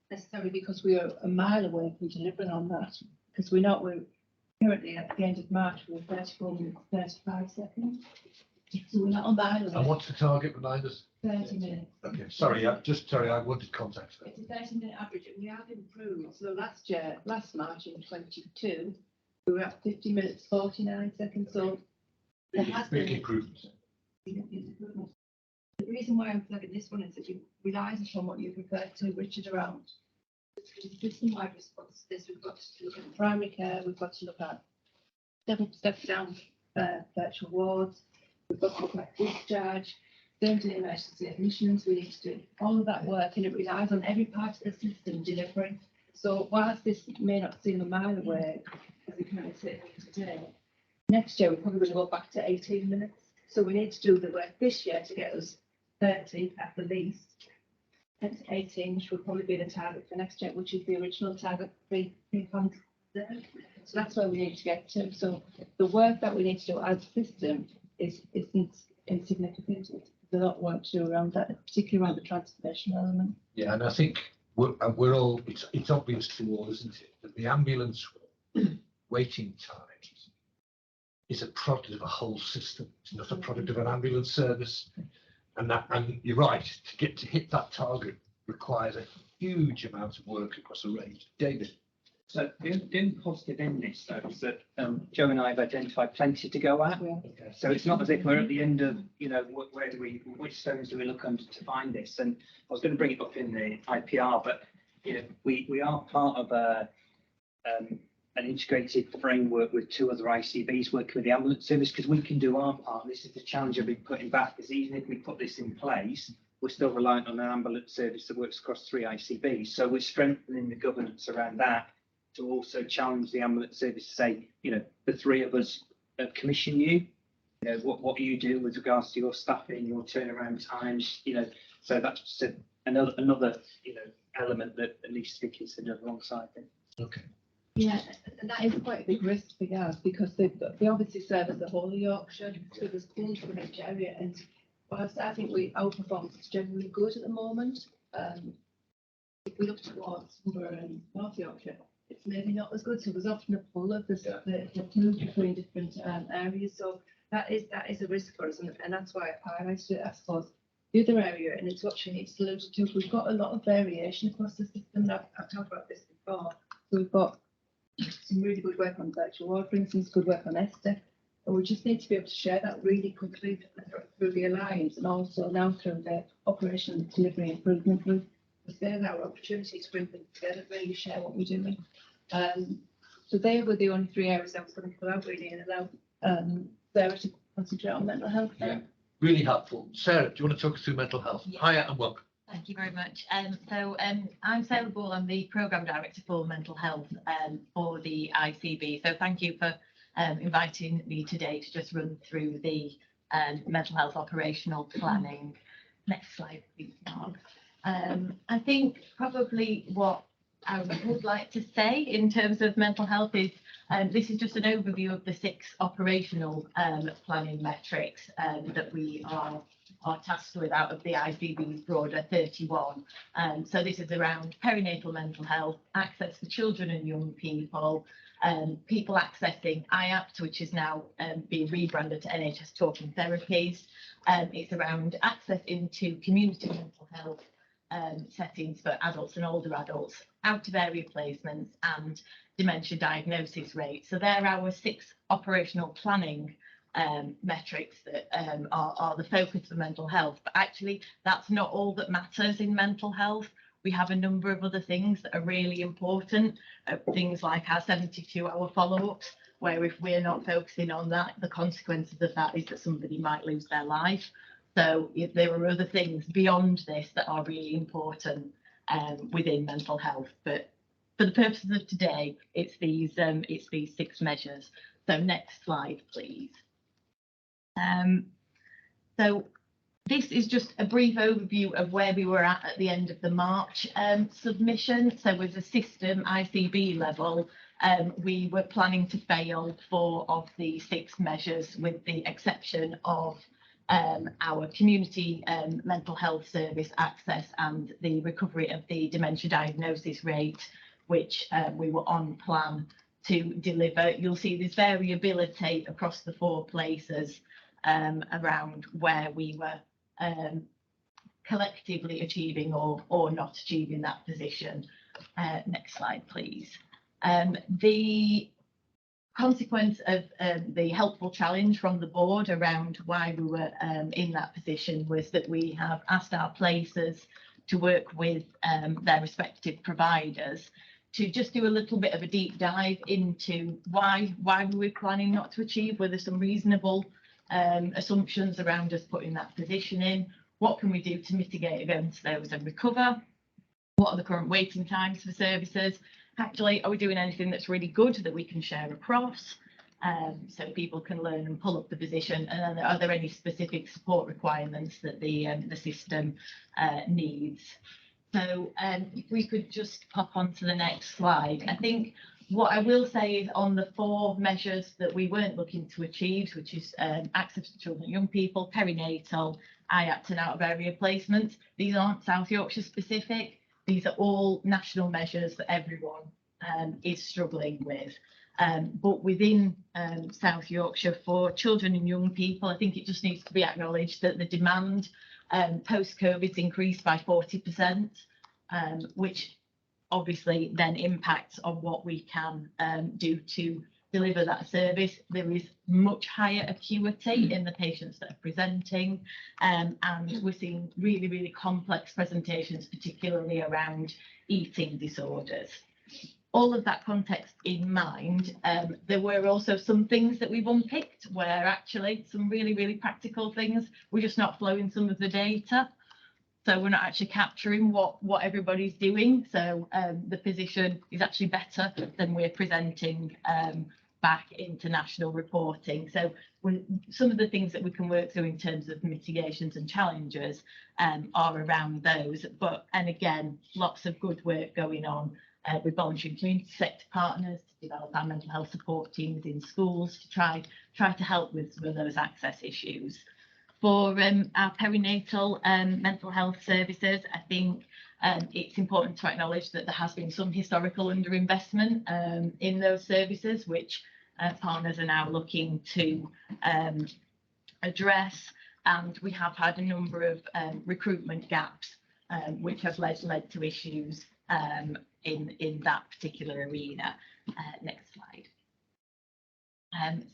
necessarily because we are a mile away from delivering on that, because we're currently at the end of March, we're 34 minutes 35 seconds. So we're not a mile away. And what's the target, remind us? 30 minutes. Okay, sorry, I wanted context. It's a 30-minute average, and we have improved. So last March in 22, we were at 50 minutes 49 seconds. So there has been improvements. The reason why I'm flagging this one is that it relies upon what you've referred to, Richard, around the system-wide response to this. We've got to look at primary care, we've got to look at step down virtual wards, we've got to look at discharge, same-day emergency admissions. We need to do all of that work, and it relies on every part of the system delivering. So whilst this may not seem a mile away, as we kind of sit here today, next year we're probably going to go back to 18 minutes. So we need to do the work this year to get us 30 at the least. And 18, which will probably be the target for next year, which is the original target pre-pandemic. So that's where we need to get to. So the work that we need to do as a system isn't insignificant. There's a lot of work to do around that, particularly around the transformation element. Yeah, and I think we're all, it's obvious to all, isn't it, that the ambulance waiting times is a product of a whole system. It's not a product of an ambulance service. And you're right, to hit that target requires a huge amount of work across a range. David. So the only positive in this, though, is that Joe and I have identified plenty to go at. Okay. So it's not as if we're at the end of, which stones do we look under to find this? And I was going to bring it up in the IPR, but we are part of an integrated framework with 2 other ICBs working with the ambulance service, because we can do our part. This is the challenge I've been putting back, because even if we put this in place, we're still reliant on an ambulance service that works across 3 ICBs. So we're strengthening the governance around that to also challenge the ambulance service to say, the 3 of us commission you. What do you do with regards to your staffing, your turnaround times? So that's just another element that needs to be considered alongside it. Okay. Yeah, and that is quite a big risk for us, because they obviously service the whole of Yorkshire, so there's schools from each area, and whilst I think our performance is generally good at the moment, if we look towards North Yorkshire, it's maybe not as good. So there's often a pull of the two between different areas. So that is a risk for us, and that's why I highlighted it, I suppose. The other area, and it's what she needs to alluded to, we've got a lot of variation across the system. I've talked about this before. So we've got some really good work on virtual ward, for instance, good work on Esther. And we just need to be able to share that really quickly through the Alliance and also now through the Operational Delivery Improvement Group. Because there's our opportunity to bring things together, really share what we're doing. So they were the only 3 areas I was going to pull out really and allow Sarah to concentrate on mental health. Yeah, really helpful. Sarah, do you want to talk us through mental health? Yeah. Hiya and welcome. Thank you very much. I'm Sarah Ball. I'm the Programme Director for Mental Health for the ICB. So thank you for inviting me today to just run through the mental health operational planning. Next slide, please, Mark. I think probably what I would like to say in terms of mental health is this is just an overview of the 6 operational planning metrics that we are tasked with out of the ICB's broader 31. So this is around perinatal mental health, access for children and young people, people accessing IAPT, which is now being rebranded to NHS Talking Therapies. It's around access into community mental health settings for adults and older adults, out of area placements and dementia diagnosis rates. So they're our 6 operational planning metrics that are the focus for mental health. But actually, that's not all that matters in mental health. We have a number of other things that are really important, things like our 72-hour follow-ups, where if we're not focusing on that, the consequences of that is that somebody might lose their life. So if there are other things beyond this that are really important within mental health. But for the purposes of today, it's these 6 measures. So next slide, please. So this is just a brief overview of where we were at the end of the March submission. So with the system ICB level, we were planning to fail 4 of the 6 measures, with the exception of our community mental health service access and the recovery of the dementia diagnosis rate, which we were on plan to deliver. You'll see there's variability across the 4 places around where we were collectively achieving or not achieving that position. Next slide, please. The consequence of the helpful challenge from the board around why we were in that position was that we have asked our places to work with their respective providers to just do a little bit of a deep dive into why we were planning not to achieve. Were there some reasonable assumptions around us putting that position in? What can we do to mitigate against those and recover? What are the current waiting times for services? Actually, are we doing anything that's really good that we can share across so people can learn and pull up the position? And then are there any specific support requirements that the system needs? So if we could just pop on to the next slide. I think what I will say is on the 4 measures that we weren't looking to achieve, which is access to children and young people, perinatal, IAPT and out of area placements, these aren't South Yorkshire specific. These are all national measures that everyone is struggling with. But within South Yorkshire for children and young people, I think it just needs to be acknowledged that the demand post-COVID increased by 40%, which obviously then impacts on what we can do to deliver that service. There is much higher acuity in the patients that are presenting, and we're seeing really, really complex presentations, particularly around eating disorders. All of that context in mind, there were also some things that we've unpicked where actually some really, really practical things, we're just not flowing some of the data. So we're not actually capturing what everybody's doing. So the position is actually better than we're presenting back into national reporting. So some of the things that we can work through in terms of mitigations and challenges are around those. And again, lots of good work going on with voluntary and community sector partners to develop our mental health support teams in schools to try to help with some of those access issues. For our perinatal mental health services, I think it's important to acknowledge that there has been some historical underinvestment in those services, which partners are now looking to address. And we have had a number of recruitment gaps, which have led to issues in that particular arena. Next slide.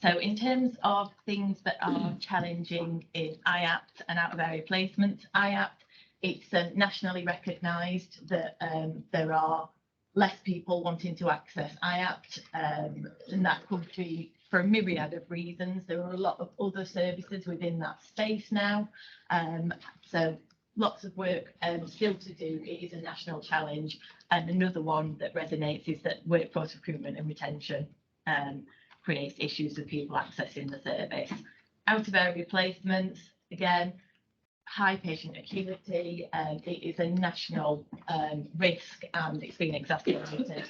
So in terms of things that are challenging in IAPT and out of area placements, IAPT, it's nationally recognised that there are less people wanting to access IAPT, and that could be for a myriad of reasons. There are a lot of other services within that space now, so lots of work still to do. It is a national challenge, and another one that resonates is that workforce recruitment and retention creates issues with people accessing the service. Out of area placements, again, high patient acuity, it is a national risk, and it's been exacerbated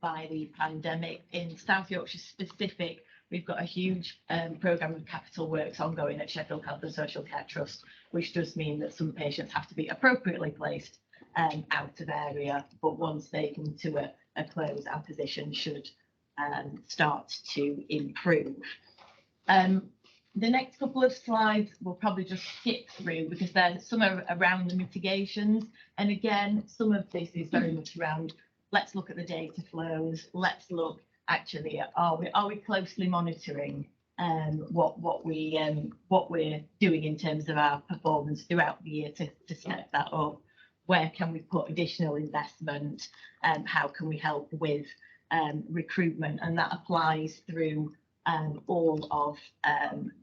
by the pandemic. In South Yorkshire specific, we've got a huge programme of capital works ongoing at Sheffield Health and Social Care Trust, which does mean that some patients have to be appropriately placed out of area, but once they come to a close, our position should start to improve. The next couple of slides we'll probably just skip through because there's some are around the mitigations, and again some of this is very much around let's look at the data flows, let's look actually at are we closely monitoring what we're doing in terms of our performance throughout the year to step that up, where can we put additional investment, how can we help with recruitment, and that applies through all of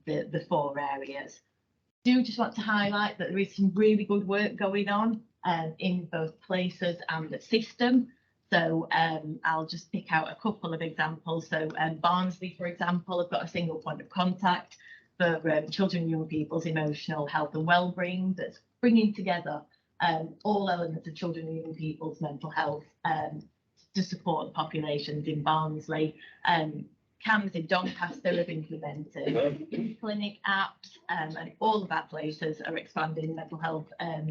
the 4 areas. Do just want to highlight that there is some really good work going on in both places and the system. So I'll just pick out a couple of examples. So Barnsley, for example, have got a single point of contact for children and young people's emotional health and well-being that's bringing together all elements of children and young people's mental health to support the populations in Barnsley. CAMS in Doncaster have implemented clinic apps, and all of our places are expanding mental health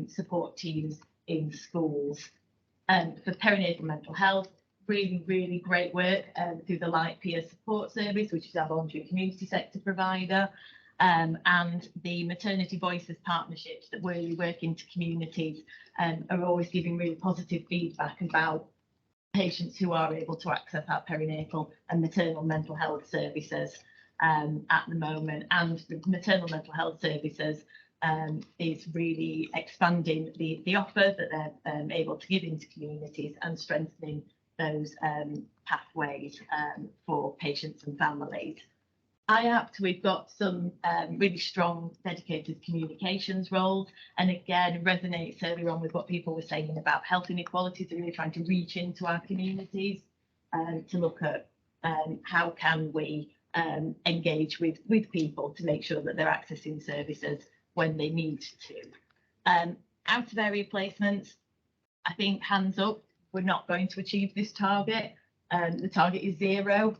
support teams in schools. For perinatal mental health, really great work through the Light Peer Support Service, which is our voluntary community sector provider, and the Maternity Voices partnerships that really work into communities are always giving really positive feedback about patients who are able to access our perinatal and maternal mental health services at the moment. And the maternal mental health services is really expanding the offer that they're able to give into communities and strengthening those pathways for patients and families. IAPT, we've got some really strong dedicated communications roles, and again resonates earlier on with what people were saying about health inequalities, and really trying to reach into our communities to look at how can we engage with people to make sure that they're accessing services when they need to. Out of area placements, I think hands up, we're not going to achieve this target. The target is 0.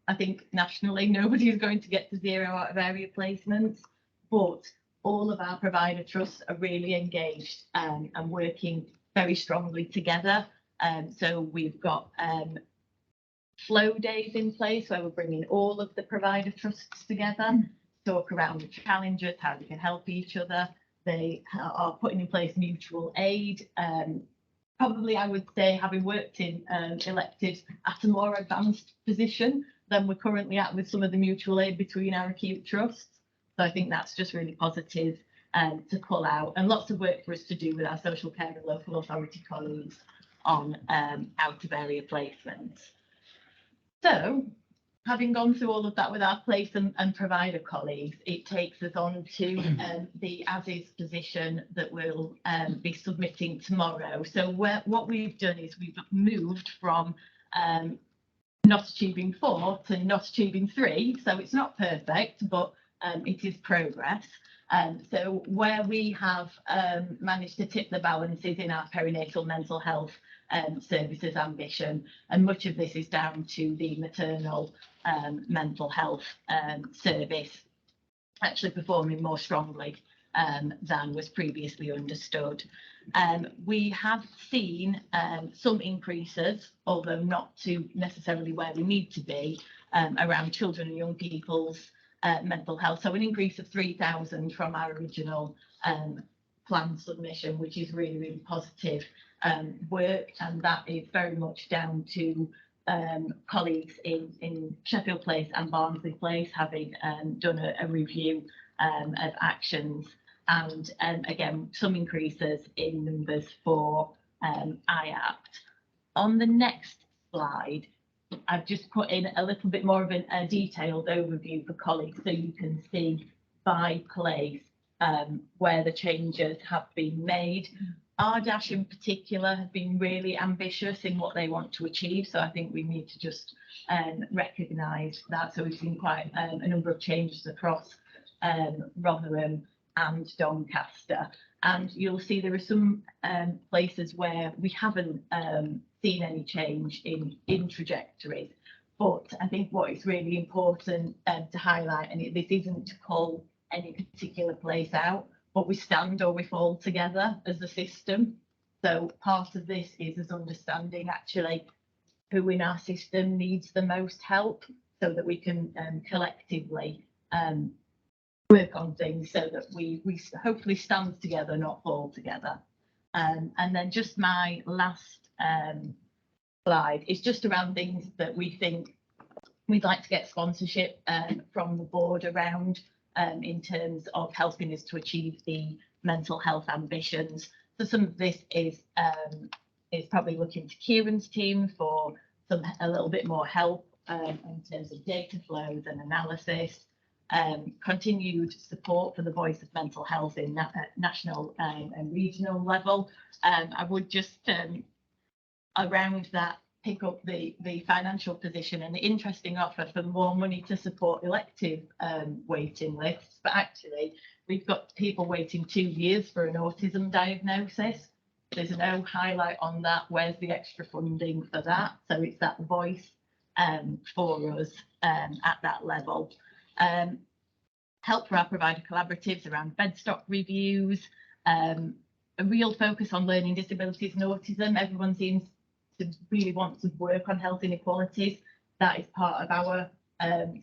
I think nationally nobody is going to get to 0 out of area placements, but all of our provider trusts are really engaged and working very strongly together. So we've got flow days in place where we're bringing all of the provider trusts together, talk around the challenges, how we can help each other. They are putting in place mutual aid. Probably I would say, having worked in elected at a more advanced position than we're currently at with some of the mutual aid between our acute trusts. So I think that's just really positive to pull out, and lots of work for us to do with our social care and local authority colleagues on out of area placements. So having gone through all of that with our place and provider colleagues, it takes us on to the as-is position that we'll be submitting tomorrow. So what we've done is we've moved from not achieving 4 to not achieving 3. So it's not perfect, but it is progress. So where we have managed to tip the balance is in our perinatal mental health services ambition, and much of this is down to the maternal mental health service actually performing more strongly than was previously understood. We have seen some increases, although not to necessarily where we need to be, around children and young people's mental health. So an increase of 3,000 from our original plan submission, which is really, really positive work, and that is very much down to colleagues in Sheffield Place and Barnsley Place having done a review of actions, and again some increases in numbers for IAPT. On the next slide, I've just put in a little bit more of a detailed overview for colleagues so you can see by place where the changes have been made. RDash in particular have been really ambitious in what they want to achieve, so I think we need to just recognise that. So we've seen quite a number of changes across Rotherham and Doncaster, and you'll see there are some places where we haven't seen any change in trajectories. But I think what is really important to highlight, and this isn't to call any particular place out, but we stand or we fall together as a system. So part of this is us understanding actually who in our system needs the most help, so that we can collectively work on things so that we hopefully stand together, not fall together. And then just my last slide is just around things that we think we'd like to get sponsorship from the board around in terms of helping us to achieve the mental health ambitions. So some of this is probably looking to Kieran's team for a little bit more help in terms of data flows and analysis. Continued support for the voice of mental health in national and regional level. I would just around that pick up the financial position and the interesting offer for more money to support elective waiting lists, but actually we've got people waiting 2 years for an autism diagnosis. There's no highlight on that. Where's the extra funding for that? So it's that voice for us at that level. Help for our provider collaboratives around bed stock reviews, a real focus on learning disabilities and autism. Everyone seems to really want to work on health inequalities. That is part of our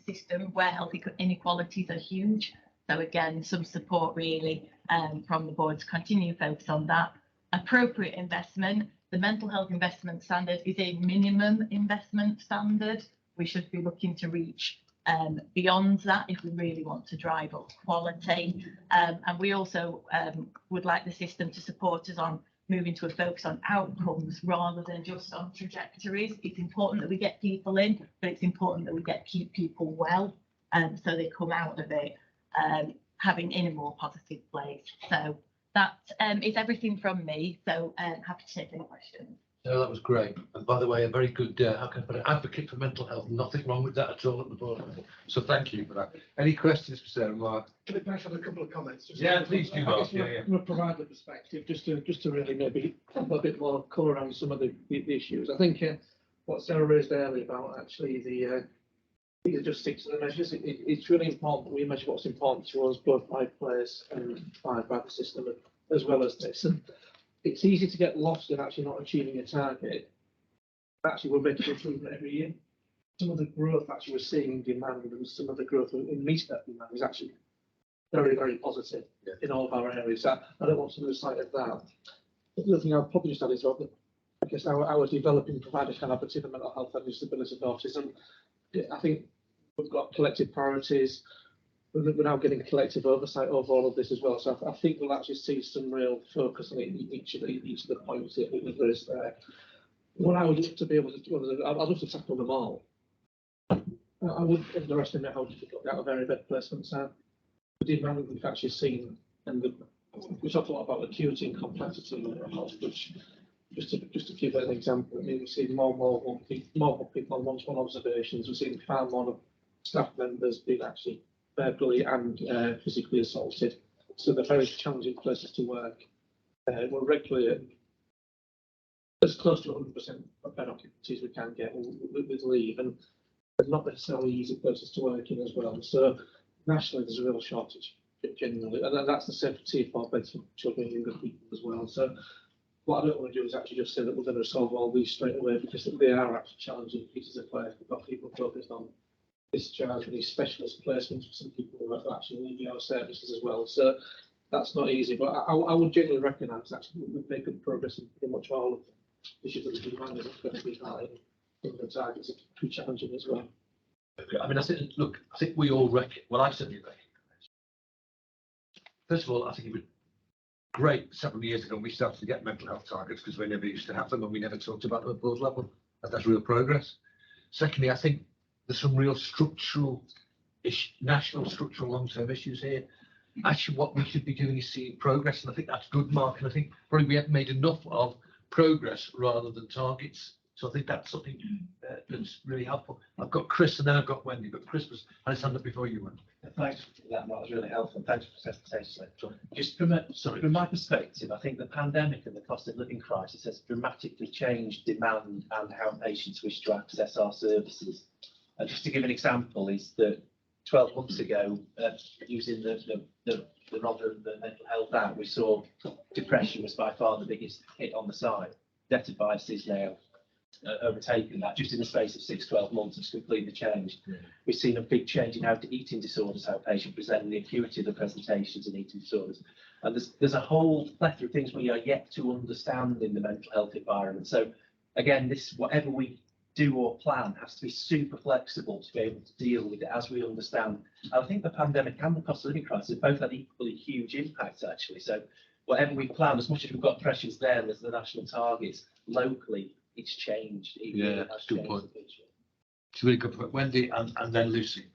system where health inequalities are huge. So again, some support really from the board to continue focus on that. Appropriate investment. The mental health investment standard is a minimum investment standard. We should be looking to reach beyond that if we really want to drive up quality. And we also would like the system to support us on moving to a focus on outcomes rather than just on trajectories. It's important that we get people in, but it's important that we keep people well, so they come out of it having in a more positive place. So that is everything from me. So happy to take any questions. No, that was great. And by the way, a very good how can I put it, advocate for mental health. Nothing wrong with that at all at the board. So thank you for that. Any questions for Sarah, Mark? Can I have a couple of comments? Yeah, please do, Mark. Yeah. From a provider perspective, just to really maybe have a bit more colour around some of the issues. I think what Sarah raised earlier about actually the just stick to the measures. It's really important that we measure what's important to us, both by place and by the system, as well as this. And it's easy to get lost in actually not achieving a target. Actually, we're making improvement every year. Some of the growth actually we're seeing in demand and some of the growth in meeting that demand is actually very, very positive in all of our areas. So I don't want to lose sight of that. The other thing I'll probably just add is that I guess our developing provider collaborative and mental health and disability and autism. I think we've got collective priorities. We're now getting collective oversight of all of this as well. So I think we'll actually see some real focus on each of the points that there is there. What I would love to be able to do, I'd love to tackle them all. I wouldn't underestimate how difficult the out-of-area bed placements are. The demand we've actually seen, and we talked a lot about acuity and complexity of health, which just to give an example, I mean, we've seen more people on one-to-one observations. We've seen far more staff members being actually verbally and physically assaulted. So they're very challenging places to work. We're regularly as close to 100% of bed occupancy as we can get with leave, and they're not necessarily easy places to work in as well. So nationally, there's a real shortage, genuinely, and that's the same for T4 beds for children and younger people as well. So what I don't want to do is actually just say that we're going to solve all these straight away, because they are actually challenging pieces of work. We've got people focused on discharge and these specialist placements for some people who are actually leaving our services as well. So that's not easy, but I would genuinely recognise actually we've made good progress in pretty much all of the issues that we've been managing. It's going to be high. The targets are too challenging as well. I mean, I think we all well, I certainly recognise. First of all, I think it was great several years ago when we started to get mental health targets because we never used to have them and we never talked about them at board level. That's real progress. Secondly, I think there's some real structural, national structural long-term issues here. Actually, what we should be doing is seeing progress, and I think that's good, Mark. And I think probably we haven't made enough of progress rather than targets. So I think that's something that's really helpful. I've got Chris and then I've got Wendy, but Chris had his hand up before you went. Thanks for that, Mark. That was really helpful. Thanks for the presentation. Just from my perspective, I think the pandemic and the cost of living crisis has dramatically changed demand and how patients wish to access our services. Just to give an example, is that 12 months ago, using the Rotherham Mental Health Act, we saw depression was by far the biggest hit on the site. Debt advice is now overtaken that. Just in the space of 6-12 months, it's completely changed. We've seen a big change in how eating disorders, how patients present, the acuity of the presentations in eating disorders. And there's a whole plethora of things we are yet to understand in the mental health environment. So again, whatever we do or plan has to be super flexible to be able to deal with it as we understand. I think the pandemic and the cost of living crisis have both had equally huge impacts actually. So whatever we plan, as much as we've got pressures there, there's the national targets, locally it's changed. Yeah, that's a good point. It's a really good point. Wendy and then Lucy.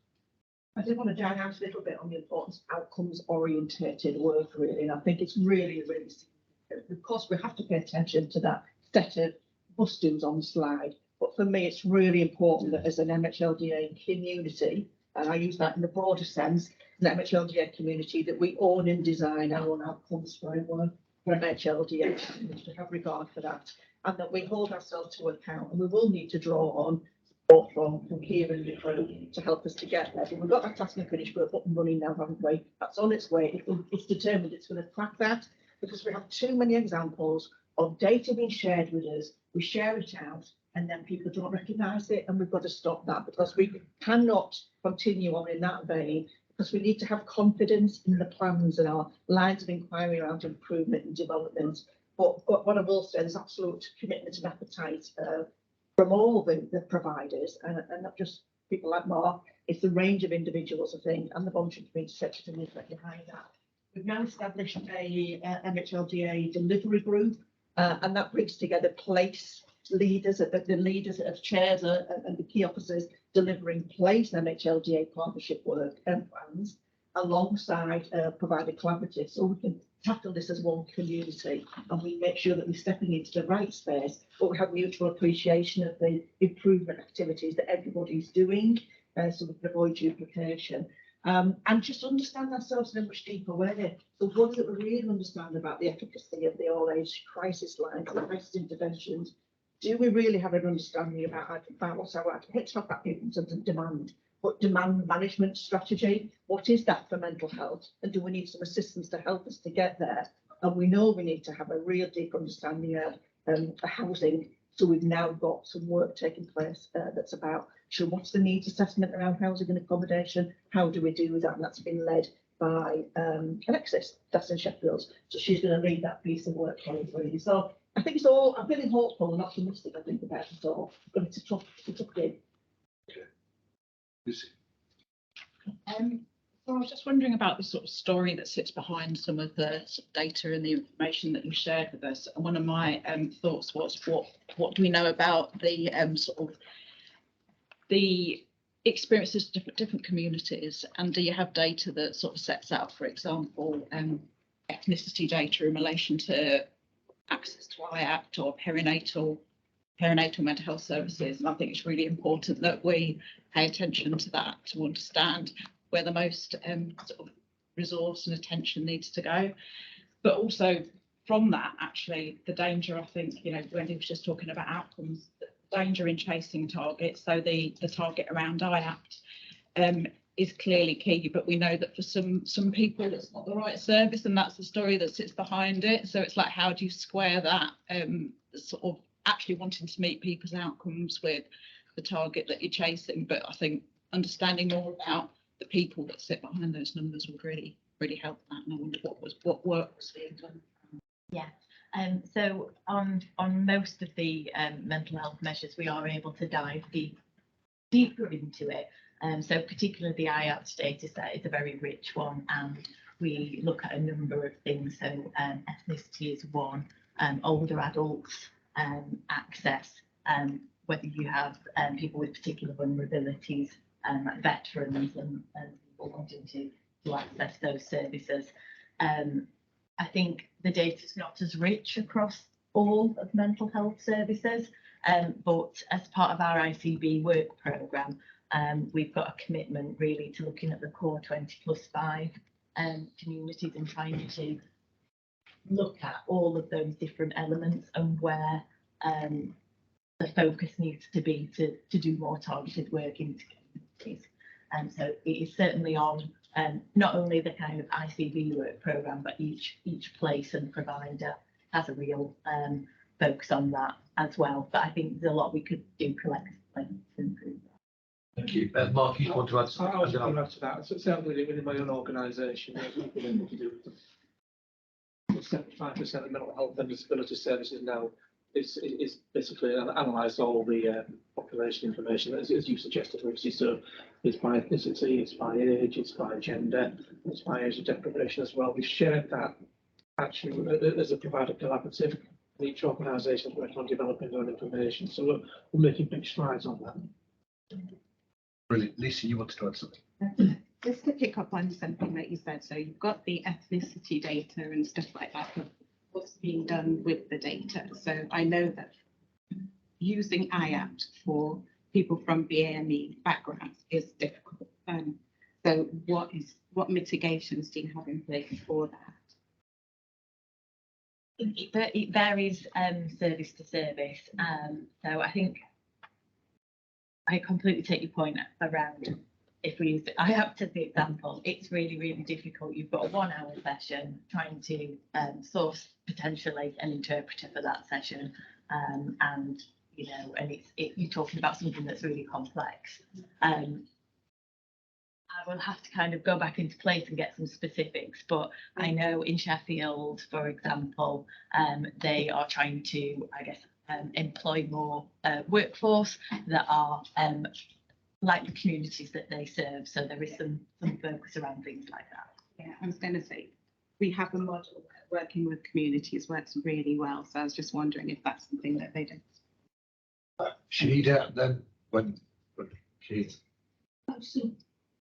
I did want to dive out a little bit on the importance of outcomes orientated work really, and I think it's really, really significant. Of course, we have to pay attention to that set of bustings on the slide, but for me, it's really important that as an MHLDA community, and I use that in the broader sense, an MHLDA community, that we own and design our own outcomes framework for MHLDA, to have regard for that, and that we hold ourselves to account, and we will need to draw on support from Kieran and the crew to help us to get there. But we've got that task and finish work up and running now, haven't we? That's on its way. It's determined it's going to crack that, because we have too many examples of data being shared with us. We share it out, and then people don't recognise it, and we've got to stop that, because we cannot continue on in that vein, because we need to have confidence in the plans and our lines of inquiry around improvement and development. But what I will say, there's absolute commitment and appetite from all the providers, and not just people like Mark. It's the range of individuals, I think, and the voluntary community sector to move behind that. We've now established a MHLDA delivery group, and that brings together place leaders, the leaders of chairs and the key officers delivering place MHLDA partnership work and plans alongside provider collaboratives, so we can tackle this as one community, and we make sure that we're stepping into the right space, but we have mutual appreciation of the improvement activities that everybody's doing, so we can avoid duplication. And just understand ourselves in a much deeper way. So what is it we really understand about the efficacy of the all-age crisis lines, the crisis interventions? Do we really have an understanding about what's our, I hate to talk about people in terms of demand, but demand management strategy? What is that for mental health? And do we need some assistance to help us to get there? And we know we need to have a real deep understanding of housing. So we've now got some work taking place that's about, so what's the needs assessment around housing and accommodation? How do we do that? And that's been led by Alexis, that's in Sheffield. So she's going to lead that piece of work for us. So I think it's all, I'm feeling hopeful and optimistic, I think, about it all. But it's a tough game. Okay. Lucy. So I was just wondering about the sort of story that sits behind some of the sort of data and the information that you shared with us. And one of my thoughts was, what do we know about the sort of the experiences of different communities? And do you have data that sort of sets out, for example, ethnicity data in relation to access to IAPT or perinatal mental health services? And I think it's really important that we pay attention to that to understand where the most sort of resource and attention needs to go. But also from that, actually, the danger, I think, you know, Wendy was just talking about outcomes, the danger in chasing targets. So the target around IAPT is clearly key, but we know that for some people it's not the right service, and that's the story that sits behind it. So it's like, how do you square that sort of actually wanting to meet people's outcomes with the target that you're chasing? But I think understanding more about the people that sit behind those numbers would really really helped that, and I wondered what work was being done. Yeah. So on most of the mental health measures, we are able to dive deeper into it. So particularly the IAPT data set is a very rich one, and we look at a number of things. So ethnicity is one, older adults, access, whether you have people with particular vulnerabilities, veterans, and people wanting to access those services. I think the data is not as rich across all of mental health services, but as part of our ICB work programme, we've got a commitment really to looking at the core 20+5 communities and trying to look at all of those different elements and where the focus needs to be to do more targeted work into communities. And so it is certainly on not only the kind of ICB work programme, but each place and provider has a real focus on that as well. But I think there's a lot we could do collectively to improve that. Thank you. Mark, you want to add something? I was going to add to that. So certainly within my own organisation, we've been able to do 75% of mental health and disability services now is basically analysed all the population information, as you suggested, Lucy. So it's by ethnicity, it's by age, it's by gender, it's by age of deprivation as well. We've shared that actually as a provider collaborative. Each organisation is working on developing their own information. So we're making big strides on that. Brilliant. Lisa, you wanted to add something? Just to pick up on something that you said, so you've got the ethnicity data and stuff like that, but what's being done with the data? So I know that using IAPT for people from BAME backgrounds is difficult. So what mitigations do you have in place for that? It varies service to service. So I think I completely take your point around, if we use IAPT as the example, it's really, really difficult. You've got a 1 hour session trying to source potentially an interpreter for that session. And, you know, and you're talking about something that's really complex. I will have to kind of go back into place and get some specifics, but I know in Sheffield, for example, they are trying to, I guess, employ more workforce that are like the communities that they serve. So there is some focus around things like that. Yeah, I was going to say, we have a model working with communities works really well. So I was just wondering if that's something that they do. Shahida, then when Shahida.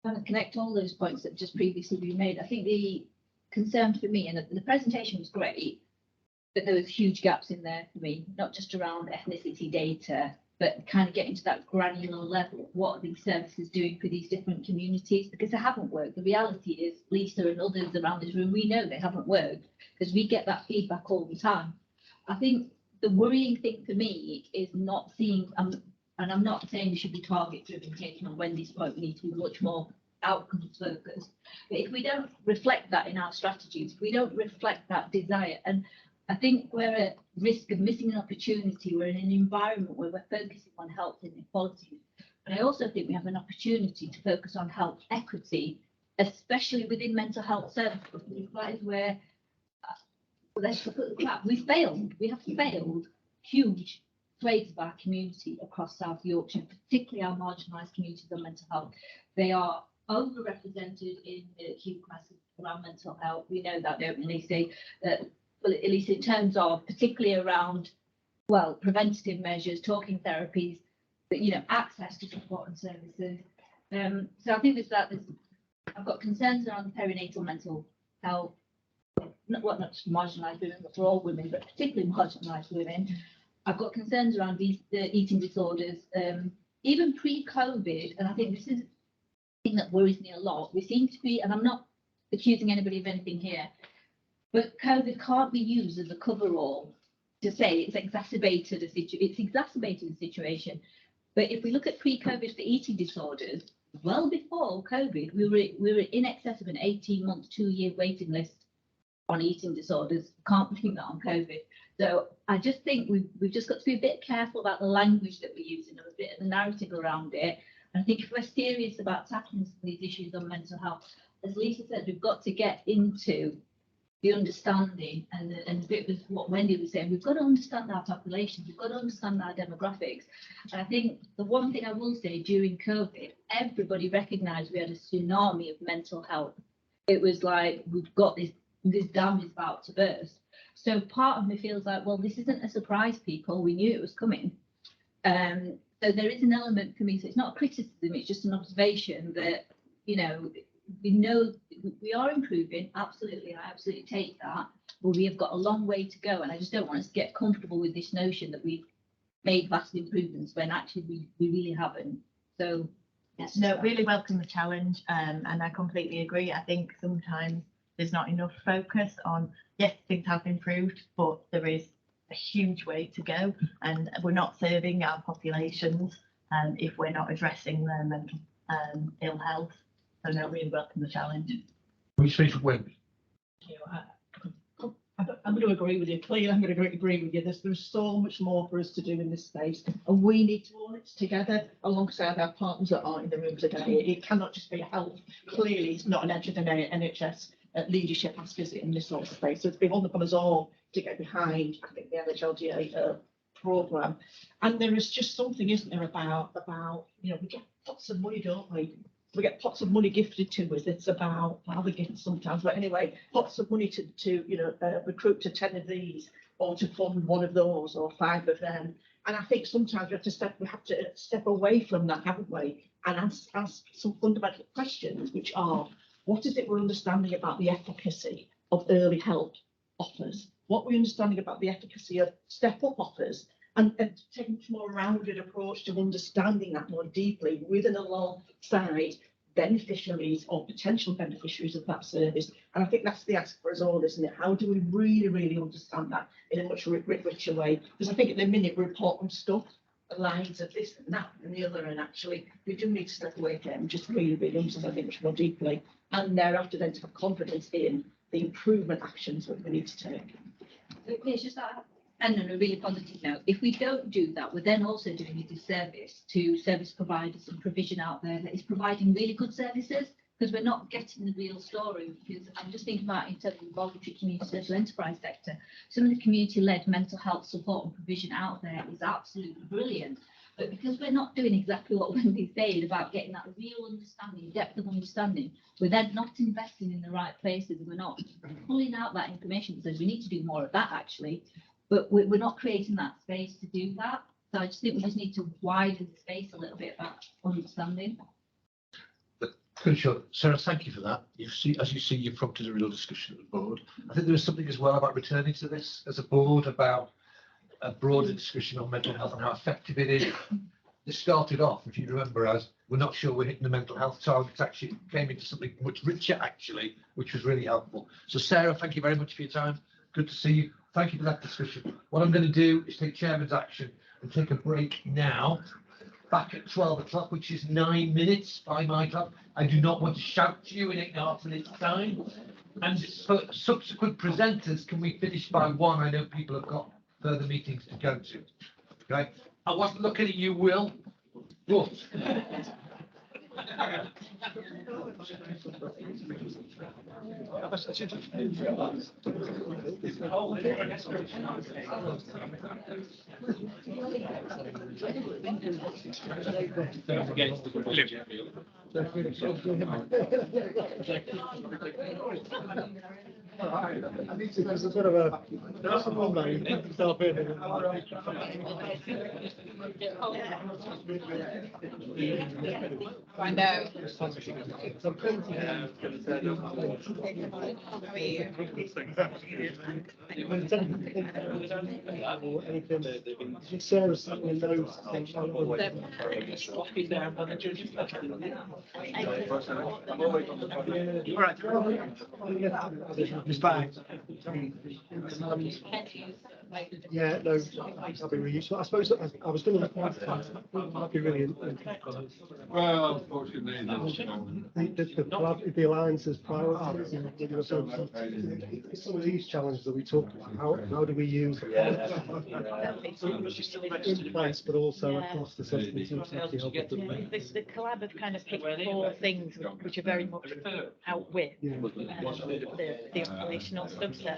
Kind of connect all those points that just previously been made. I think the concern for me, and the presentation was great, but there was huge gaps in there for me, not just around ethnicity data, but kind of getting to that granular level. What are these services doing for these different communities? Because they haven't worked. The reality is, Lisa and others around this room, we know they haven't worked because we get that feedback all the time. I think the worrying thing for me is not seeing, and I'm not saying we should be target-driven engagement on Wendy's point, we need to be much more outcomes focused. But if we don't reflect that in our strategies, if we don't reflect that desire, and I think we're at risk of missing an opportunity. We're in an environment where we're focusing on health inequalities. But I also think we have an opportunity to focus on health equity, especially within mental health services. That is where, let's look at the fact, we have failed huge swathes of our community across South Yorkshire, particularly our marginalised communities on mental health. They are overrepresented in the acute crisis around mental health. We know that, don't we, Lisa? Well, at least in terms of particularly around, well, preventative measures, talking therapies, but, you know, access to support and services. So I think I've got concerns around perinatal mental health, not just marginalised women, but for all women, but particularly marginalised women. I've got concerns around the eating disorders, even pre-COVID, and I think this is the thing that worries me a lot. We seem to be, and I'm not accusing anybody of anything here, but COVID can't be used as a cover-all to say it's exacerbated the situation. But if we look at pre-COVID for eating disorders, well before COVID, we were in excess of an 18-month, 2-year waiting list on eating disorders. Can't blame that on COVID. So I just think we've just got to be a bit careful about the language that we're using and a bit of the narrative around it. And I think if we're serious about tackling some of these issues on mental health, as Lisa said, we've got to get into the understanding and a bit was what Wendy was saying. We've got to understand our populations. We've got to understand our demographics. And I think the one thing I will say during COVID, everybody recognised we had a tsunami of mental health. It was like we've got this dam is about to burst. So part of me feels like, well, this isn't a surprise, people. We knew it was coming. So there is an element for me. So it's not a criticism. It's just an observation that, you know we are improving. Absolutely, I absolutely take that. But we have got a long way to go, and I just don't want us to get comfortable with this notion that we've made vast improvements when actually we really haven't. So yes, no, really welcome the challenge, and I completely agree. I think sometimes there's not enough focus on, yes, things have improved, but there is a huge way to go, and we're not serving our populations if we're not addressing their mental ill health. So no, really welcome the challenge. We speak for Wendy. I'm going to agree with you. Clearly, I'm going to agree with you. There's so much more for us to do in this space, and we need to own it together alongside our partners that aren't in the room today. It cannot just be a health. Clearly, it's not an NHS leadership aspect in this sort of space. So it's beholden upon us all to get behind, I think, the NHLGA programme. And there is just something, isn't there, about we get pots of money, don't we? We get pots of money gifted to us. It's about other gifts sometimes, but anyway, pots of money to recruit to 10 of these, or to fund one of those, or 5 of them. And I think sometimes we have to step away from that, haven't we? And ask some fundamental questions, which are, what is it we're understanding about the efficacy of early help offers? What we're understanding about the efficacy of step-up offers? And take a much more rounded approach to understanding that more deeply with and alongside beneficiaries or potential beneficiaries of that service. And I think that's the ask for us all, isn't it? How do we really, really understand that in a much richer way? Because I think at the minute we report on stuff, lines of this and that and the other, and actually we do need to step away from it and just really, really understand it much more deeply. And thereafter then to have confidence in the improvement actions that we need to take. It's just that. And on a really positive note, if we don't do that, we're then also doing a disservice to service providers and provision out there that is providing really good services, because we're not getting the real story. Because I'm just thinking about in terms of the voluntary community social enterprise sector, some of the community-led mental health support and provision out there is absolutely brilliant. But because we're not doing exactly what Wendy's saying about getting that real understanding, depth of understanding, we're then not investing in the right places. We're not pulling out that information that says we need to do more of that actually. But we're not creating that space to do that. So I just think we just need to widen the space a little bit about understanding. Good, sure. Sarah, thank you for that. As you see, you've prompted a real discussion at the board. I think there was something as well about returning to this as a board, about a broader discussion on mental health and how effective it is. This started off, if you remember, as we're not sure we're hitting the mental health targets, actually came into something much richer, actually, which was really helpful. So Sarah, thank you very much for your time. Good to see you. Thank you for that discussion. What I'm going to do is take chairman's action and take a break now, back at 12 o'clock, which is 9 minutes by my clock. I do not want to shout to you in 8.5 minutes time. And for subsequent presenters, can we finish by 1? I know people have got further meetings to go to. Okay. I wasn't looking at you, Will. But I need to, there's a bit of a, there's some one you put yourself in. I know. Sarah certainly knows things. Walking down by the judge's. All right. Miss Banks. Yeah, no, that'd be really useful. I suppose that I was going to look at that'd be really. Well, unfortunately, The alliance's priorities, you know, maybe the focus on some of these challenges that we talked about. How do we use in place, but also across the system to actually help it. The collab have kind of picked 4 things which are very much out with the operational stuff. So,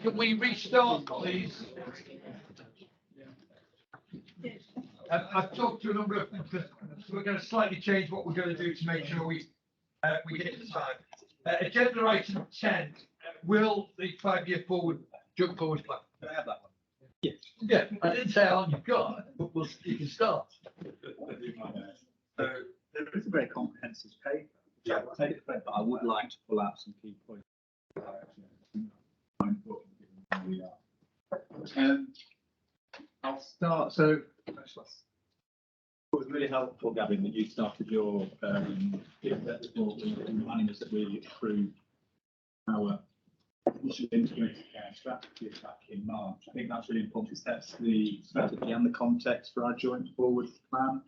Can we restart, please? I've talked to a number of them, so we're going to slightly change what we're going to do to make sure we hit the time. Agenda item 10, will the 5-year jump forward plan? Can I have that one? Yes. Yeah, I didn't say how long you've got, but you can start. So there is a very comprehensive paper. Yeah, I'll take it, but I would like to pull out some key points. I'll start. So it was really helpful, Gavin, that you started your reminding us that we approved our initial integrated care strategy back in March. I think that's really important. It sets the strategy and the context for our joint forward plan.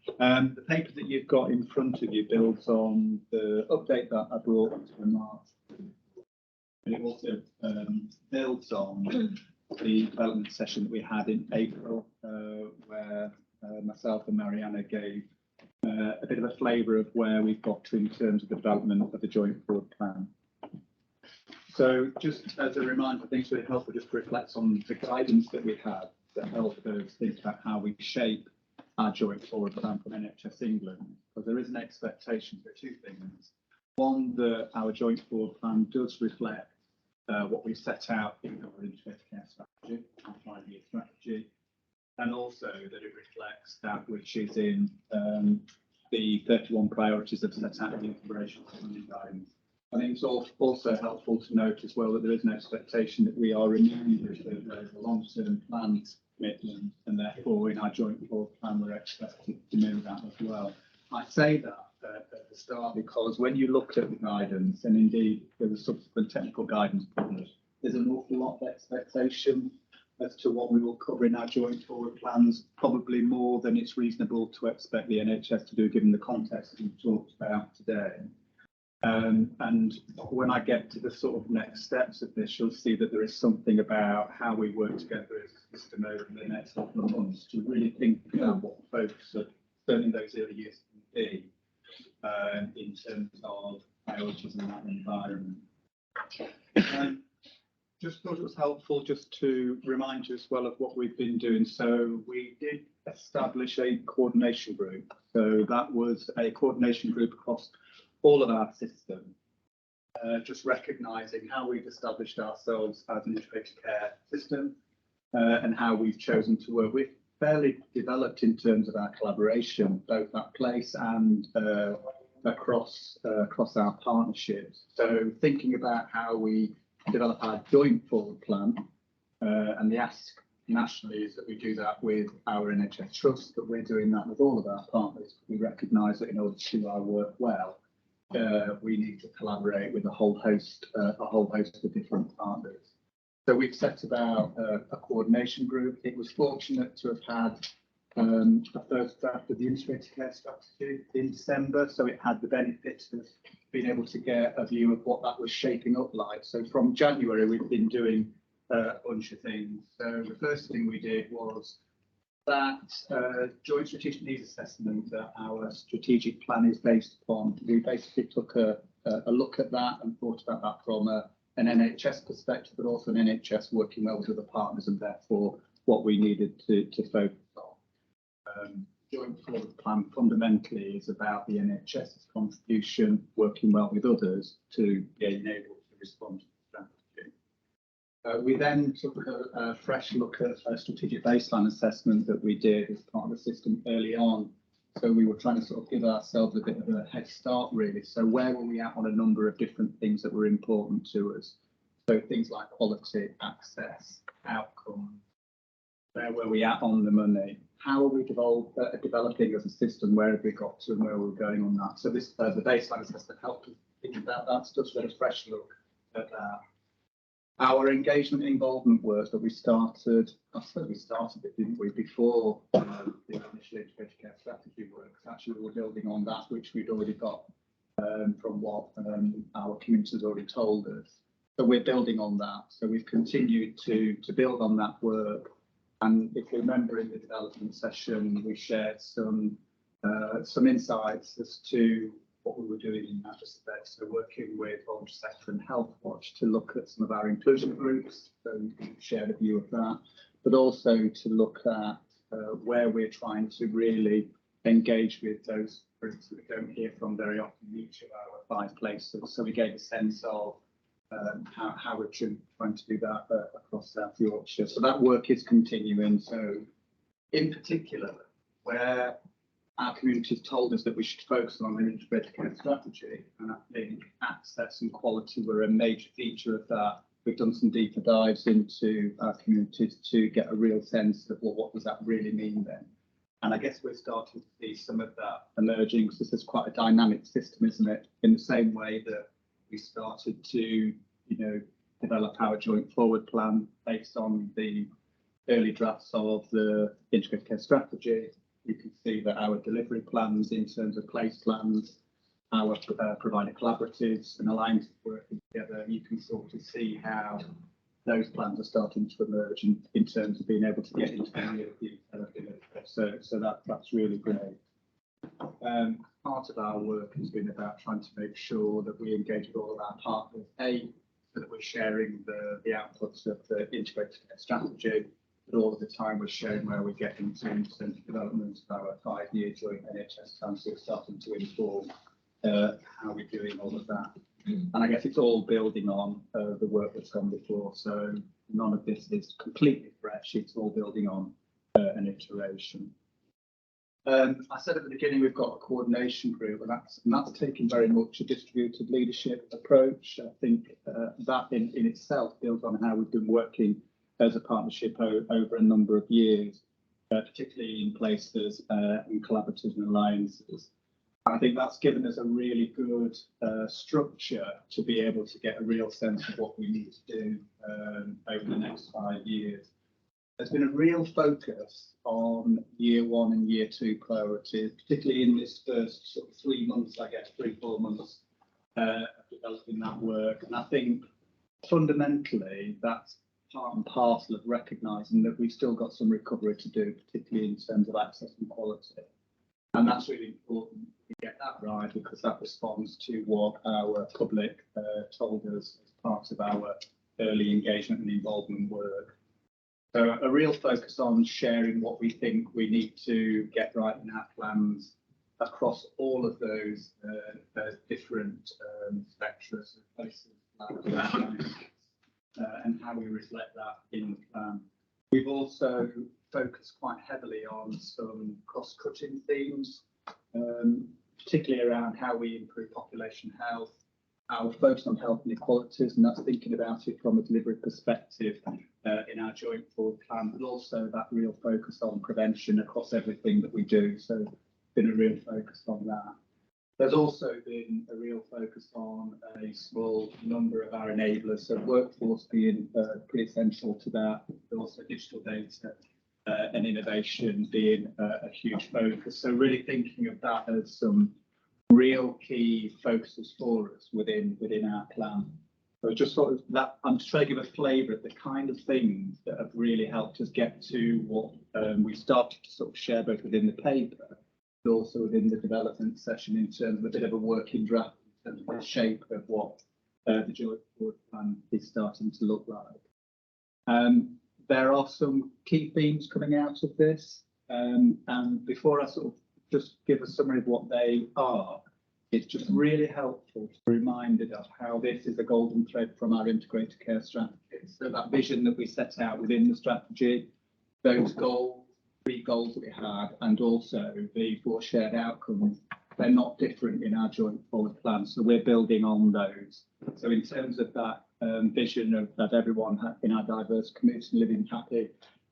The paper that you've got in front of you builds on the update that I brought in March. And it also builds on the development session that we had in April, where myself and Mariana gave a bit of a flavour of where we've got to in terms of the development of the joint forward plan. So just as a reminder, I think it's really helpful just to reflect on the guidance that we have that help us think about how we shape our joint forward plan from NHS England, because there is an expectation for two things. One, that our joint forward plan does reflect what we've set out in our integrated care strategy, our 5-year strategy, and also that it reflects that which is in the 31 priorities that are set out in the integration funding guidance. I think it's also helpful to note as well that there is an expectation that we are renewing the long-term plan commitment, and therefore in our joint forward plan we're expected to mirror that as well. I say that at the start because when you look at the guidance, and indeed the subsequent technical guidance, there's an awful lot of expectation as to what we will cover in our joint forward plans, probably more than it's reasonable to expect the NHS to do given the context that we've talked about today. And when I get to the sort of next steps of this, you'll see that there is something about how we work together as a system over the next couple of months to really think about what the focus of certainly those early years can be in terms of priorities in that environment. Just thought it was helpful just to remind you as well of what we've been doing. So we did establish a coordination group. So that was a coordination group across all of our system, just recognising how we've established ourselves as an integrated care system and how we've chosen to work. We've fairly developed in terms of our collaboration, both at place and across our partnerships. So thinking about how we develop our joint forward plan, and the ask nationally is that we do that with our NHS Trust, but we're doing that with all of our partners. We recognise that in order to do our work well, we need to collaborate with a whole host of different partners. So we've set about a coordination group. It was fortunate to have had a first draft of the integrated care strategy in December, so it had the benefit of being able to get a view of what that was shaping up like. So from January, we've been doing a bunch of things. So the first thing we did was that joint strategic needs assessment that our strategic plan is based upon. We basically took a look at that and thought about that from an NHS perspective, but also an NHS working well with other partners, and therefore what we needed to focus on. Joint forward plan fundamentally is about the NHS's contribution, working well with others to be able to respond to the strategy. We then took a fresh look at a strategic baseline assessment that we did as part of the system early on. So we were trying to sort of give ourselves a bit of a head start, really. So where were we at on a number of different things that were important to us? So things like quality, access, outcome. Where were we at on the money? How are we developing as a system? Where have we got to and where we're going on that? So this the baseline assessment helped us think about that stuff, so a fresh look at that. Our engagement and involvement work that we started, I suppose we started it, didn't we, before the initial integrated care strategy work. Actually, we were building on that, which we'd already got from what our community has already told us. So we're building on that. So we've continued to build on that work. And if you remember in the development session, we shared some insights as to what we were doing in that respect. So working with voluntary sector and Health Watch to look at some of our inclusion groups, so we can share the view of that, but also to look at where we're trying to really engage with those groups that we don't hear from very often in each of our 5 places. So we gave a sense of how we're trying to do that across South Yorkshire. So that work is continuing. So in particular, where our community has told us that we should focus on an integrated care strategy, and I think access and quality were a major feature of that. We've done some deeper dives into our communities to get a real sense of, well, what does that really mean then? And I guess we're starting to see some of that emerging, because this is quite a dynamic system, isn't it? In the same way that we started to, develop our joint forward plan based on the early drafts of the integrated care strategy. You can see that our delivery plans in terms of place plans, our provider collaboratives and alliances working together, you can sort of see how those plans are starting to emerge in terms of being able to get into the real detail of delivery. So that's really great. Part of our work has been about trying to make sure that we engage with all of our partners, so that we're sharing the outputs of the integrated care strategy, but all of the time we're sharing where we're getting to in terms of development of our 5-year joint NHS plan, so it's starting to inform how we're doing all of that. And I guess it's all building on the work that's gone before, so none of this is completely fresh, it's all building on an iteration. I said at the beginning we've got a coordination group, and that's taken very much a distributed leadership approach. I think that in itself builds on how we've been working as a partnership over a number of years, particularly in places and collaboratives and alliances. I think that's given us a really good structure to be able to get a real sense of what we need to do over the next 5 years. There's been a real focus on year 1 and year 2 priorities, particularly in this first sort of 3 months, I guess, 3-4 months of developing that work. And I think fundamentally that's part and parcel of recognising that we've still got some recovery to do, particularly in terms of access and quality. And that's really important to get that right, because that responds to what our public told us as part of our early engagement and involvement work. So a real focus on sharing what we think we need to get right in our plans across all of those different spectrums of places and how we reflect that in the plan. We've also focused quite heavily on some cross-cutting themes, particularly around how we improve population health, our focus on health inequalities, and that's thinking about it from a delivery perspective in our joint forward plan, but also that real focus on prevention across everything that we do. So been a real focus on that. There's also been a real focus on a small number of our enablers, so workforce being pretty essential to that, but also digital data and innovation being a huge focus. So really thinking of that as some real key focuses for us within our plan. So just sort of that, I'm just trying to give a flavour of the kind of things that have really helped us get to what we started to sort of share both within the paper, but also within the development session in terms of a bit of a working draft in terms of the shape of what the joint forward plan is starting to look like. There are some key themes coming out of this, and before I sort of just give a summary of what they are, it's just really helpful to be reminded of how this is a golden thread from our integrated care strategy. So that vision that we set out within the strategy, those goals, 3 goals that we had, and also the 4 shared outcomes, they're not different in our joint forward plan. So we're building on those. So in terms of that vision of everyone in our diverse community living happy,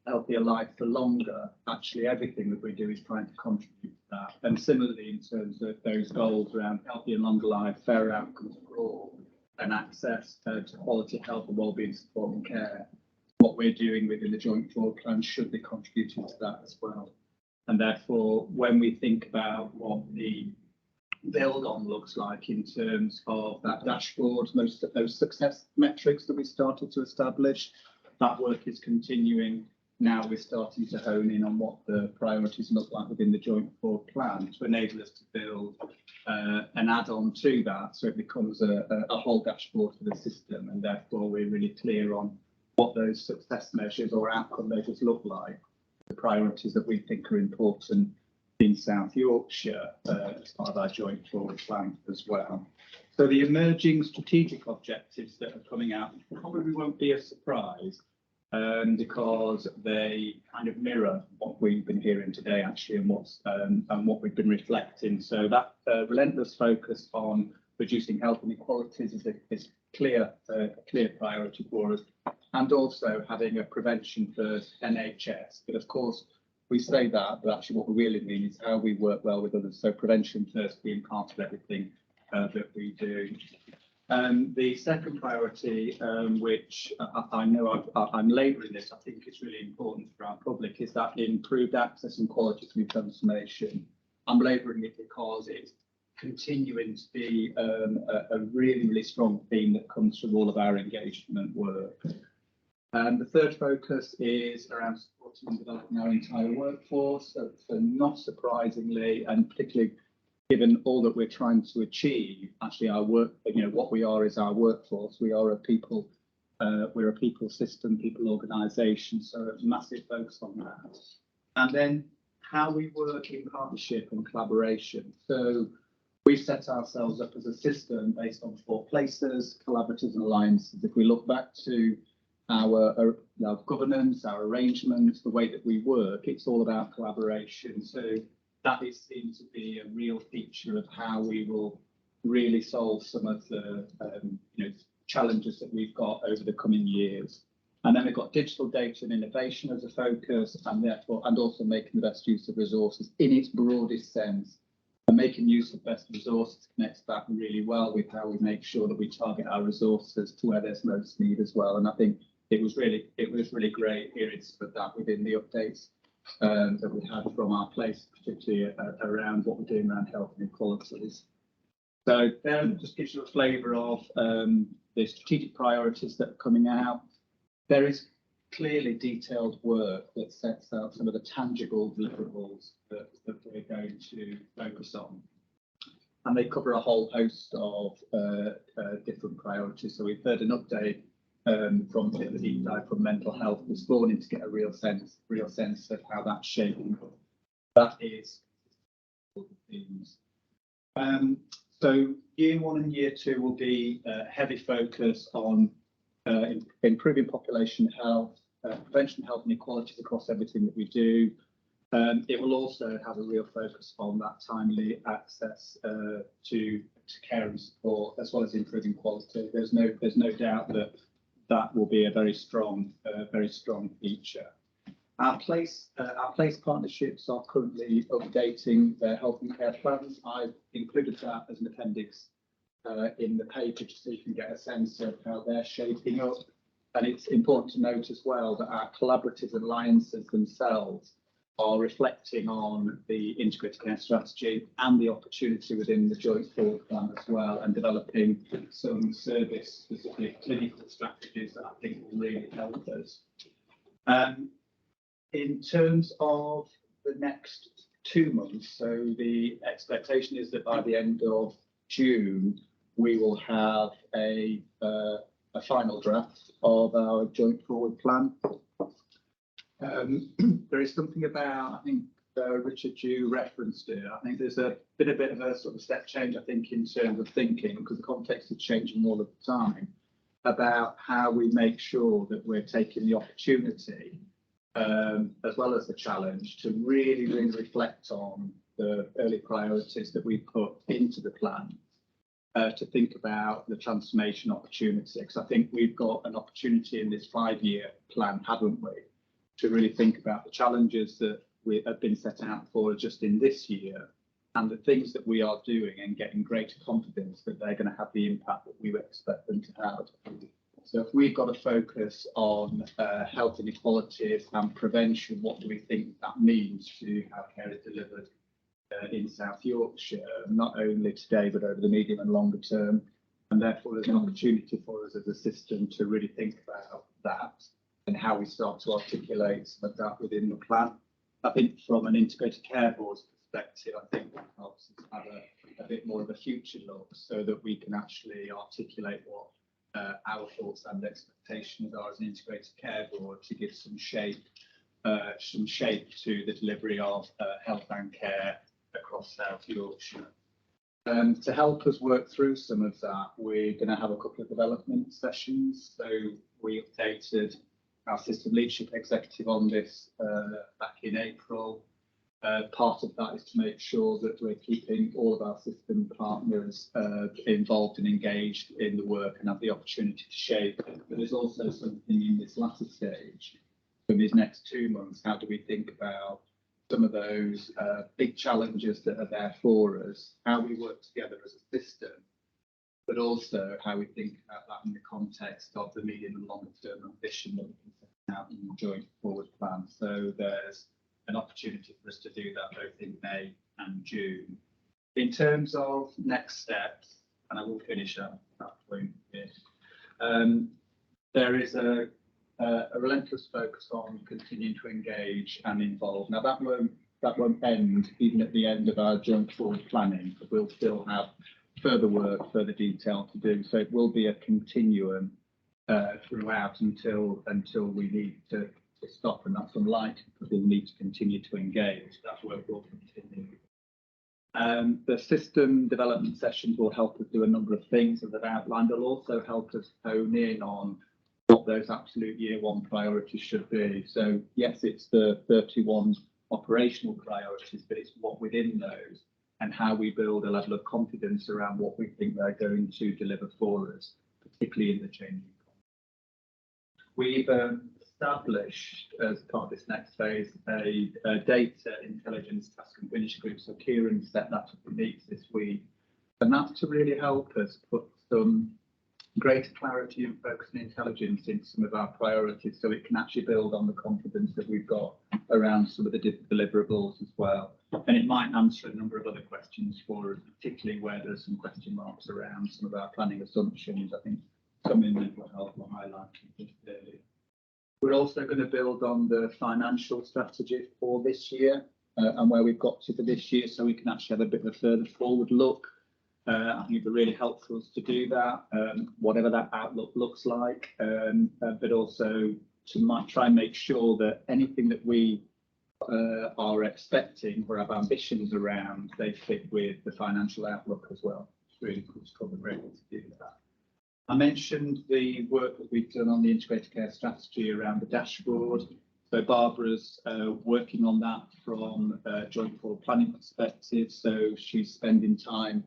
healthier life for longer, actually everything that we do is trying to contribute to that. And similarly, in terms of those goals around healthy and longer life, fairer outcomes for all, and access to quality health and wellbeing support and care, what we're doing within the joint forward plan should be contributing to that as well. And therefore, when we think about what the build on looks like in terms of that dashboard, those success metrics that we started to establish, that work is continuing. now we're starting to hone in on what the priorities look like within the joint forward plan to enable us to build an add-on to that, so it becomes a whole dashboard for the system, and therefore we're really clear on what those success measures or outcome measures look like, the priorities that we think are important in South Yorkshire as part of our joint forward plan as well. So the emerging strategic objectives that are coming out probably won't be a surprise, because they kind of mirror what we've been hearing today actually, and what we've been reflecting. So that relentless focus on reducing health inequalities is clear, a clear priority for us, and also having a prevention first NHS. But of course, we say that, but actually what we really mean is how we work well with others. So prevention first being part of everything that we do. The second priority, which I know I'm labouring this, I think it's really important for our public, is that improved access and quality through transformation. I'm labouring it because it's continuing to be a really, really strong theme that comes from all of our engagement work. The third focus is around supporting and developing our entire workforce. So not surprisingly, and particularly given all that we're trying to achieve, actually our work, what we are is our workforce. We are we're a people system, people organisation, so a massive focus on that. And then how we work in partnership and collaboration. So we've set ourselves up as a system based on 4 places, collaborators and alliances. If we look back to our governance, our arrangements, the way that we work, it's all about collaboration. So that is seen to be a real feature of how we will really solve some of the challenges that we've got over the coming years. And then we've got digital data and innovation as a focus, and also making the best use of resources in its broadest sense. And making use of best resources connects back really well with how we make sure that we target our resources to where there's most need as well. And I think it was really great hearing some of that within the updates that we had from our place, particularly around what we're doing around health inequalities. So just gives you a flavour of the strategic priorities that are coming out. There is clearly detailed work that sets out some of the tangible deliverables that we're going to focus on. And they cover a whole host of different priorities. So we've heard an update from the deep dive from mental health this morning to get a real sense of how that's shaping up. That is all the themes. So year 1 and year 2 will be a heavy focus on improving population health, prevention health inequalities across everything that we do. It will also have a real focus on that timely access to care and support, as well as improving quality. There's no doubt that will be a very strong feature. Our place partnerships are currently updating their health and care plans. I've included that as an appendix in the paper just so you can get a sense of how they're shaping up. And it's important to note as well that our collaborative alliances themselves are reflecting on the integrated care strategy and the opportunity within the joint forward plan as well, and developing some service specific clinical strategies that I think will really help us. In terms of the next 2 months, so the expectation is that by the end of June, we will have a final draft of our joint forward plan. There is something about, I think Richard, you referenced it. I think there's a bit of a sort of step change, I think, in terms of thinking, because the context is changing all of the time, about how we make sure that we're taking the opportunity as well as the challenge to really reflect on the early priorities that we put into the plan, to think about the transformation opportunity. Because I think we've got an opportunity in this 5-year plan, haven't we, to really think about the challenges that we have been set out for just in this year, and the things that we are doing, and getting greater confidence that they're going to have the impact that we expect them to have. So if we've got to focus on health inequalities and prevention, what do we think that means to how care is delivered in South Yorkshire, not only today but over the medium and longer term? And therefore there's an opportunity for us as a system to really think about that and how we start to articulate some of that within the plan. I think from an integrated care board's perspective, I think that helps us have a bit more of a future look so that we can actually articulate what our thoughts and expectations are as an integrated care board to give some shape to the delivery of health and care across South Yorkshire. To help us work through some of that, we're going to have a couple of development sessions. So we updated our system leadership executive on this back in April. Part of that is to make sure that we're keeping all of our system partners involved and engaged in the work and have the opportunity to shape it. But there's also something in this latter stage, for these next 2 months, how do we think about some of those big challenges that are there for us, how we work together as a system, but also how we think about that in the context of the medium and longer term ambition that we can set out in the joint forward plan. So there's an opportunity for us to do that both in May and June. In terms of next steps, and I will finish at that point here, there is a relentless focus on continuing to engage and involve. Now that won't end even at the end of our joint forward planning. We'll still have further work, further detail to do. So it will be a continuum throughout until we need to stop, and that's unlikely because we'll need to continue to engage. That work will continue. The system development sessions will help us do a number of things as I've outlined. They'll also help us hone in on what those absolute year one priorities should be. So yes, it's the 31 operational priorities, but it's what within those and how we build a level of confidence around what we think they're going to deliver for us, particularly in the changing economy. We've established as part of this next phase a data intelligence task and finish group. So Kieran set that up in meets this week, and that's to really help us put some greater clarity and focus and intelligence in some of our priorities so it can actually build on the confidence that we've got around some of the deliverables as well. And it might answer a number of other questions for us, particularly where there's some question marks around some of our planning assumptions. I think some in mental health will highlight just earlier. We're also going to build on the financial strategy for this year and where we've got to for this year so we can actually have a bit of a further forward look. I think it'd be really helpful for us to do that, whatever that outlook looks like, but also to try and make sure that anything that we are expecting or have ambitions around, they fit with the financial outlook as well. It's really good to come and be able to do that. I mentioned the work that we've done on the integrated care strategy around the dashboard. So Barbara's working on that from a joint forward planning perspective. So she's spending time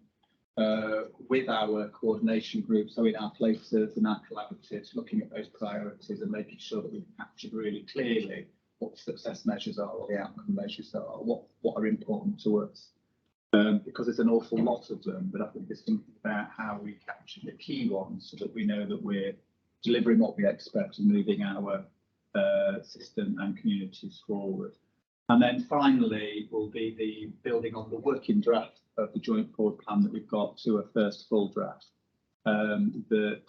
with our coordination group, so in our places and our collaboratives, looking at those priorities and making sure that we've captured really clearly what the success measures are, what the outcome measures are, what are important to us. Because there's an awful lot of them, but I think there's something about how we capture the key ones so that we know that we're delivering what we expect and moving our system and communities forward. And then finally will be the building on the working draft of the joint forward plan that we've got to a first full draft that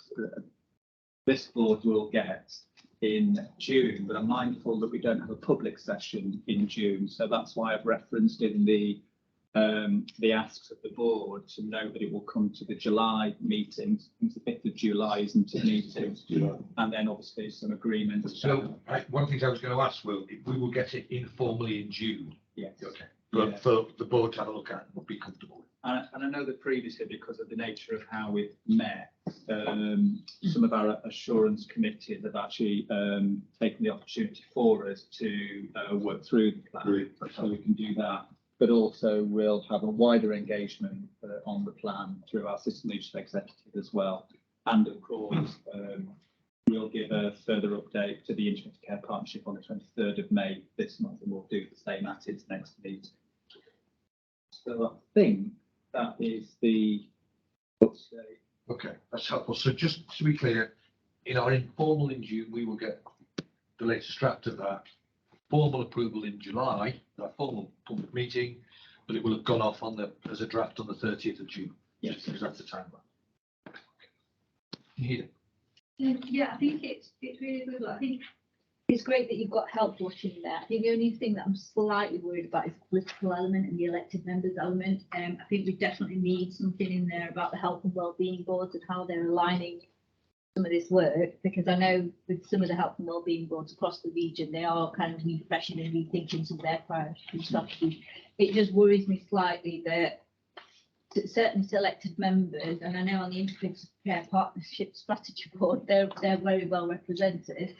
this board will get in June, but I'm mindful that we don't have a public session in June, so that's why I've referenced in the asks of the board to note that it will come to the July meetings. It's the 5th of July, isn't it, meetings? And then obviously some agreements. So one thing I was going to ask, Will, if we will get it informally in June. Yes. Okay. But for the board to have a look at and be comfortable with. And I know that previously, because of the nature of how we've met, some of our assurance committees have actually taken the opportunity for us to work through the plan, so we can do that. But also we'll have a wider engagement on the plan through our system leadership executive as well. And of course, we'll give a further update to the Integrated Care Partnership on the 23rd of May this month, and we'll do the same at its next meeting. So I think that is the update. Okay, that's helpful. So just to be clear, in our informal in June, we will get the latest draft of that. Formal approval in July, our formal public meeting, but it will have gone off as a draft on the 30th of June. Yes, because that's the timeline. Yeah. Yeah, I think it's really good. I think it's great that you've got help watching there. I think the only thing that I'm slightly worried about is the political element and the elected members element. I think we definitely need something in there about the health and wellbeing boards and how they're aligning some of this work, because I know with some of the health and wellbeing boards across the region, they are kind of refreshing and rethinking some of their priorities and strategies. It just worries me slightly that certain selected members, and I know on the Integrated Care Partnership Strategy Board, they're very well represented.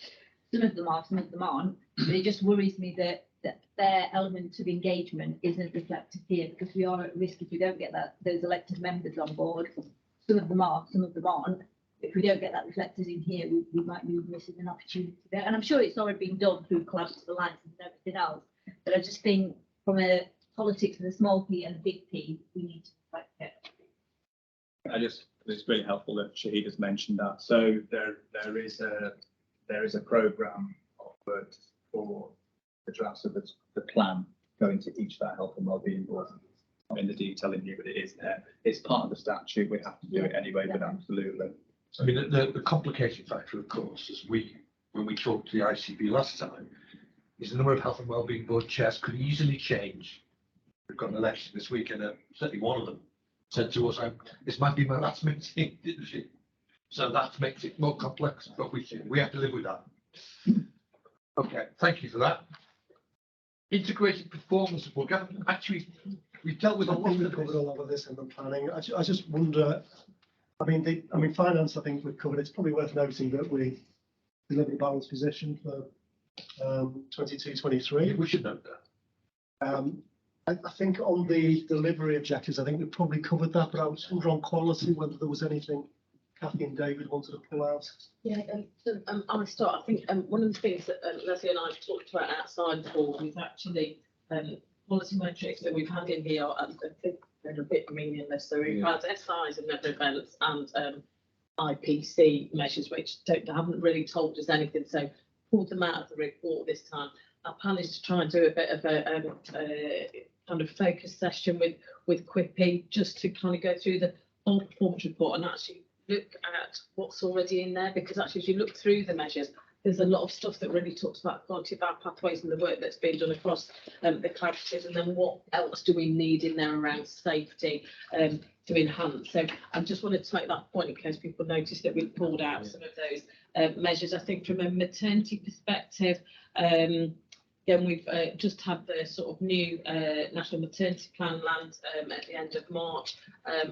Some of them are, some of them aren't. But it just worries me that their element of engagement isn't reflected here, because we are at risk if we don't get those elected members on board. Some of them are, some of them aren't. If we don't get that reflected in here, we might be missing an opportunity there. And I'm sure it's already been done through collaborative alliances and everything else. But I just think from a politics of the small P and the big P, we need to reflect it. It's really helpful that Shahid has mentioned that. So there is a programme of work for the drafts of the plan going to each of our health and wellbeing boards. I mean, the detail in here, but it is there. It's part of the statute. We have to do it anyway, but absolutely. I mean, the complicating factor, of course, is when we talked to the ICB last time, is the number of health and wellbeing board chairs could easily change. We've got an election this week, and certainly one of them said to us, "This might be my last meeting," didn't she? So that makes it more complex, but we have to live with that. Okay, thank you for that. Integrated performance program. Actually, we've dealt with a lot of covered a lot of this in the planning. I just wonder. I mean, finance, I think we've covered. It's probably worth noting that we delivered a balanced position for 22-23. We should note that. I think on the delivery objectives, I think we've probably covered that, but I was wondering on quality, whether there was anything Kathy and David wanted to pull out. Yeah, I'll start. I think one of the things that Leslie and I talked about outside the board is actually policy metrics that we've had in here. I think they're a bit meaningless. So we've had SIs and net events and IPC measures, which haven't really told us anything. So pulled them out of the report this time. Our plan is to try and do a bit of a kind of focus session with Quippy, just to kind of go through the whole performance report and actually look at what's already in there, because actually if you look through the measures, there's a lot of stuff that really talks about the quality of our pathways and the work that's been done across the collaboratives, and then what else do we need in there around safety to enhance. So I just wanted to make that point in case people notice that we've pulled out some of those measures. I think from a maternity perspective, again, we've just had the sort of new National Maternity Plan land at the end of March.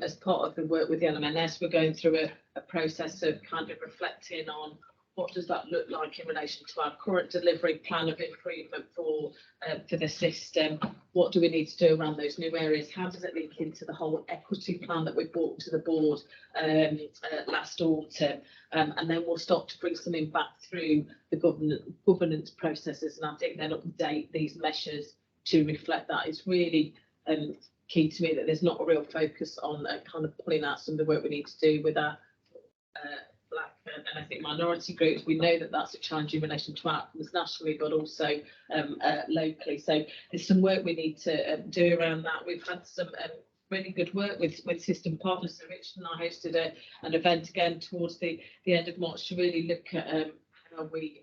As part of the work with the LMNS, we're going through a process of kind of reflecting on what does that look like in relation to our current delivery plan of improvement for the system? What do we need to do around those new areas? How does it link into the whole equity plan that we brought to the board last autumn? And then we'll start to bring something back through the governance processes, and I think then update these measures to reflect that. It's really key to me that there's not a real focus on kind of pulling out some of the work we need to do with our Black and I think minority groups. We know that that's a challenge in relation to outcomes nationally, but also locally. So there's some work we need to do around that. We've had some really good work with system partners. So Richard and I hosted an event again towards the end of March to really look at how we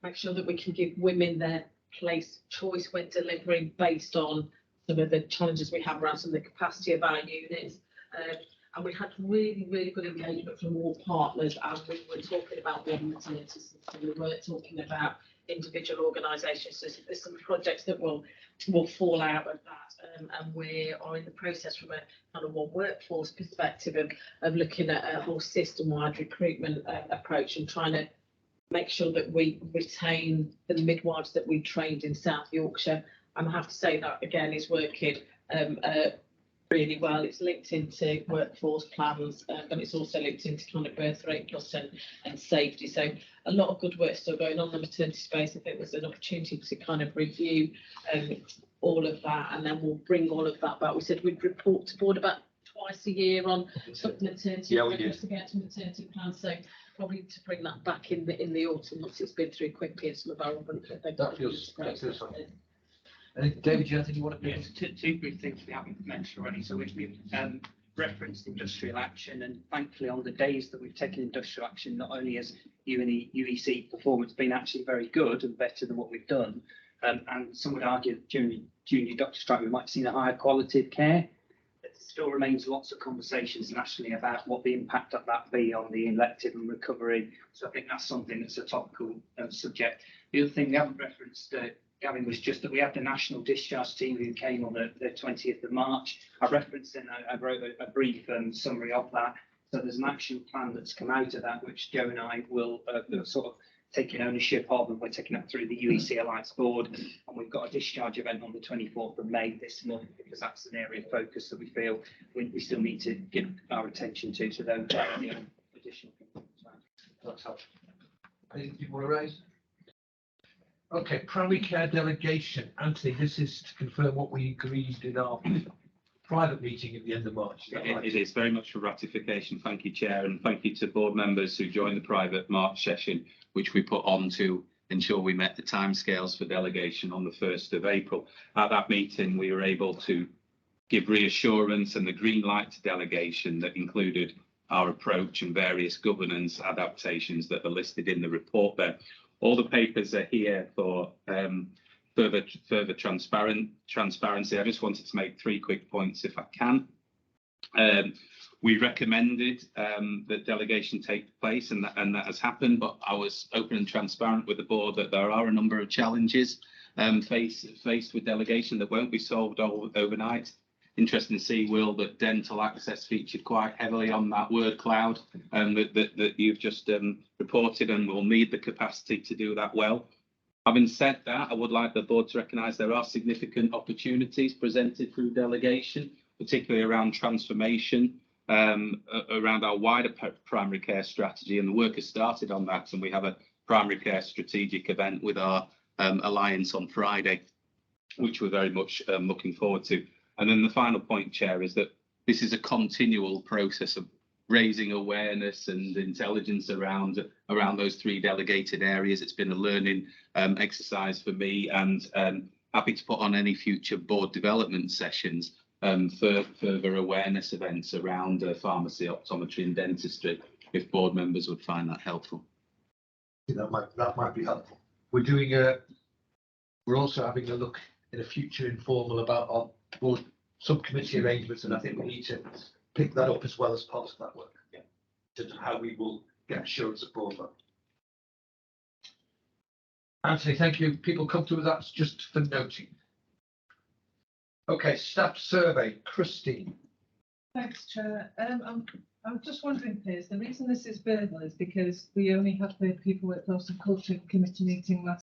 make sure that we can give women their place choice when delivering based on some of the challenges we have around some of the capacity of our units. And we had really, really good engagement from all partners, and we were talking about one maternity system. We weren't talking about individual organisations. So there's some projects that will fall out of that, and we are in the process from a kind of one workforce perspective of looking at a whole system-wide recruitment approach and trying to make sure that we retain the midwives that we trained in South Yorkshire. And I have to say that again is working really well. It's linked into workforce plans, but it's also linked into kind of birth rate plus and safety. So a lot of good work still going on in the maternity space. I think there's an opportunity to kind of review all of that, and then we'll bring all of that back. We said we'd report to board about twice a year on maternity maternity plans. So probably to bring that back in the autumn once it's been through quickly and some of our that feels fine. David, do you have anything you want to put? Two brief things we haven't mentioned already. So we've referenced industrial action, and thankfully on the days that we've taken industrial action, not only has UEC performance been actually very good and better than what we've done, and some would argue that during the junior doctor strike we might have seen a higher quality of care. There still remains lots of conversations nationally about what the impact of that be on the elective and recovery. So I think that's something that's a topical subject. The other thing we haven't referenced, Gavin, was just that we had the national discharge team who came on the 20th of March. I referenced in I wrote a brief summary of that. So there's an action plan that's come out of that, which Joe and I will sort of taking ownership of, and we're taking that through the UEC Alliance Board. And we've got a discharge event on the 24th of May this month, because that's an area of focus that we feel we still need to give our attention to. So those are the additional things. That's helpful. Anything you want to raise? Okay, primary care delegation. Anthony, this is to confirm what we agreed in our private meeting at the end of March. Is that right? It is very much for ratification. Thank you, Chair, and thank you to board members who joined the private March session, which we put on to ensure we met the timescales for delegation on the 1st of April. At that meeting, we were able to give reassurance and the green light to delegation that included our approach and various governance adaptations that are listed in the report there. All the papers are here for further transparency. I just wanted to make 3 quick points if I can. We recommended that delegation take place, and that has happened, but I was open and transparent with the board that there are a number of challenges faced with delegation that won't be solved overnight. Interesting to see, Will, that dental access featured quite heavily on that word cloud that you've just reported, and we'll need the capacity to do that well. Having said that, I would like the board to recognise there are significant opportunities presented through delegation, particularly around transformation, around our wider primary care strategy, and the work has started on that, and we have a primary care strategic event with our alliance on Friday, which we're very much looking forward to. And then the final point, Chair, is that this is a continual process of raising awareness and intelligence around those 3 delegated areas. It's been a learning exercise for me, and happy to put on any future board development sessions for further awareness events around pharmacy, optometry and dentistry, if board members would find that helpful. That might be helpful. We're also having a look in a future informal about our board subcommittee arrangements, and I think we need to pick that up as well as part of that work. Yeah. In terms of how we will get assurance of board vote. Anthony, thank you. People come through that just for noting. Okay, staff survey, Christine. Thanks, Chair. I'm just wondering, Piers, the reason this is verbal is because we only had the people at Arts and Culture Committee meeting last